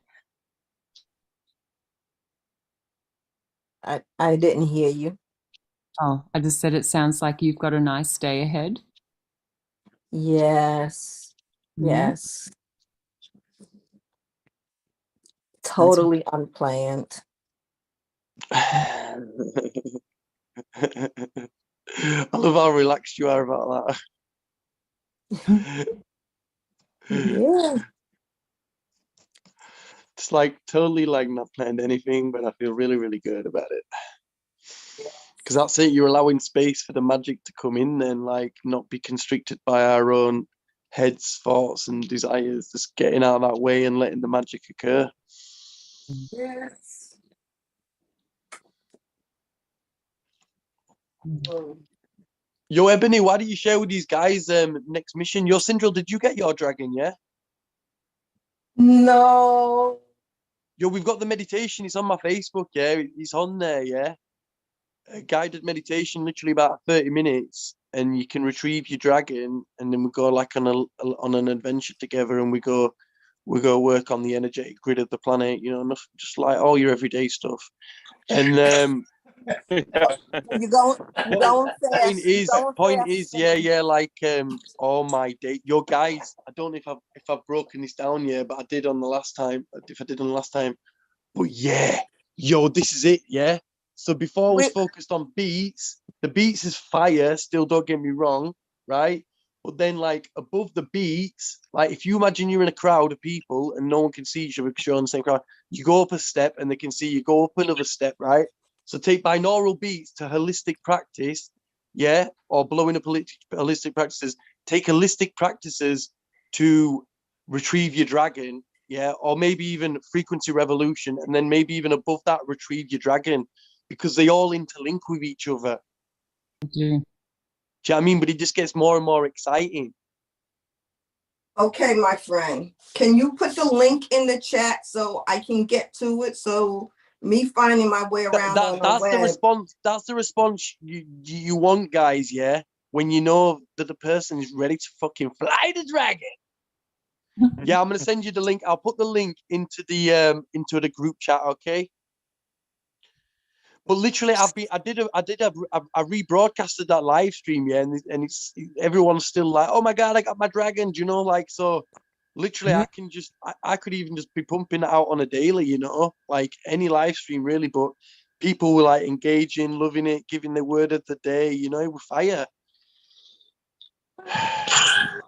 Speaker 9: I didn't hear you.
Speaker 8: Oh, I just said it sounds like you've got a nice day ahead.
Speaker 9: Yes.
Speaker 8: Mhm.
Speaker 9: Yes. Totally unplanned.
Speaker 11: I love how relaxed you are about that.
Speaker 9: Yeah.
Speaker 11: It's like totally like not planned anything, but I feel really, really good about it. Because that's it, you're allowing space for the magic to come in and like not be constricted by our own heads, thoughts, and desires, just getting out of that way and letting the magic occur.
Speaker 9: Yes.
Speaker 11: Yo, Ebony, why don't you share with these guys next mission? Yo, Syndril, did you get your dragon, yeah?
Speaker 9: No.
Speaker 11: Yo, we've got the meditation. It's on my Facebook, yeah. It's on there, yeah. A guided meditation, literally about 30 minutes, and you can retrieve your dragon, and then we go like on an adventure together, and we go work on the energetic grid of the planet, you know, just like all your everyday stuff. And
Speaker 9: You going fast.
Speaker 11: Point is, yeah, like all my date, your guys, I don't know if I've broken this down yet, but I did on the last time, if I did on the last time. But yeah, yo, this is it, yeah. So before I was focused on beats, the beats is fire, still don't get me wrong, right? But then like above the beats, like if you imagine you're in a crowd of people and no one can see each other because you're on the same crowd, you go up a step and they can see you, go up another step, right? So take binaural beats to holistic practice, yeah, or blowing up holistic practices. Take holistic practices to retrieve your dragon, yeah, or maybe even frequency revolution, and then maybe even above that, retrieve your dragon, because they all interlink with each other.
Speaker 8: I do.
Speaker 11: Do you know what I mean? But it just gets more and more exciting.
Speaker 9: Okay, my friend. Can you put the link in the chat so I can get to it? So me finding my way around on the web.
Speaker 11: That's the response you want, guys, yeah? When you know that the person is ready to fucking fly the dragon. Yeah, I'm gonna send you the link. I'll put the link into the group chat, okay? But literally, I rebroadcasted that live stream, yeah, and it's everyone's still like, oh my god, I got my dragons, you know, like so. Literally, I can just I could even just be pumping it out on a daily, you know, like any live stream really. But people were like engaging, loving it, giving the word of the day, you know, it was fire.
Speaker 8: I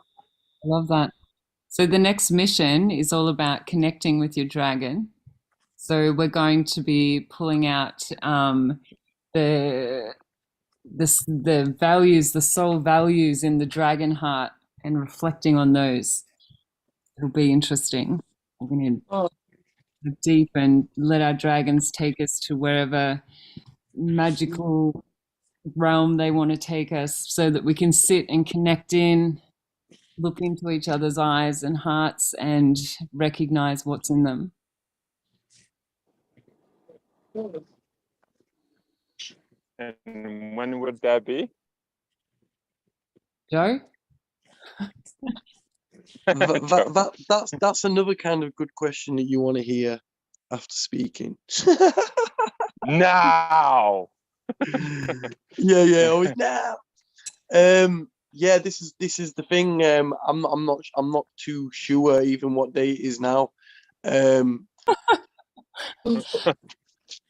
Speaker 8: love that. So the next mission is all about connecting with your dragon. So we're going to be pulling out the values, the soul values in the dragon heart, and reflecting on those. It'll be interesting. We're going to deep and let our dragons take us to wherever magical realm they want to take us, so that we can sit and connect in, look into each other's eyes and hearts, and recognize what's in them.
Speaker 7: And when would that be?
Speaker 8: Joe?
Speaker 11: That's another kind of good question that you want to hear after speaking.
Speaker 7: Now.
Speaker 11: yeah, always now. Yeah, this is the thing. I'm not too sure even what day it is now. I'm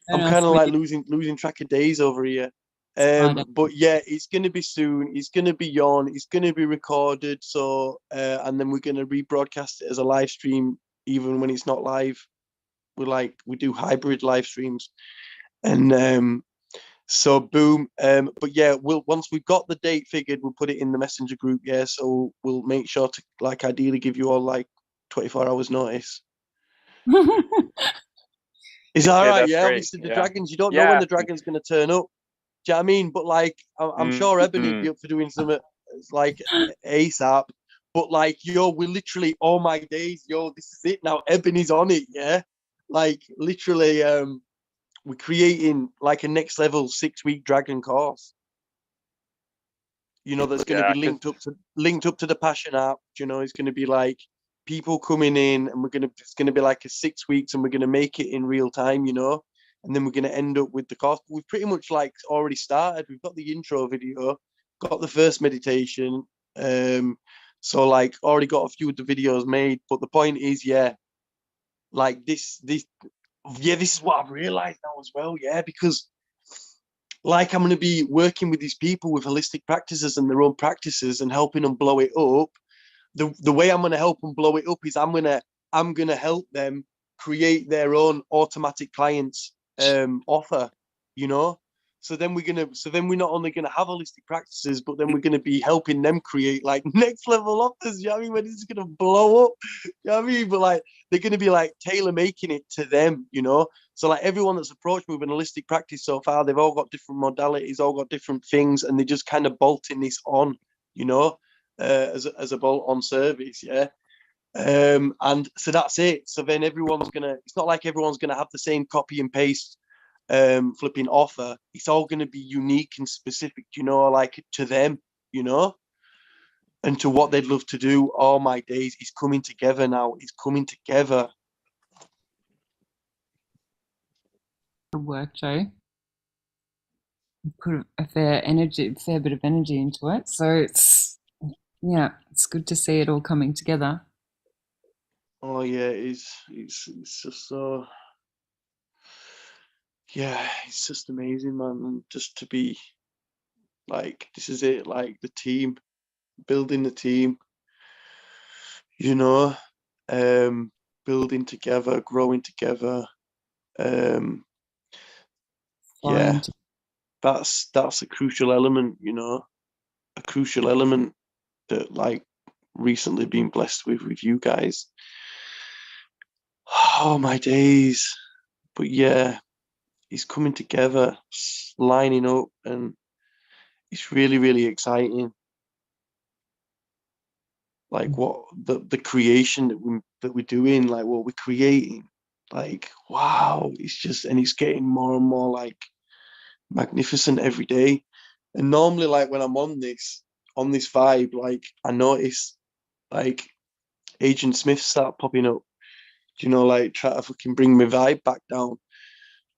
Speaker 11: kind of like losing track of days over here. But yeah, it's gonna be soon. It's gonna be on. It's gonna be recorded. So and then we're gonna rebroadcast it as a live stream, even when it's not live. We do hybrid live streams, and so boom. But yeah, once we've got the date figured, we'll put it in the messenger group. Yeah, so we'll make sure to like ideally give you all like 24 hours notice. Is that all right? Yeah,
Speaker 7: great.
Speaker 11: obviously the dragons. You don't know when the dragon's gonna turn up. Do you know what I mean? But like, I'm sure Ebony would be up for doing something like ASAP. But like, yo, we're literally all my days. Yo, this is it now. Ebony's on it. Yeah, like literally, we're creating like a next level 6-week dragon course. You know, that's going to be linked up to the Passion app. You know, it's going to be like people coming in, and it's going to be like a 6 weeks, and we're going to make it in real time. You know. And then we're going to end up with the course. We've pretty much like already started. We've got the intro video, got the first meditation. So like already got a few of the videos made. But the point is, yeah, like this is what I've realized now as well. Yeah, because like I'm going to be working with these people with holistic practices and their own practices and helping them blow it up. The way I'm going to help them blow it up is I'm going to help them create their own automatic clients offer, you know. So then we're not only gonna have holistic practices, but then we're gonna be helping them create like next level offers. You know what I mean? When it's gonna blow up, you know what I mean? But like they're gonna be like tailor making it to them, you know. So like everyone that's approached me with an holistic practice so far, they've all got different modalities, all got different things, and they're just kind of bolting this on, you know, as a bolt-on service, yeah. And so that's it. So then it's not like everyone's gonna have the same copy and paste flipping offer. It's all gonna be unique and specific, you know, like to them, you know, and to what they'd love to do. All my days is coming together now. It's coming together.
Speaker 8: Good work, Joe. Put a fair bit of energy into it. So it's good to see it all coming together.
Speaker 11: Oh yeah, it's just so, yeah, it's just amazing, man. And just to be like, this is it, like the team, building the team, you know, building together, growing together. Yeah, that's a crucial element, you know, a crucial element that like recently been blessed with you guys. Oh my days. But yeah, it's coming together, lining up, and it's really, really exciting. Like what the creation that we're doing, like what we're creating, like wow, it's getting more and more like magnificent every day. And normally, like when I'm on this vibe, like I notice like Agent Smith start popping up, you know, like try to fucking bring my vibe back down.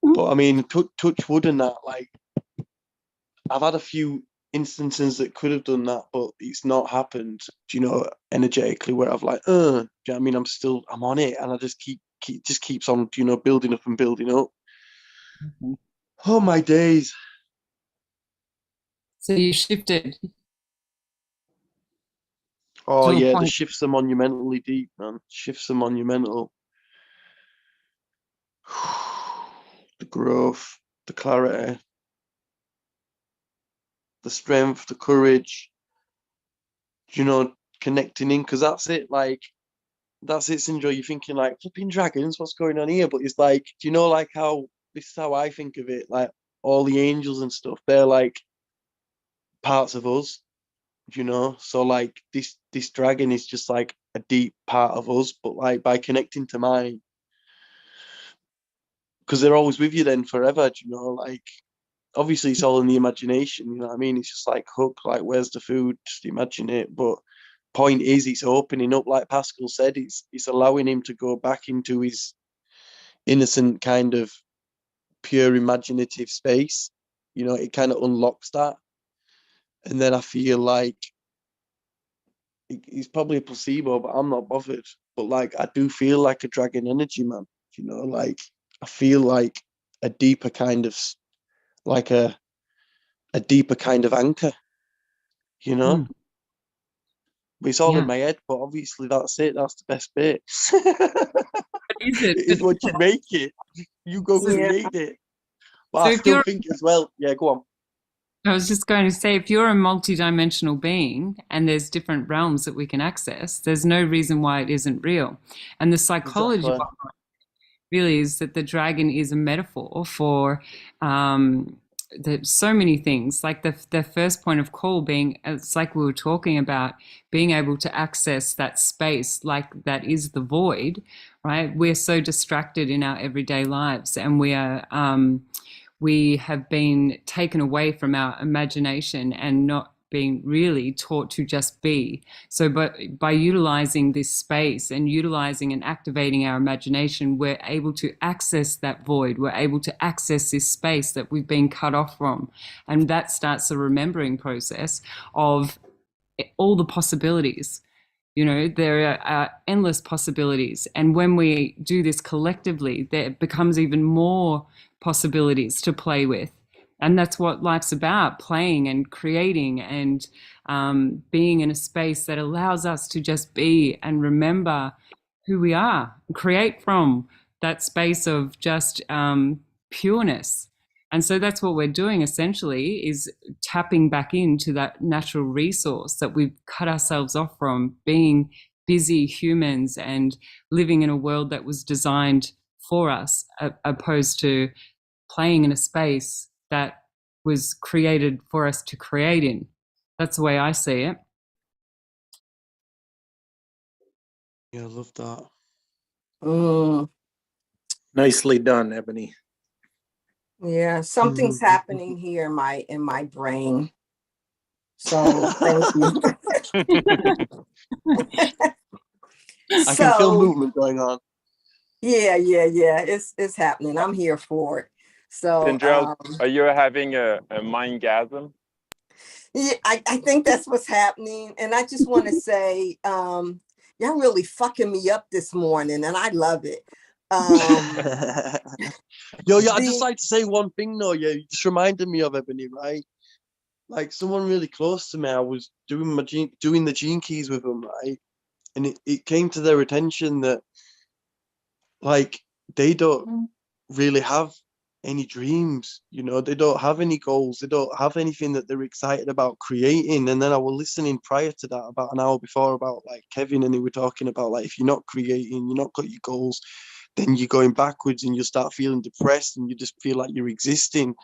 Speaker 11: But I mean, touch wood and that, like, I've had a few instances that could have done that, but it's not happened, you know, energetically where I've like, do you know what I mean? I'm on it, and I just just keeps on, you know, building up and building up.
Speaker 8: Mhm.
Speaker 11: Oh my days.
Speaker 8: So you shifted
Speaker 11: Oh
Speaker 8: to a
Speaker 11: yeah, the
Speaker 8: point.
Speaker 11: shifts are monumentally deep, man. Shifts are monumental. The growth, the clarity, the strength, the courage, you know, connecting in, because that's it, like, that's it, Sindra. You're thinking like, flipping dragons, what's going on here? But it's like, do you know, like how, this is how I think of it, like all the angels and stuff, they're like parts of us, you know? So like this dragon is just like a deep part of us, but like by connecting to mine, because they're always with you then forever, do you know? Like, obviously it's all in the imagination, you know what I mean? It's just like Hook, like, where's the food? Just imagine it. But point is, it's opening up, like Pascal said, it's allowing him to go back into his innocent kind of pure imaginative space. You know, it kind of unlocks that. And then I feel like it's probably a placebo, but I'm not bothered. But like, I do feel like a dragon energy, man. You know, like, I feel like a deeper kind of, like a deeper kind of anchor, you know?
Speaker 8: Mm,
Speaker 11: But it's all in
Speaker 8: yeah.
Speaker 11: my head, but obviously that's it. That's the best bit.
Speaker 8: What is it?
Speaker 11: It is what you make it. You go
Speaker 10: Yeah.
Speaker 11: create it. But
Speaker 8: So
Speaker 11: I
Speaker 8: if
Speaker 11: still
Speaker 8: you're,
Speaker 11: think as well. Yeah, go on.
Speaker 8: I was just going to say, if you're a multidimensional being and there's different realms that we can access, there's no reason why it isn't real. And the psychology
Speaker 11: Exactly.
Speaker 8: behind really is that the dragon is a metaphor for so many things. Like the first point of call being, it's like we were talking about, being able to access that space, like that is the void, right? We're so distracted in our everyday lives, and we have been taken away from our imagination and not being really taught to just be. So by utilizing this space and utilizing and activating our imagination, we're able to access that void. We're able to access this space that we've been cut off from. And that starts the remembering process of all the possibilities. You know, there are endless possibilities. And when we do this collectively, there becomes even more possibilities to play with. And that's what life's about, playing and creating and being in a space that allows us to just be and remember who we are, create from that space of just pureness. And so that's what we're doing essentially, is tapping back into that natural resource that we've cut ourselves off from, being busy humans and living in a world that was designed for us, opposed to playing in a space that was created for us to create in. That's the way I see it.
Speaker 11: Yeah, I love that.
Speaker 10: Mm,
Speaker 3: Nicely done, Ebony.
Speaker 10: yeah, something's happening here in my brain. So thank you.
Speaker 11: I can feel
Speaker 10: So
Speaker 11: movement going on.
Speaker 10: yeah, it's happening. I'm here for it. So
Speaker 7: Sindrell, are you having a mindgasm?
Speaker 10: yeah, I think that's what's happening. And I just want to say, y'all really fucking me up this morning, and I love it.
Speaker 11: Yo, yeah, I'd just like to say one thing though. Yeah, you just reminded me of Ebony, right? Like, someone really close to me, I was doing the gene keys with them, right? And it came to their attention that, like, they don't really have any dreams, you know, they don't have any goals, they don't have anything that they're excited about creating. And then I was listening prior to that, about an hour before, about like Kevin, and they were talking about, like, if you're not creating, you're not got your goals, then you're going backwards and you start feeling depressed and you just feel like you're existing.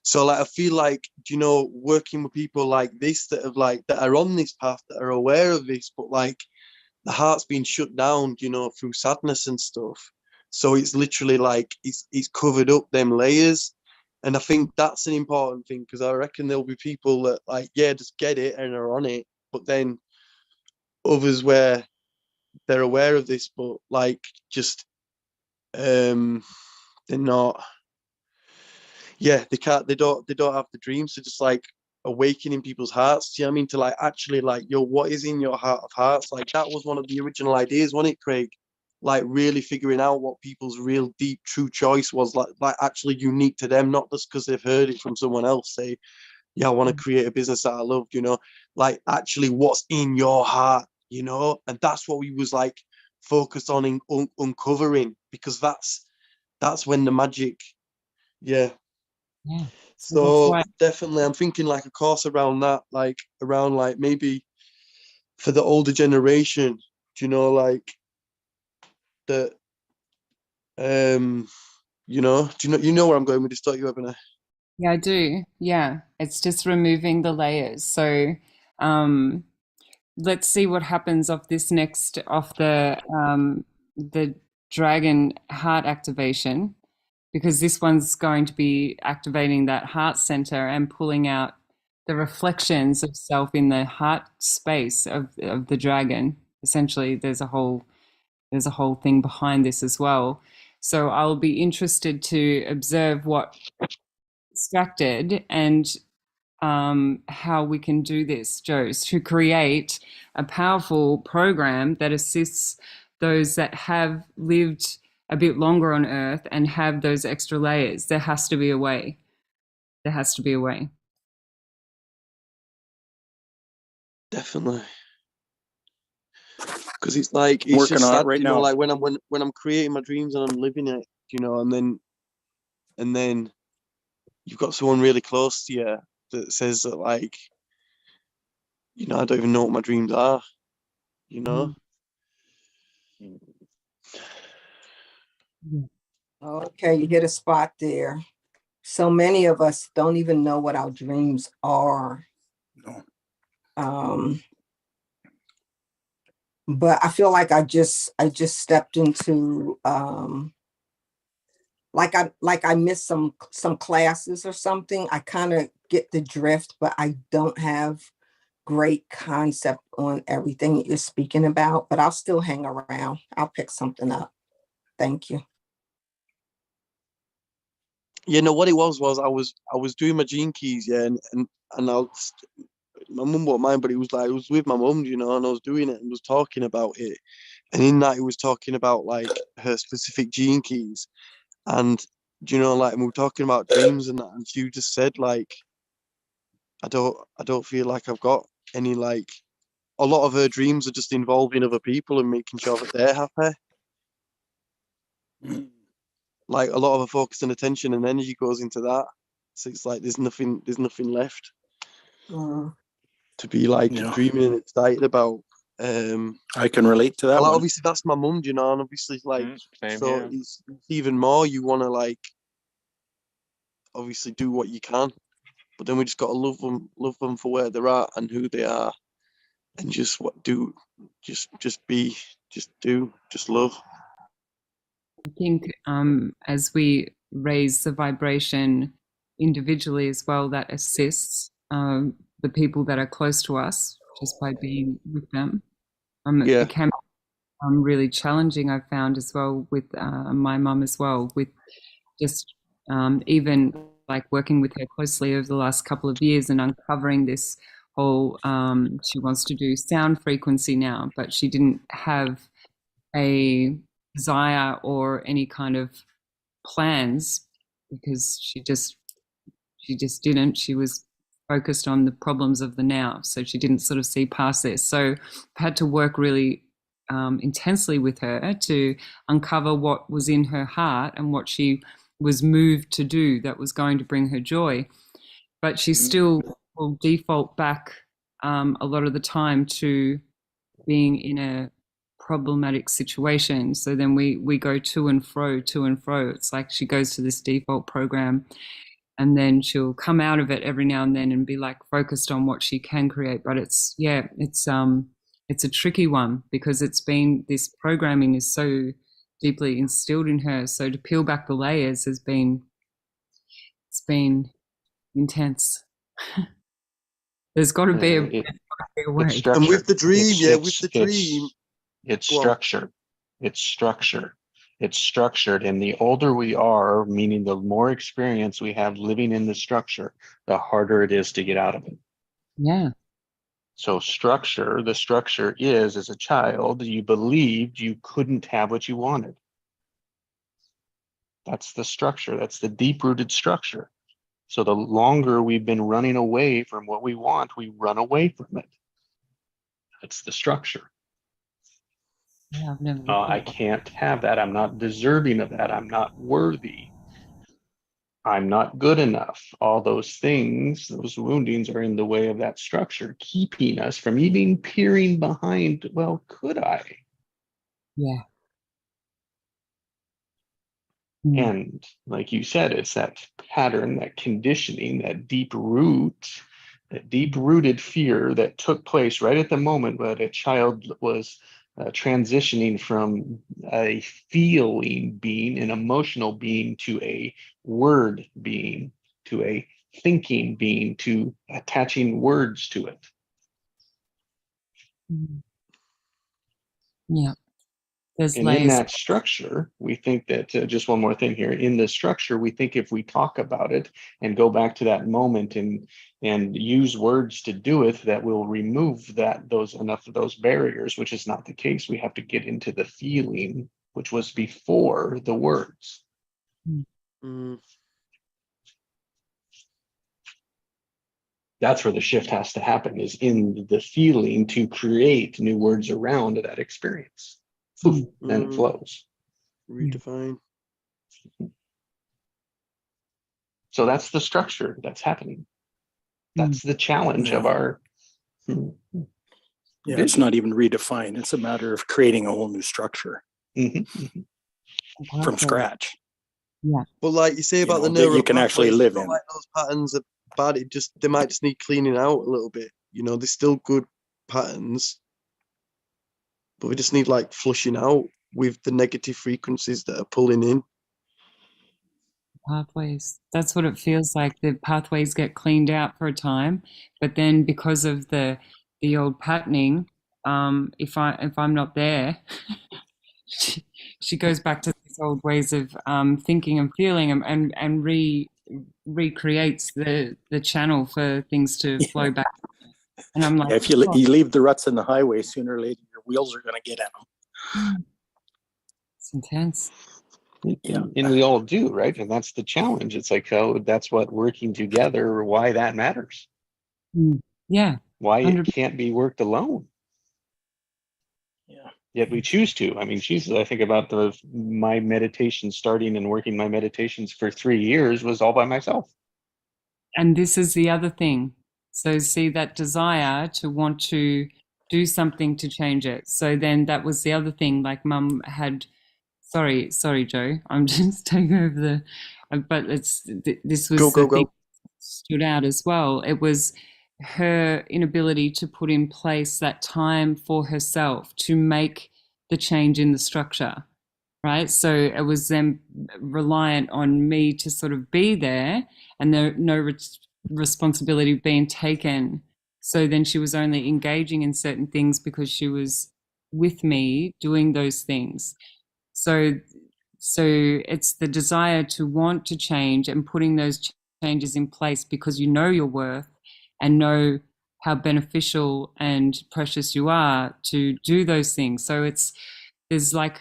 Speaker 11: So like, I feel like, you know, working with people like this that have like, that are on this path, that are aware of this, but like the heart's been shut down, you know, through sadness and stuff. So it's literally like it's covered up them layers. And I think that's an important thing, because I reckon there'll be people that like, yeah, just get it and are on it. But then others where they're aware of this, but like just they're not. Yeah, they don't have the dreams to just like awakening people's hearts. Do you know what I mean? To like actually like, yo, what is in your heart of hearts? Like that was one of the original ideas, wasn't it, Craig? Like really figuring out what people's real deep true choice was, like actually unique to them, not just because they've heard it from someone else say, yeah, I want to create a business that I love, you know, like actually what's in your heart, you know. And that's what we was like focused on in uncovering, because that's when the magic. Yeah.
Speaker 8: Yeah.
Speaker 11: So
Speaker 8: Right.
Speaker 11: definitely I'm thinking like a course around that, like around like maybe for the older generation, you know, like that you know, you know where I'm going with this, don't you, Ebony?
Speaker 8: Yeah, I do. Yeah. It's just removing the layers. So let's see what happens off this next off the dragon heart activation, because this one's going to be activating that heart center and pulling out the reflections of self in the heart space of the dragon. Essentially, there's a whole thing behind this as well. So I'll be interested to observe what extracted and how we can do this, Joe, to create a powerful program that assists those that have lived a bit longer on Earth and have those extra layers. There has to be a way. There has to be a way.
Speaker 11: Definitely. Because it's like it's
Speaker 3: Working
Speaker 11: just
Speaker 3: on it
Speaker 11: sad,
Speaker 3: right
Speaker 11: you know,
Speaker 3: now.
Speaker 11: like when I'm creating my dreams and I'm living it, you know, and then you've got someone really close to you that says that like, you know, I don't even know what my dreams are, you know.
Speaker 9: Okay, you hit a spot there. So many of us don't even know what our dreams are.
Speaker 3: No.
Speaker 9: But I feel like I just stepped into like I missed some classes or something. I kind of get the drift, but I don't have great concept on everything that you're speaking about, but I'll still hang around. I'll pick something up. Thank you.
Speaker 11: You know what it was I was doing my gene keys, yeah, and my mum won't mind, but it was with my mum, you know, and I was doing it and was talking about it, and in that it was talking about like her specific gene keys, and you know, like we were talking about dreams and that, and she just said like, I don't feel like I've got any, like a lot of her dreams are just involving other people and making sure that they're happy. Like a lot of her focus and attention and energy goes into that. So it's like there's nothing left to be like dreaming and excited about.
Speaker 3: I can relate to that
Speaker 11: like,
Speaker 3: one.
Speaker 11: obviously that's my mum, you know, and obviously like so
Speaker 7: here.
Speaker 11: it's even more you want to like obviously do what you can, but then we just got to love them for where they're at and who they are, and just love.
Speaker 8: I think as we raise the vibration individually as well, that assists the people that are close to us just by being with them. It can be really challenging, I've found as well with my mum as well, with just even like working with her closely over the last couple of years and uncovering this whole, she wants to do sound frequency now, but she didn't have a desire or any kind of plans because she just didn't. She was focused on the problems of the now, so she didn't sort of see past this. So I had to work really intensely with her to uncover what was in her heart and what she was moved to do that was going to bring her joy. But she still will default back a lot of the time to being in a problematic situation. So then we go to and fro. It's like she goes to this default program and then she'll come out of it every now and then and be like focused on what she can create. But it's a tricky one because this programming is so deeply instilled in her. So to peel back the layers it's been intense. There's got to be a way.
Speaker 11: And with the dream, with the dream,
Speaker 1: It's
Speaker 11: Go on.
Speaker 1: structure. It's structure. It's structured. And the older we are, meaning the more experience we have living in the structure, the harder it is to get out of it.
Speaker 8: Yeah.
Speaker 1: So structure, the structure is, as a child, you believed you couldn't have what you wanted. That's the structure. That's the deep-rooted structure. So the longer we've been running away from what we want, we run away from it. That's the structure.
Speaker 8: Yeah, I've never
Speaker 1: I can't have that. I'm not deserving of that. I'm not worthy. I'm not good enough. All those things, those woundings are in the way of that structure, keeping us from even peering behind, well, could I?
Speaker 8: Yeah.
Speaker 1: And like you said, it's that pattern, that conditioning, that deep-rooted fear that took place right at the moment that a child was transitioning from a feeling being, an emotional being, to a word being, to a thinking being, to attaching words to it.
Speaker 8: Yeah. There's
Speaker 1: And
Speaker 8: layers.
Speaker 1: in that structure, we think that, just one more thing here, in the structure, we think if we talk about it and go back to that moment and use words to do it, that will remove enough of those barriers, which is not the case. We have to get into the feeling, which was before the words. That's where the shift has to happen, is in the feeling, to create new words around that experience. Then it flows.
Speaker 11: Redefine.
Speaker 1: So that's the structure that's happening. That's the challenge of our.
Speaker 3: Yeah, it's not even redefined. It's a matter of creating a whole new structure from scratch.
Speaker 8: Yeah.
Speaker 11: But like you say about the
Speaker 3: that you can actually live in.
Speaker 11: Like those patterns are bad. They might just need cleaning out a little bit. They're still good patterns, but we just need like flushing out with the negative frequencies that are pulling in.
Speaker 8: Pathways. That's what it feels like. The pathways get cleaned out for a time, but then because of the old patterning, if I'm not there, she goes back to these old ways of thinking and feeling, and recreates the channel for things to flow back. And I'm like,
Speaker 3: if you leave the ruts in the highway, sooner or later your wheels are going to get in them.
Speaker 8: It's intense.
Speaker 1: Yeah, and we all do, right? And that's the challenge. It's like, that's what working together, why that matters.
Speaker 8: Yeah.
Speaker 1: Why
Speaker 8: 100%.
Speaker 1: it can't be worked alone.
Speaker 3: Yeah.
Speaker 1: Yet we choose to. I mean, Jesus, I think about my meditation, starting and working my meditations for 3 years, was all by myself.
Speaker 8: And this is the other thing. So see that desire to want to do something to change it. So then that was the other thing, like Mum had, sorry, Joe, I'm just taking over but this was the thing that stood out as well. It was her inability to put in place that time for herself to make the change in the structure, right? So it was then reliant on me to sort of be there, and no responsibility being taken. So then she was only engaging in certain things because she was with me doing those things. So it's the desire to want to change and putting those changes in place because you know your worth and know how beneficial and precious you are to do those things. So there's like,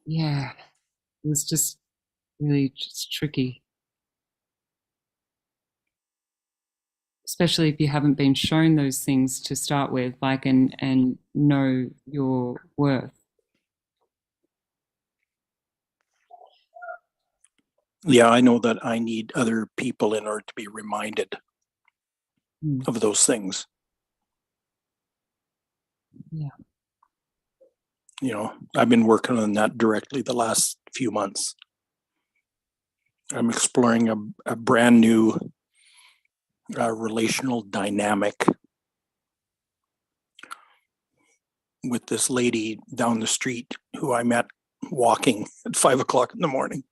Speaker 8: yeah, it was just really just tricky. Especially if you haven't been shown those things to start with, like, and know your worth.
Speaker 3: Yeah, I know that I need other people in order to be reminded of those things.
Speaker 8: Yeah.
Speaker 3: I've been working on that directly the last few months. I'm exploring a brand new relational dynamic with this lady down the street who I met walking at 5 o'clock in the morning.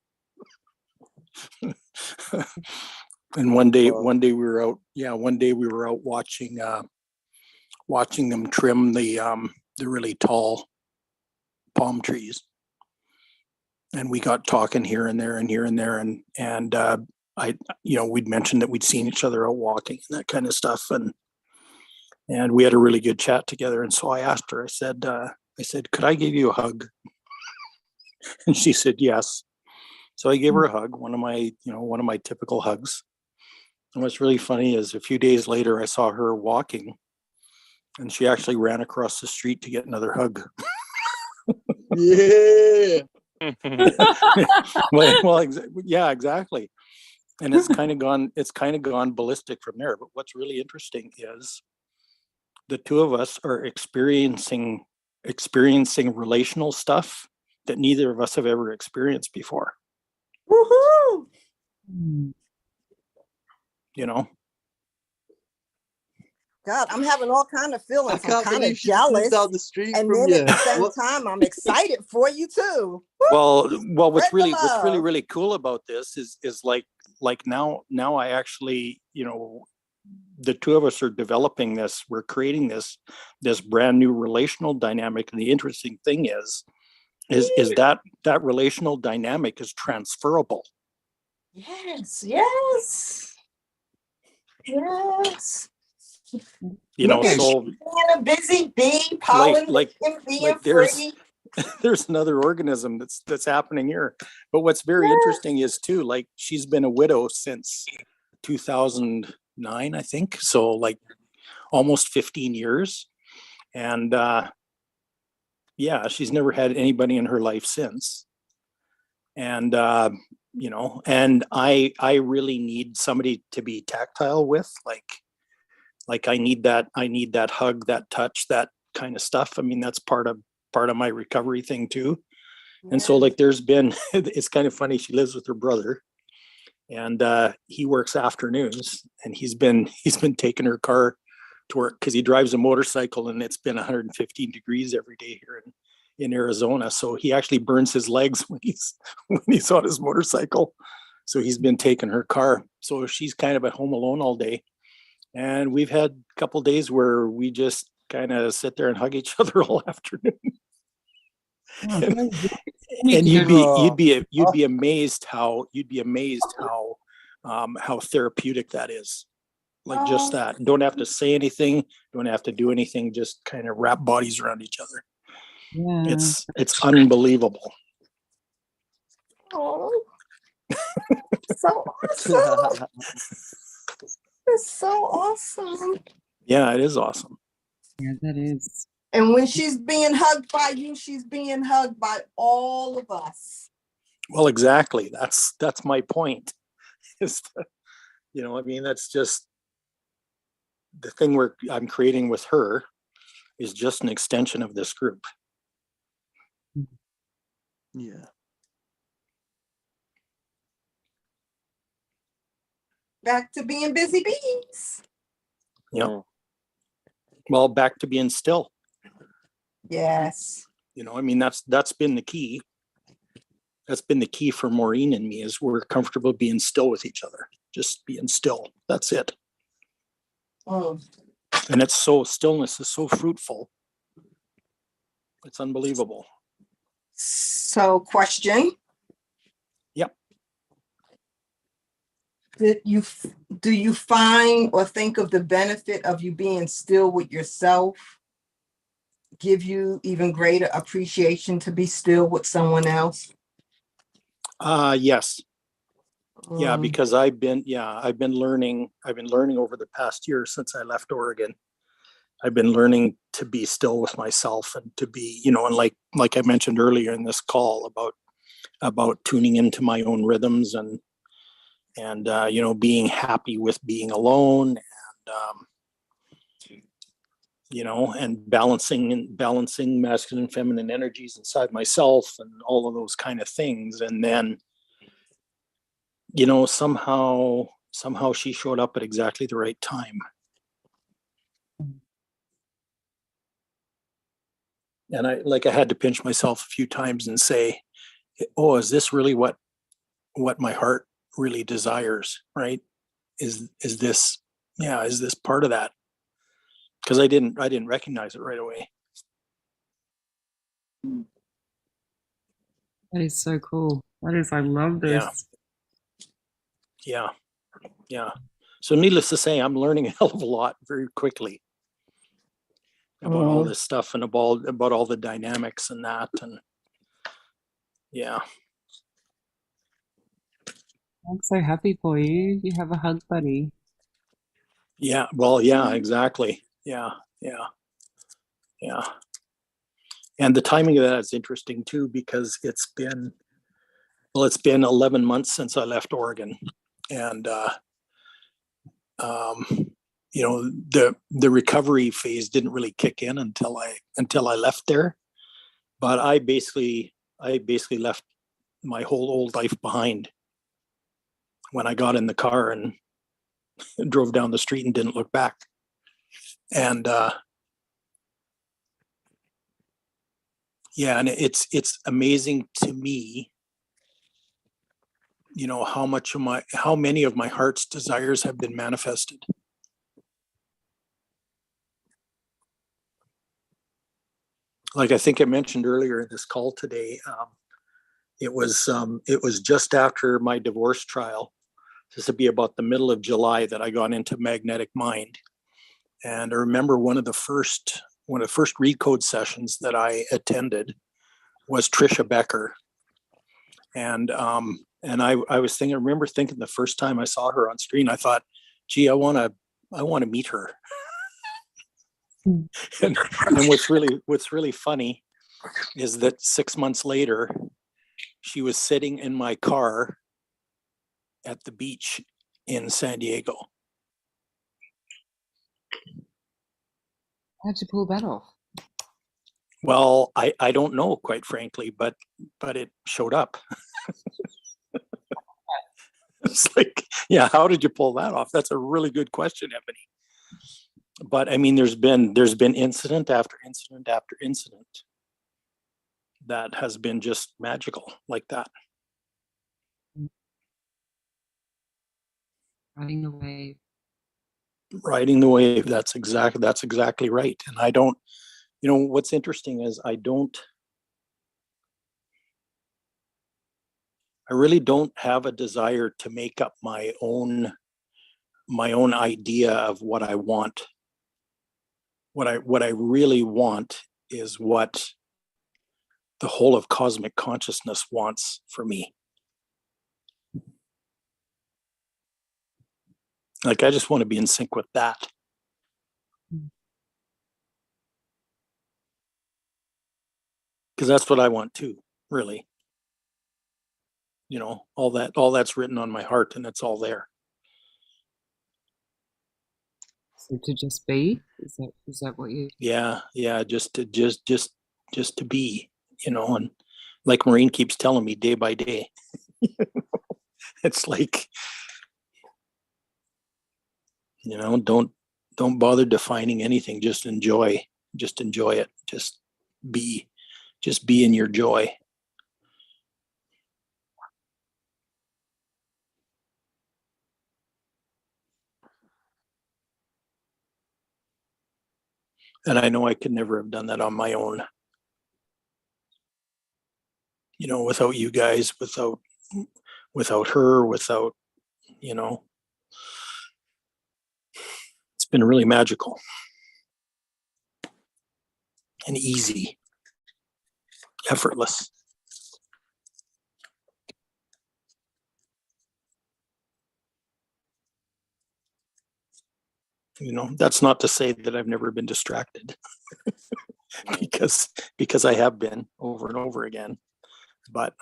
Speaker 3: And one day we were out watching them trim the really tall palm trees. And we got talking here and there and here and there. And we'd mentioned that we'd seen each other out walking and that kind of stuff. And we had a really good chat together. And so I asked her, I said, could I give you a hug? And she said, yes. So I gave her a hug, one of my typical hugs. And what's really funny is a few days later, I saw her walking and she actually ran across the street to get another hug.
Speaker 11: Yeah.
Speaker 3: Yeah, exactly. And it's kind of gone ballistic from there. But what's really interesting is the two of us are experiencing relational stuff that neither of us have ever experienced before.
Speaker 9: Woohoo!
Speaker 3: You know?
Speaker 9: God, I'm having all kind of
Speaker 11: I
Speaker 9: feelings. I'm
Speaker 11: can't
Speaker 9: kind
Speaker 11: believe
Speaker 9: of
Speaker 11: she just lives
Speaker 9: jealous.
Speaker 11: down the street
Speaker 9: And
Speaker 11: from
Speaker 9: then
Speaker 11: you.
Speaker 9: at the same
Speaker 11: What?
Speaker 9: time, I'm excited for you too.
Speaker 3: Well, what's
Speaker 9: Spread the
Speaker 3: really
Speaker 9: love.
Speaker 3: really cool about this is like now I actually, the two of us are developing this. We're creating this brand new relational dynamic. And the interesting thing is that relational dynamic is transferable.
Speaker 9: Yes, yes, yes.
Speaker 3: So
Speaker 9: Being a busy bee, pollen being free.
Speaker 3: there's another organism that's happening here. But what's very interesting is too, like she's been a widow since 2009, I think. So like almost 15 years. And she's never had anybody in her life since. And and I really need somebody to be tactile with, like I need that hug, that touch, that kind of stuff. I mean, that's part of my recovery thing too. And so like there's been, it's kind of funny, she lives with her brother and he works afternoons and he's been taking her car to work because he drives a motorcycle and it's been 115 degrees every day here in Arizona. So he actually burns his legs when he's on his motorcycle. So he's been taking her car. So she's kind of at home alone all day. And we've had a couple days where we just kind of sit there and hug each other all afternoon. And you'd be amazed how therapeutic that is. Like just that. Don't have to say anything, don't have to do anything, just kind of wrap bodies around each other.
Speaker 8: Yeah.
Speaker 3: It's unbelievable.
Speaker 9: Oh, so awesome. It's so awesome.
Speaker 3: Yeah, it is awesome.
Speaker 8: Yeah, that is.
Speaker 9: And when she's being hugged by you, she's being hugged by all of us.
Speaker 3: Well, exactly. That's my point. Is that, I mean, that's just the thing I'm creating with her is just an extension of this group.
Speaker 11: Yeah.
Speaker 9: Back to being busy bees.
Speaker 3: Yeah. Well, back to being still.
Speaker 9: Yes.
Speaker 3: I mean, that's been the key. That's been the key for Maureen and me is we're comfortable being still with each other. Just being still. That's it.
Speaker 9: Mm.
Speaker 3: And stillness is so fruitful. It's unbelievable.
Speaker 9: So question.
Speaker 3: Yep.
Speaker 9: Do you find or think of the benefit of you being still with yourself give you even greater appreciation to be still with someone else?
Speaker 3: Yes. Yeah, because I've been learning over the past year since I left Oregon. I've been learning to be still with myself and to be, and like I mentioned earlier in this call about tuning into my own rhythms and being happy with being alone and balancing masculine and feminine energies inside myself and all of those kind of things. And then, somehow she showed up at exactly the right time. And I had to pinch myself a few times and say, oh, is this really what my heart really desires? Right. Is this part of that? Because I didn't recognize it right away.
Speaker 8: That is so cool. That is, I love this.
Speaker 3: Yeah. So needless to say, I'm learning a hell of a lot very quickly about all this stuff and about all the dynamics and that. And yeah.
Speaker 8: I'm so happy for you. You have a hug buddy.
Speaker 3: Yeah. Well, yeah, exactly. Yeah. And the timing of that is interesting too, because it's been 11 months since I left Oregon. And, the recovery phase didn't really kick in until I left there. But I basically left my whole old life behind when I got in the car and drove down the street and didn't look back. And and it's amazing to me, how many of my heart's desires have been manifested. Like I think I mentioned earlier in this call today, it was just after my divorce trial. This would be about the middle of July that I got into Magnetic Mind. And I remember one of the first Recode sessions that I attended was Trisha Becker. And I remember thinking the first time I saw her on screen, I thought, gee, I want to meet her. and what's really funny is that 6 months later, she was sitting in my car at the beach in San Diego.
Speaker 8: How'd you pull that off?
Speaker 3: Well, I don't know, quite frankly, but it showed up. It's like, yeah, how did you pull that off? That's a really good question, Ebony. But I mean, there's been incident after incident after incident that has been just magical like that.
Speaker 8: Riding the wave.
Speaker 3: Riding the wave. That's exactly right. And I don't, what's interesting is I really don't have a desire to make up my own idea of what I want. What I really want is what the whole of cosmic consciousness wants for me. Like, I just want to be in sync with that. Because that's what I want too, really. All that's written on my heart, and it's all there.
Speaker 8: So to just be, is that what you?
Speaker 3: Yeah, just to be, and like Maureen keeps telling me, day by day. It's like, don't bother defining anything. Just enjoy it. Just be in your joy. And I know I could never have done that on my own. Without you guys, without her, without, it's been really magical and easy, effortless. That's not to say that I've never been distracted because I have been over and over again. But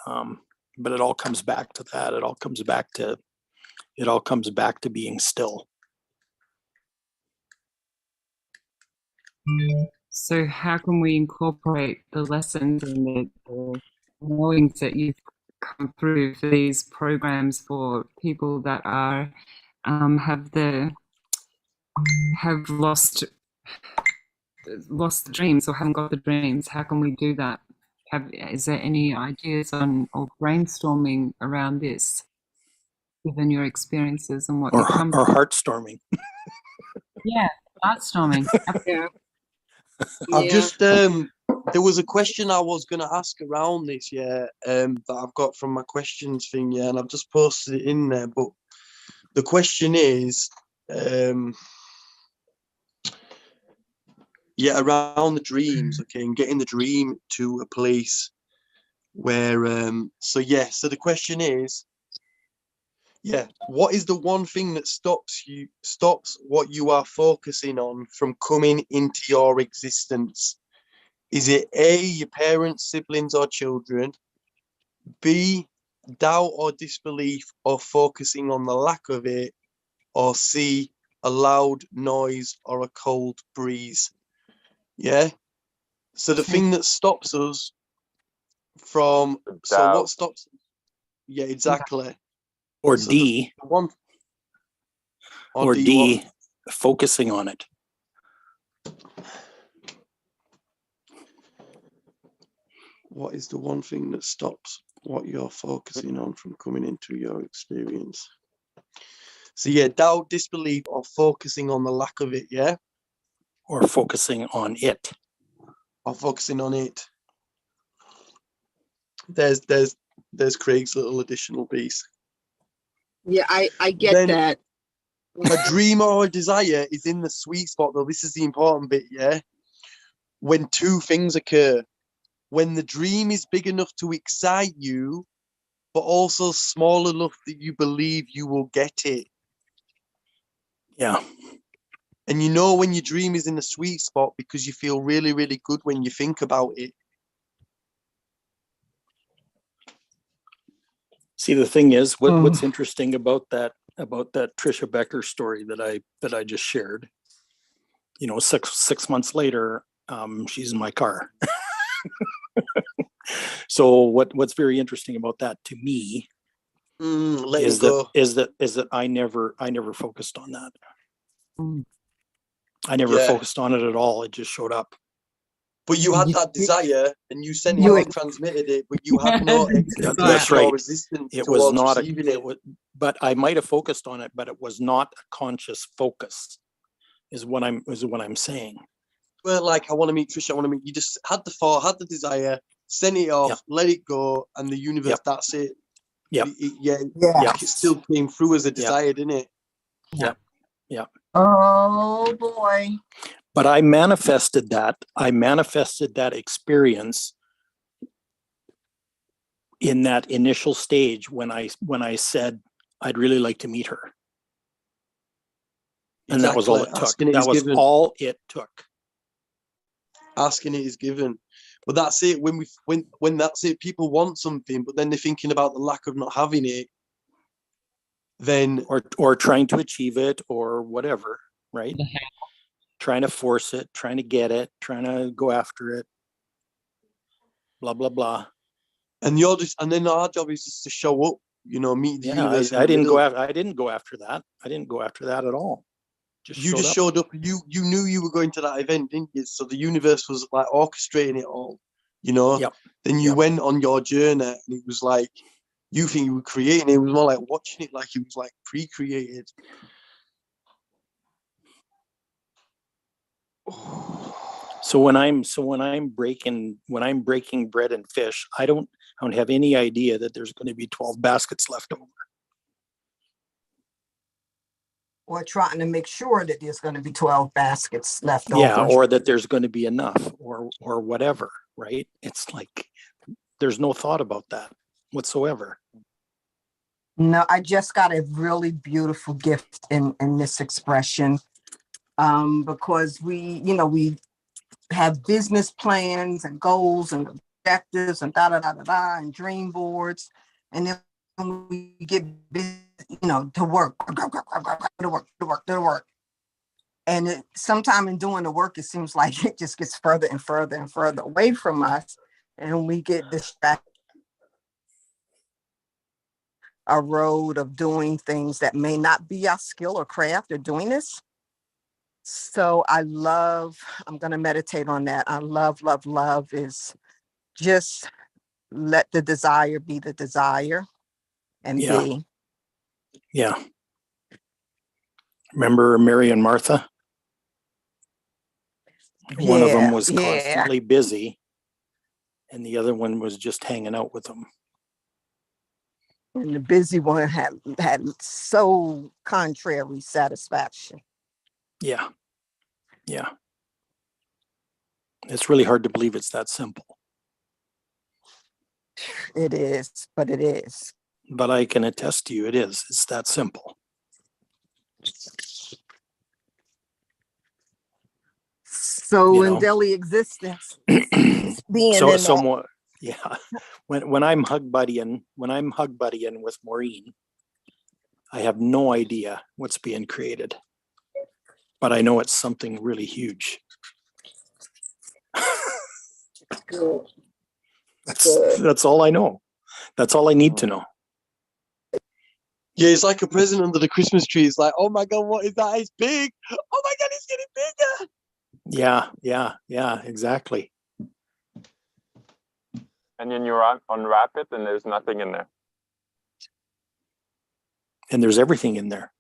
Speaker 3: it all comes back to that. It all comes back to being still.
Speaker 8: So how can we incorporate the lessons and the knowings that you've come through for these programs for people that are have lost the dreams or haven't got the dreams? How can we do that? Is there any ideas on or brainstorming around this, given your experiences and what
Speaker 3: or
Speaker 8: you've come
Speaker 3: or
Speaker 8: through?
Speaker 3: heartstorming?
Speaker 8: Yeah, heartstorming.
Speaker 11: I've just there was a question I was going to ask around this, that I've got from my questions thing, and I've just posted it in there. But the question is, around the dreams, okay, and getting the dream to a place where, so the question is, what is the one thing that stops what you are focusing on from coming into your existence? Is it A, your parents, siblings, or children? B, doubt or disbelief or focusing on the lack of it? Or C, a loud noise or a cold breeze? Yeah. So the thing that stops us from, so what stops? Yeah, exactly.
Speaker 3: Or
Speaker 11: So
Speaker 3: D,
Speaker 11: the one,
Speaker 3: or D, focusing on it.
Speaker 11: What is the one thing that stops what you're focusing on from coming into your experience? So doubt, disbelief, or focusing on the lack of it, yeah?
Speaker 3: Or focusing on it.
Speaker 11: Or focusing on it. There's Craig's little additional piece.
Speaker 10: Yeah, I get that.
Speaker 11: A dream or a desire is in the sweet spot, though. This is the important bit, yeah? When two things occur. When the dream is big enough to excite you, but also small enough that you believe you will get it.
Speaker 3: Yeah.
Speaker 11: And you know when your dream is in the sweet spot because you feel really, really good when you think about it.
Speaker 3: See, the thing is, what's interesting about that Trisha Becker story that I just shared, 6 months later, she's in my car. So what's very interesting about that to me is that I never focused on that. I never focused on it at all. It just showed up.
Speaker 11: But you had that desire, and you sent it and transmitted it, but you had no
Speaker 3: That's right.
Speaker 11: resistance.
Speaker 3: It was not but I might have focused on it, but it was not a conscious focus, is what I'm saying.
Speaker 11: Well, like, I want to meet Trisha, you just had the thought, had the desire, sent it off, let it go, and the universe, that's it. It still came through as a desire, didn't it?
Speaker 3: Yeah.
Speaker 10: Oh boy.
Speaker 3: But I manifested that experience in that initial stage when I said I'd really like to meet her. And that was all it took. That was all it took.
Speaker 11: Asking it is given. But that's it. When that's it, people want something, but then they're thinking about the lack of not having it. Then
Speaker 3: or trying to achieve it or whatever, right? Trying to force it, trying to get it, trying to go after it, blah blah blah.
Speaker 11: And then our job is just to show up, meet the universe.
Speaker 3: I didn't go after that. I didn't go after that at all.
Speaker 11: You just showed up. You knew you were going to that event, didn't you? So the universe was like orchestrating it all,
Speaker 3: Yep.
Speaker 11: Then you went on your journey, and it was like you think you were creating it. It was more like watching it, like it was like pre-created.
Speaker 3: So when I'm breaking bread and fish, I don't have any idea that there's going to be 12 baskets left over.
Speaker 10: Or trying to make sure that there's going to be 12 baskets left over.
Speaker 3: Yeah, or that there's going to be enough or whatever, right? It's like there's no thought about that whatsoever.
Speaker 10: No, I just got a really beautiful gift in this expression, because we have business plans and goals and objectives and and dream boards, and then we get busy, to work, to work. And sometime in doing the work, it seems like it just gets further and further and further away from us, and we get distracted. A road of doing things that may not be our skill or craft or doing this. So I'm going to meditate on that. I love is just let the desire be the desire and be.
Speaker 3: Yeah. Remember Mary and Martha? One of them was constantly busy and the other one was just hanging out with them.
Speaker 9: And the busy one had so contrary satisfaction.
Speaker 3: Yeah. Yeah. It's really hard to believe it's that simple.
Speaker 9: It is, but it is.
Speaker 3: But I can attest to you, it is. It's that simple.
Speaker 9: So
Speaker 3: You
Speaker 9: in
Speaker 3: know?
Speaker 9: daily existence, being
Speaker 3: So
Speaker 9: in that,
Speaker 3: more, yeah. When I'm hug buddying with Maureen, I have no idea what's being created, but I know it's something really huge.
Speaker 9: good.
Speaker 3: That's all I know. That's all I need to know.
Speaker 11: Yeah, it's like a present under the Christmas tree. It's like, oh my God, what is that? It's big. Oh my God, it's getting bigger.
Speaker 3: Yeah, exactly.
Speaker 7: And then you unwrap it and there's nothing in there.
Speaker 3: And there's everything in there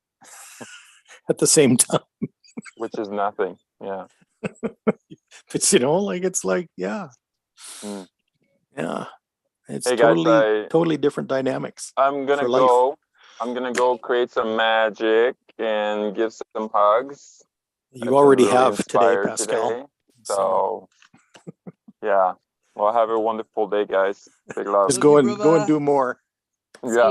Speaker 3: at the same time.
Speaker 7: Which is nothing. Yeah.
Speaker 3: But you know, like it's like, yeah.
Speaker 7: Mm.
Speaker 3: Yeah. It's
Speaker 7: Hey guys,
Speaker 3: totally different dynamics.
Speaker 7: I'm gonna
Speaker 3: for
Speaker 7: go.
Speaker 3: life.
Speaker 7: I'm gonna go create some magic and give some hugs.
Speaker 3: You already
Speaker 7: Really
Speaker 3: have today,
Speaker 7: inspired
Speaker 3: Pascal.
Speaker 7: today. So yeah. Well, have a wonderful day, guys. Big love.
Speaker 3: Just
Speaker 11: Love
Speaker 3: go
Speaker 11: you,
Speaker 3: and
Speaker 11: brother.
Speaker 3: do more.
Speaker 7: Yeah.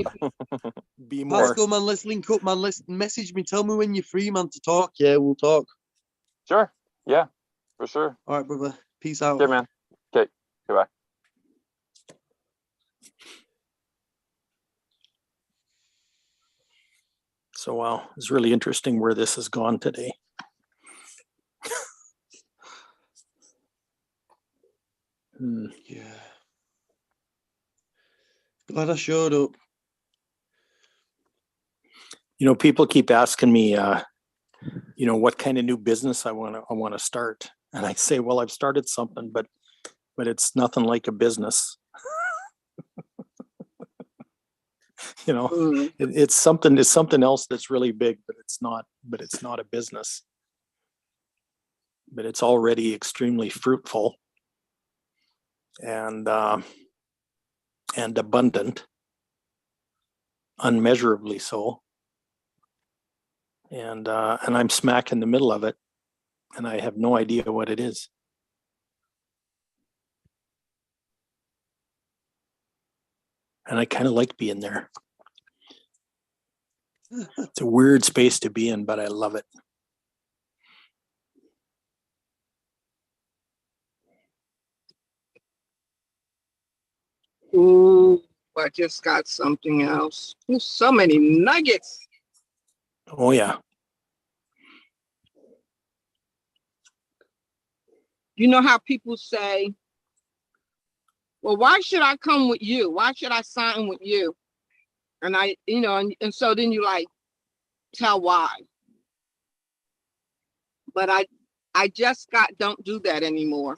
Speaker 3: Be more.
Speaker 11: Pascal, man, let's link up, man. Let's message me. Tell me when you're free, man, to talk. Yeah, we'll talk.
Speaker 7: Sure. Yeah, for sure.
Speaker 11: All right, brother. Peace out.
Speaker 7: Okay, man. Okay. Goodbye.
Speaker 3: So wow, it's really interesting where this has gone today.
Speaker 11: Yeah. Glad I showed up.
Speaker 3: You know, people keep asking me, you know, what kind of new business I want to start, and I say, well, I've started something, but it's nothing like a business. You know, it's something else that's really big, but it's not a business. But it's already extremely fruitful and abundant, unmeasurably so. And I'm smack in the middle of it, and I have no idea what it is. And I kind of like being there. It's a weird space to be in, but I love it.
Speaker 9: Ooh, I just got something else. There's so many nuggets.
Speaker 3: Oh yeah.
Speaker 9: You know how people say, well, why should I come with you? Why should I sign with you? And and so then you like tell why. But I just don't do that anymore.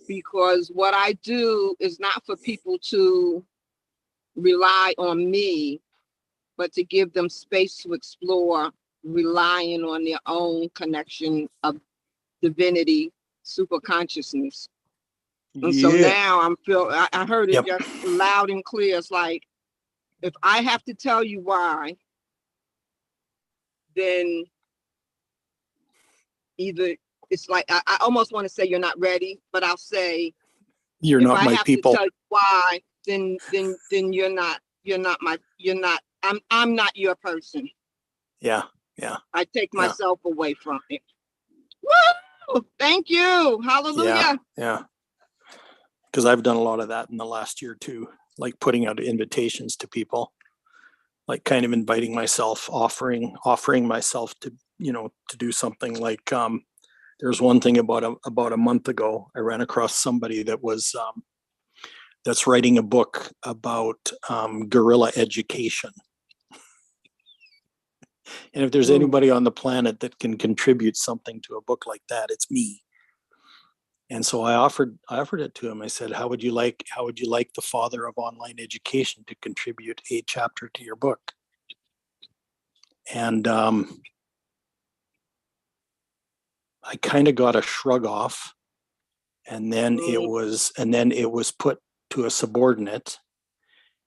Speaker 9: Because what I do is not for people to rely on me, but to give them space to explore, relying on their own connection of divinity, super consciousness. And so now I heard it just loud and clear. It's like, if I have to tell you why, then either it's like, I almost want to say you're not ready, but I'll say,
Speaker 3: you're
Speaker 9: if
Speaker 3: not
Speaker 9: I
Speaker 3: my
Speaker 9: have
Speaker 3: people.
Speaker 9: to tell you why, then I'm not your person.
Speaker 3: Yeah.
Speaker 9: I take myself away from it. Woo! Thank you. Hallelujah.
Speaker 3: Yeah. Because I've done a lot of that in the last year too, like putting out invitations to people, like kind of inviting myself, offering myself to, to do something. Like there's one thing about a month ago, I ran across somebody that was that's writing a book about guerrilla education. And if there's anybody on the planet that can contribute something to a book like that, it's me. And so I offered it to him. I said, how would you like the father of online education to contribute a chapter to your book? And I kind of got a shrug off. And then it was put to a subordinate,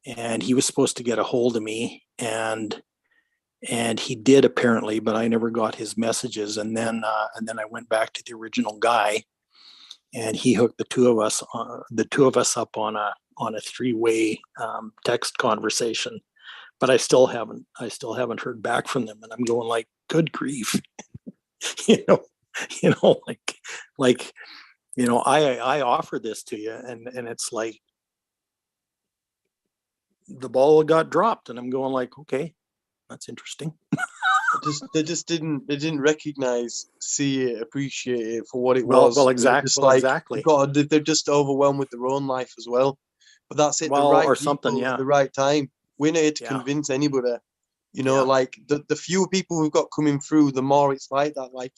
Speaker 3: and he was supposed to get a hold of me, and he did apparently, but I never got his messages. And then I went back to the original guy, and he hooked the two of us up on a three-way text conversation. But I still haven't heard back from them, and I'm going like, good grief. I offer this to you, and it's like the ball got dropped, and I'm going like, okay, that's interesting.
Speaker 11: They didn't recognize, see it, appreciate it for what it was.
Speaker 3: Exactly.
Speaker 11: God, they're just overwhelmed with their own life as well. But that's it.
Speaker 3: Well,
Speaker 11: the right
Speaker 3: or something,
Speaker 11: people
Speaker 3: yeah.
Speaker 11: at the right time. We're not here to convince anybody. Like the fewer people we've got coming through, the more it's like that. Like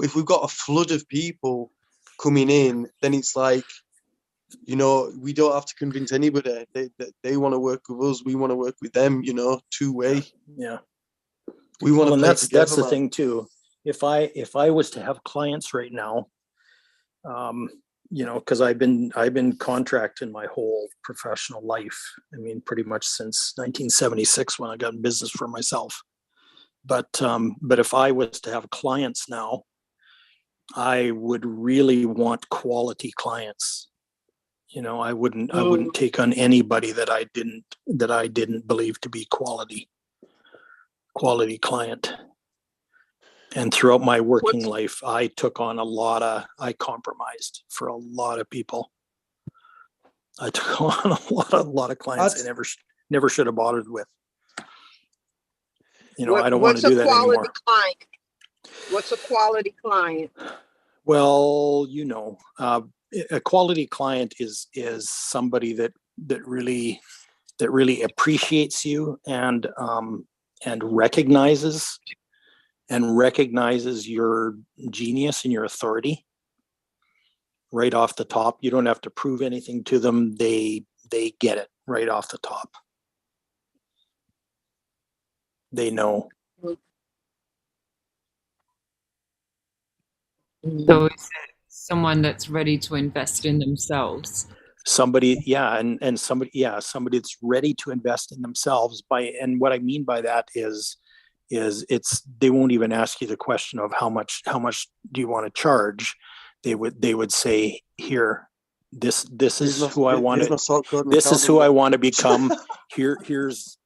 Speaker 11: if we've got a flood of people coming in, then it's like, we don't have to convince anybody. They want to work with us, we want to work with them. Two-way.
Speaker 3: Yeah.
Speaker 11: We want to.
Speaker 3: And that's the thing too. If I was to have clients right now, because I've been contracting my whole professional life. I mean, pretty much since 1976 when I got in business for myself. But if I was to have clients now, I would really want quality clients. I wouldn't take on anybody that I didn't believe to be quality client. And throughout my working life, I took on I compromised for a lot of people. I took on a lot of clients I never should have bothered with. I don't want to do that anymore.
Speaker 10: What's a quality client?
Speaker 3: Well, a quality client is somebody that really appreciates you and recognizes your genius and your authority right off the top. You don't have to prove anything to them. They get it right off the top. They know.
Speaker 8: So is it someone that's ready to invest in themselves?
Speaker 3: Somebody that's ready to invest in themselves and what I mean by that is they won't even ask you the question of how much do you want to charge. They would say, here, this is who I want to, this is who I want to become. Here's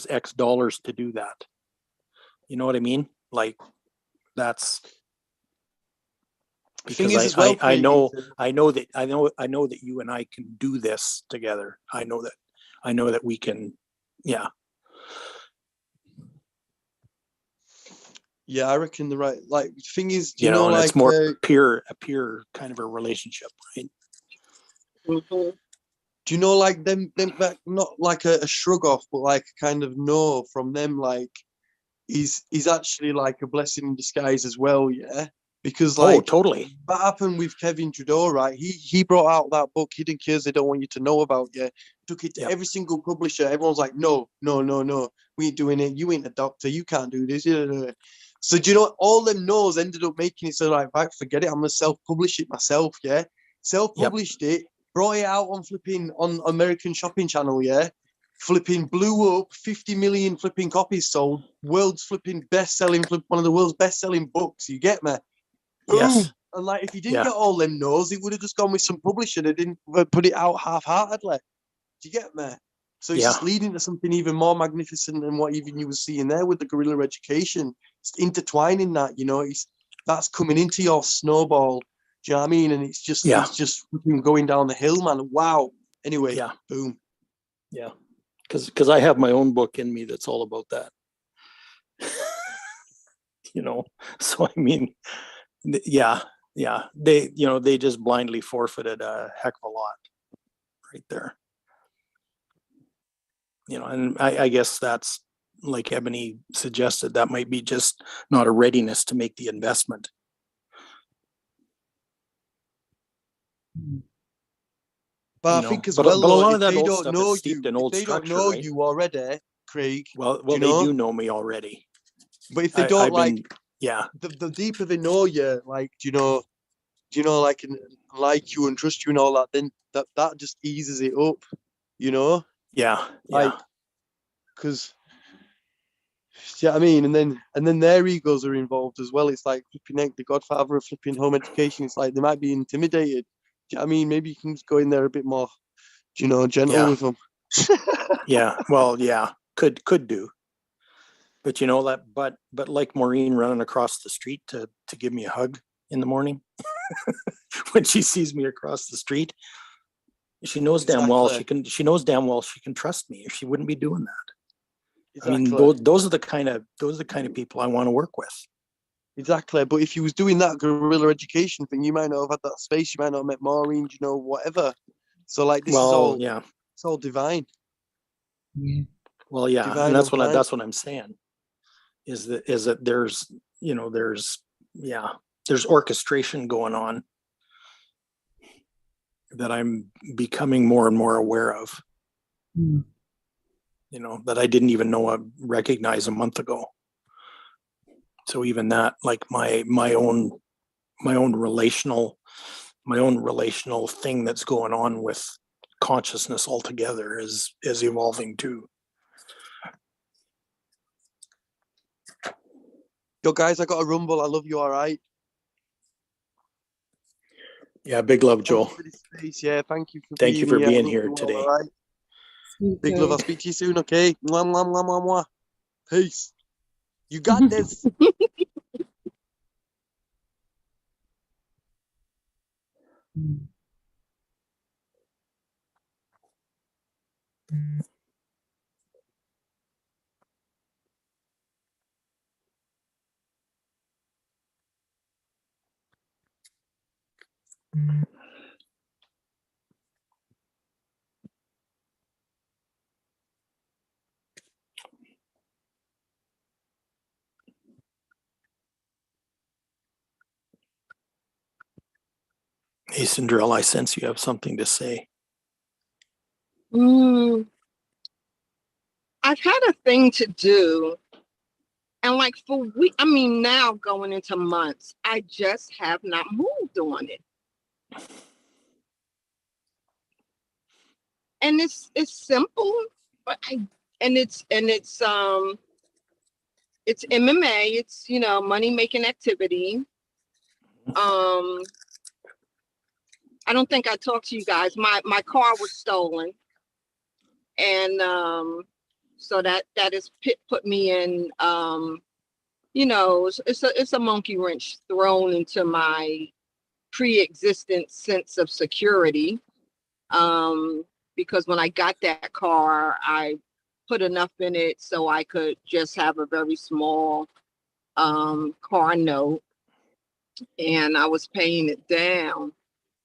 Speaker 3: X dollars to do that. You know what I mean? Like that's because I know that you and I can do this together. I know that we can. Yeah.
Speaker 11: Yeah, I reckon the right thing is,
Speaker 3: and it's more a peer kind of a relationship, right?
Speaker 10: Mm-hmm.
Speaker 11: Do you know them not like a shrug off, but like kind of no from them, like is actually like a blessing in disguise as well, yeah? Because
Speaker 3: totally.
Speaker 11: That happened with Kevin Trudeau, right? He brought out that book, Hidden Cures They Don't Want You to Know About, yeah. Took it to every single publisher. Everyone's like, no, we ain't doing it. You ain't a doctor. You can't do this. So do you know all them no's ended up making it so like, right, forget it. I'm gonna self-publish it myself, yeah. Self-published it, brought it out on American Shopping Channel, yeah. Flipping blew up, 50 million flipping copies sold. World's flipping best-selling, one of the world's best-selling books. You get me?
Speaker 3: Yes.
Speaker 11: And like, if you didn't get all them no's, it would have just gone with some publisher that didn't put it out half-heartedly. Do you get me? So it's just leading to something even more magnificent than what even you were seeing there with the guerrilla education. It's intertwining that, that's coming into your snowball. Do you know what I mean? And it's just going down the hill, man. Wow. Anyway, boom.
Speaker 3: Yeah. Because I have my own book in me that's all about that. So I mean, they just blindly forfeited a heck of a lot right there. And I guess that's like Ebony suggested, that might be just not a readiness to make the investment.
Speaker 11: But I think as well, a lot of that old stuff is steeped in old structure, right? They don't know you already, Craig.
Speaker 3: Well, they do know me already.
Speaker 11: But if they don't the deeper they know you, like, you know, like you and trust you and all that, then that just eases it up, you know?
Speaker 3: Yeah.
Speaker 11: Like, because, yeah, I mean, and then their egos are involved as well. It's like flipping heck, the godfather of flipping home education. It's like they might be intimidated. Do you know what I mean? Maybe you can just go in there a bit more, you know, gentle with them.
Speaker 3: Yeah. Well, yeah, could do. But you know that, but like Maureen running across the street to give me a hug in the morning when she sees me across the street, she knows damn well she knows damn well she can trust me, or she wouldn't be doing that.
Speaker 11: Exactly.
Speaker 3: I mean, those are the kind of people I want to work with.
Speaker 11: Exactly. But if you was doing that guerrilla education thing, you might not have had that space. You might not have met Maureen, you know, whatever. So like this is all, it's all divine.
Speaker 8: Yeah.
Speaker 3: Well, yeah,
Speaker 11: Divine
Speaker 3: and that's
Speaker 11: overnight.
Speaker 3: what I'm saying. Is that there's, you know, there's orchestration going on that I'm becoming more and more aware of.
Speaker 8: Mm.
Speaker 3: You know, that I didn't even know I recognized a month ago. So even that, like my own relational thing that's going on with consciousness altogether is evolving too.
Speaker 11: Yo, guys, I got a rumble. I love you. All right.
Speaker 3: Yeah, big love, Joel.
Speaker 11: Yeah, thank you for
Speaker 3: thank you for being here
Speaker 11: you
Speaker 3: today.
Speaker 11: all right. Big love. I'll speak to you soon. Okay. Mwah, mwah, mwah, mwah, mwah. Peace. You got this.
Speaker 3: Hey, Cinderella, I sense you have something to say.
Speaker 9: I've had a thing to do. And like for weeks, I mean, now going into months, I just have not moved on it. And it's simple, but it's MMA, it's, you know, money making activity. I don't think I talked to you guys. My car was stolen. And so that has put me in, you know, it's a monkey wrench thrown into my pre-existent sense of security. Because when I got that car, I put enough in it so I could just have a very small car note, and I was paying it down,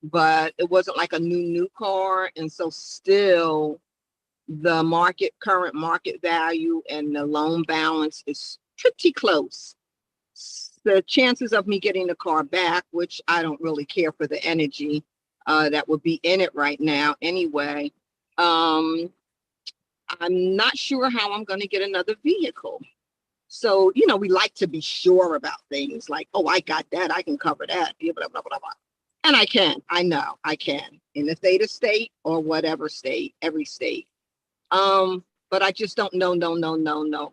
Speaker 9: but it wasn't like a new car. And so still the current market value and the loan balance is pretty close. The chances of me getting the car back, which I don't really care for the energy that would be in it right now anyway. I'm not sure how I'm going to get another vehicle. So, you know, we like to be sure about things like, oh, I got that, I can cover that, blah, blah, blah, blah, blah. And I can, I know I can, in the theta state or whatever state, every state. But I just don't know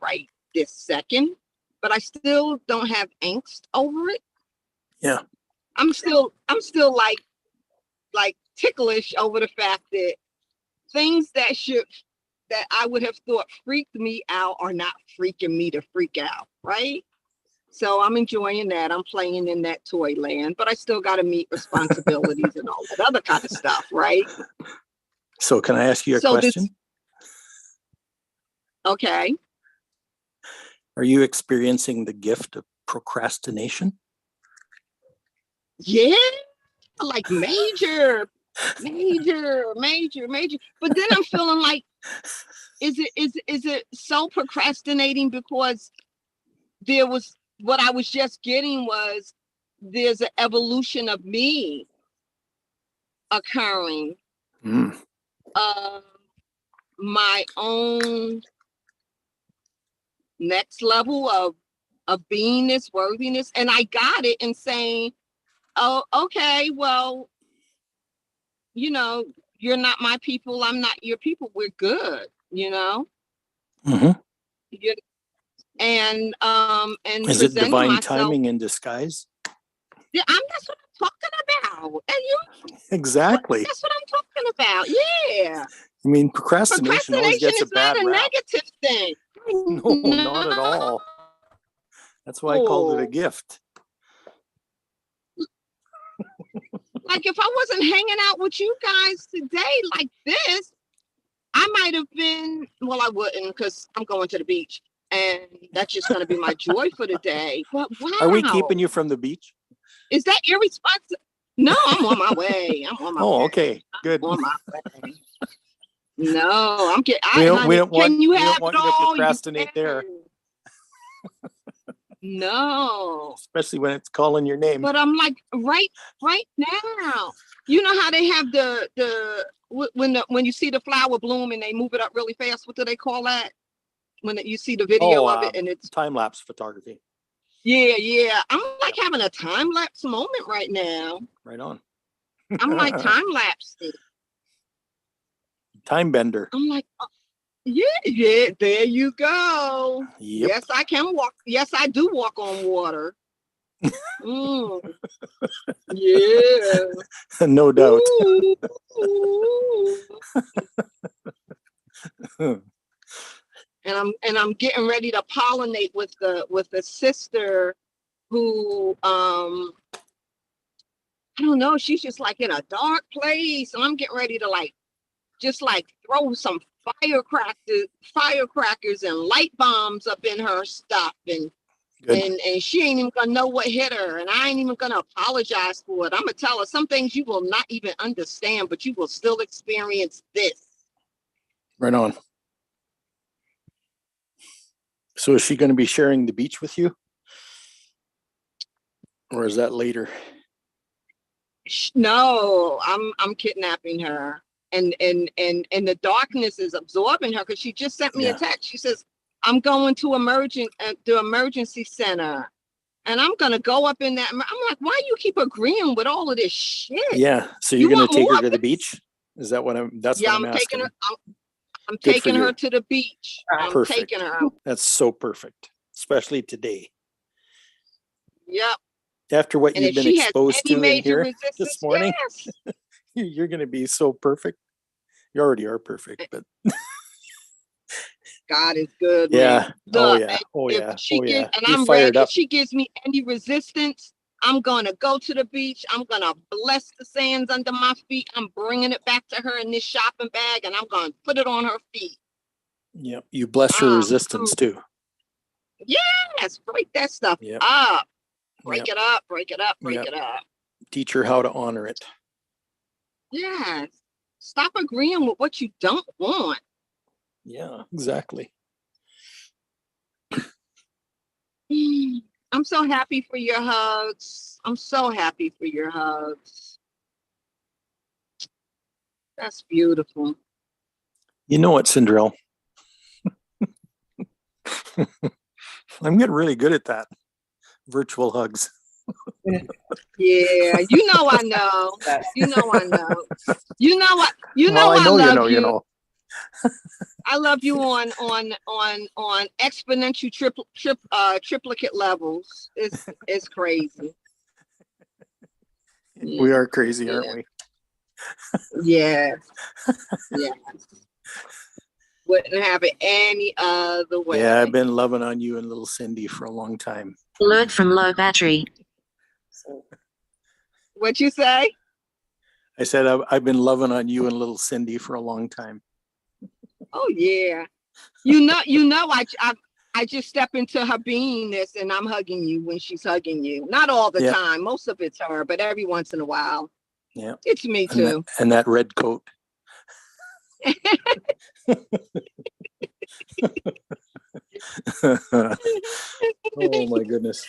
Speaker 9: right this second. But I still don't have angst over it.
Speaker 3: Yeah.
Speaker 9: I'm still like ticklish over the fact that things that I would have thought freaked me out are not freaking me to freak out, right? So I'm enjoying that. I'm playing in that toy land, but I still got to meet responsibilities and all that other kind of stuff, right?
Speaker 3: So can I ask you a question?
Speaker 9: Okay.
Speaker 3: Are you experiencing the gift of procrastination?
Speaker 9: Yeah, like major. But then I'm feeling like, is it so procrastinating because there was, what I was just getting was, there's an evolution of me occurring. My own next level of beingness, worthiness. And I got it in saying,
Speaker 10: oh, okay, well, you know, you're not my people, I'm not your people, we're good, you know?
Speaker 3: Mhm.
Speaker 10: You- and
Speaker 3: Is it
Speaker 10: presenting
Speaker 3: divine
Speaker 10: myself.
Speaker 3: timing in disguise?
Speaker 10: Yeah, that's what I'm talking about. And
Speaker 3: Exactly.
Speaker 10: that's what I'm talking about. Yeah.
Speaker 3: I mean, procrastination always
Speaker 10: Procrastination
Speaker 3: gets a
Speaker 10: is not
Speaker 3: bad
Speaker 10: a
Speaker 3: rap.
Speaker 10: negative thing.
Speaker 3: No, not at all. That's why I called it a
Speaker 10: No.
Speaker 3: gift.
Speaker 10: Like if I wasn't hanging out with you guys today like this, I might have been, well, I wouldn't because I'm going to the beach and that's just going to be my joy for the day. But wow.
Speaker 3: Are we keeping you from the beach?
Speaker 10: Is that irresponsible? No, I'm on my way. I'm on my way.
Speaker 3: Oh, okay, good.
Speaker 10: I'm on my way. No, I'm getting,
Speaker 3: We don't
Speaker 10: honey,
Speaker 3: want
Speaker 10: can you
Speaker 3: we
Speaker 10: have
Speaker 3: don't want
Speaker 10: it
Speaker 3: you to
Speaker 10: all? You
Speaker 3: procrastinate there,
Speaker 10: can. No.
Speaker 3: especially when it's calling your name.
Speaker 10: But I'm like, right now. You know how they have when you see the flower bloom and they move it up really fast, what do they call that? When you see the video of it and it's
Speaker 3: time lapse photography.
Speaker 10: yeah. I'm like having a time lapse moment right now.
Speaker 3: Right on.
Speaker 10: I'm like time lapse.
Speaker 3: Time bender.
Speaker 10: I'm like, yeah, there you go.
Speaker 3: Yep.
Speaker 10: Yes, I can walk. Yes, I do walk on water. Yeah.
Speaker 3: No doubt.
Speaker 10: and I'm getting ready to pollinate with the sister who I don't know, she's just like in a dark place, and I'm getting ready to just throw some firecrackers and light bombs up in her stuff, and she ain't even gonna know what hit her, and I ain't even gonna apologize for it. I'm gonna tell her some things you will not even understand, but you will still experience this.
Speaker 3: Right on. So is she going to be sharing the beach with you? Or is that later?
Speaker 10: No, I'm kidnapping her. And the darkness is absorbing her because she just sent me a text. She says, I'm going to the emergency center. And I'm gonna go up in that. I'm like, why do you keep agreeing with all of this shit?
Speaker 3: Yeah. So you're going to take her to the beach? Is that what that's what I'm asking?
Speaker 10: I'm taking her to the beach. I'm taking her out.
Speaker 3: That's so perfect, especially today.
Speaker 10: Yep.
Speaker 3: After what you've been exposed to in here this morning, you're going to be so perfect. You already are perfect, but
Speaker 10: God is good.
Speaker 3: Yeah.
Speaker 10: Man.
Speaker 3: Oh yeah.
Speaker 10: And I'm ready. If she gives me any resistance, I'm going to go to the beach. I'm going to bless the sands under my feet. I'm bringing it back to her in this shopping bag, and I'm going to put it on her feet.
Speaker 3: Yeah. You bless her resistance too.
Speaker 10: Yes. Break that stuff up. Break it up. Break it up. Break it up.
Speaker 3: Teach her how to honor it.
Speaker 10: Yes. Stop agreeing with what you don't want.
Speaker 3: Yeah, exactly.
Speaker 10: I'm so happy for your hugs. I'm so happy for your hugs. That's beautiful.
Speaker 3: You know what, Cinderella? I'm getting really good at that. Virtual hugs.
Speaker 10: Yeah, you know I know. You know I know. You know what? You know I love you.
Speaker 3: You know.
Speaker 10: I love you on exponential triplicate levels. It's crazy.
Speaker 3: We are crazy, aren't we?
Speaker 10: Yeah. Yeah. Wouldn't have it any other way.
Speaker 3: Yeah, I've been loving on you and little Cindy for a long time.
Speaker 12: Alert from low battery.
Speaker 10: What'd you say?
Speaker 3: I said I've been loving on you and little Cindy for a long time.
Speaker 10: Oh yeah. You know I just step into her beingness and I'm hugging you when she's hugging you. Not all the time. Most of it's her, but every once in a while.
Speaker 3: Yeah.
Speaker 10: It's me too.
Speaker 3: And that red coat. Oh my goodness.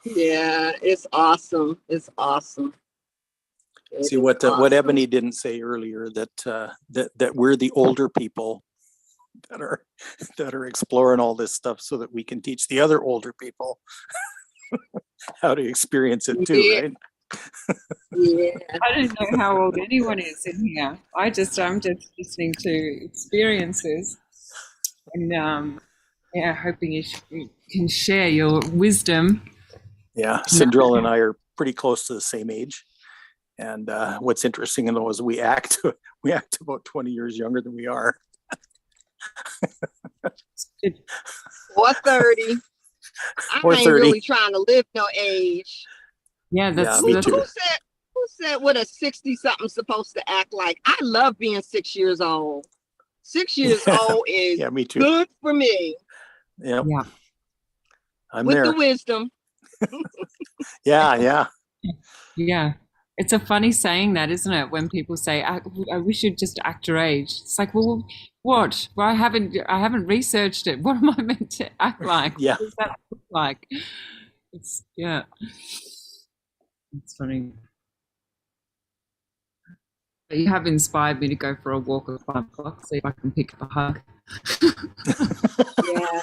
Speaker 10: Yeah, it's awesome. It's awesome.
Speaker 3: See what Ebony didn't say earlier, that we're the older people that are exploring all this stuff so that we can teach the other older people how to experience it too,
Speaker 13: Yeah.
Speaker 3: right?
Speaker 13: Yeah.
Speaker 8: I don't know how old anyone is in here. I'm just listening to experiences and yeah, hoping you can share your wisdom.
Speaker 3: Yeah, Cinderella and I are pretty close to the same age. And what's interesting though is we act about 20 years younger than we are.
Speaker 13: Or 30. I
Speaker 3: Or
Speaker 13: ain't
Speaker 3: 30.
Speaker 13: really trying to live no age.
Speaker 8: Yeah, that's
Speaker 3: me too.
Speaker 13: Who said what a 60-something supposed to act like? I love being 6 years old. 6 years old is
Speaker 3: Yeah, me too.
Speaker 13: good for me.
Speaker 3: Yep.
Speaker 8: Yeah.
Speaker 3: I'm
Speaker 13: with
Speaker 3: there.
Speaker 13: the wisdom.
Speaker 3: Yeah.
Speaker 8: Yeah. It's a funny saying that, isn't it? When people say, I wish you'd just act your age. It's like, well, what? Well, I haven't researched it. What am I meant to act like?
Speaker 3: Yeah.
Speaker 8: What does that look like? Yeah. It's funny. But you have inspired me to go for a walk at 5 o'clock, see if I can pick up a hug.
Speaker 13: Yeah.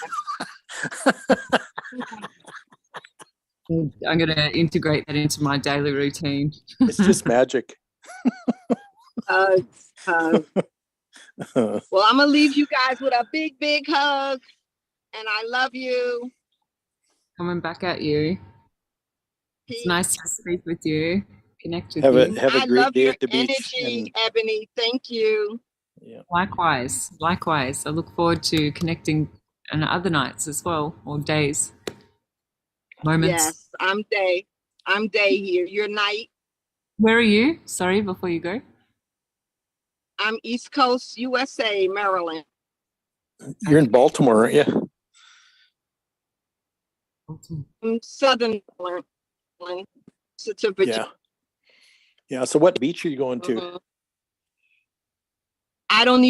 Speaker 8: I'm going to integrate that into my daily routine.
Speaker 3: It's just magic.
Speaker 13: Well, I'm going to leave you guys with a big, big hug. And I love you.
Speaker 8: Coming back at you.
Speaker 13: Peace.
Speaker 8: It's nice to speak with you, connect with
Speaker 3: Have
Speaker 8: you.
Speaker 3: a
Speaker 13: I
Speaker 3: great
Speaker 13: love
Speaker 3: day
Speaker 13: your
Speaker 3: at the beach.
Speaker 13: energy, Ebony. Thank you.
Speaker 3: Yeah.
Speaker 8: Likewise. I look forward to connecting on other nights as well, or days, moments.
Speaker 13: Yes, I'm day. I'm day here. You're night.
Speaker 8: Where are you? Sorry, before you go.
Speaker 13: I'm East Coast, USA, Maryland.
Speaker 3: You're in Baltimore, aren't you?
Speaker 13: I'm Southern Maryland. Certificate.
Speaker 3: Yeah. So what beach are you going to?
Speaker 13: I don't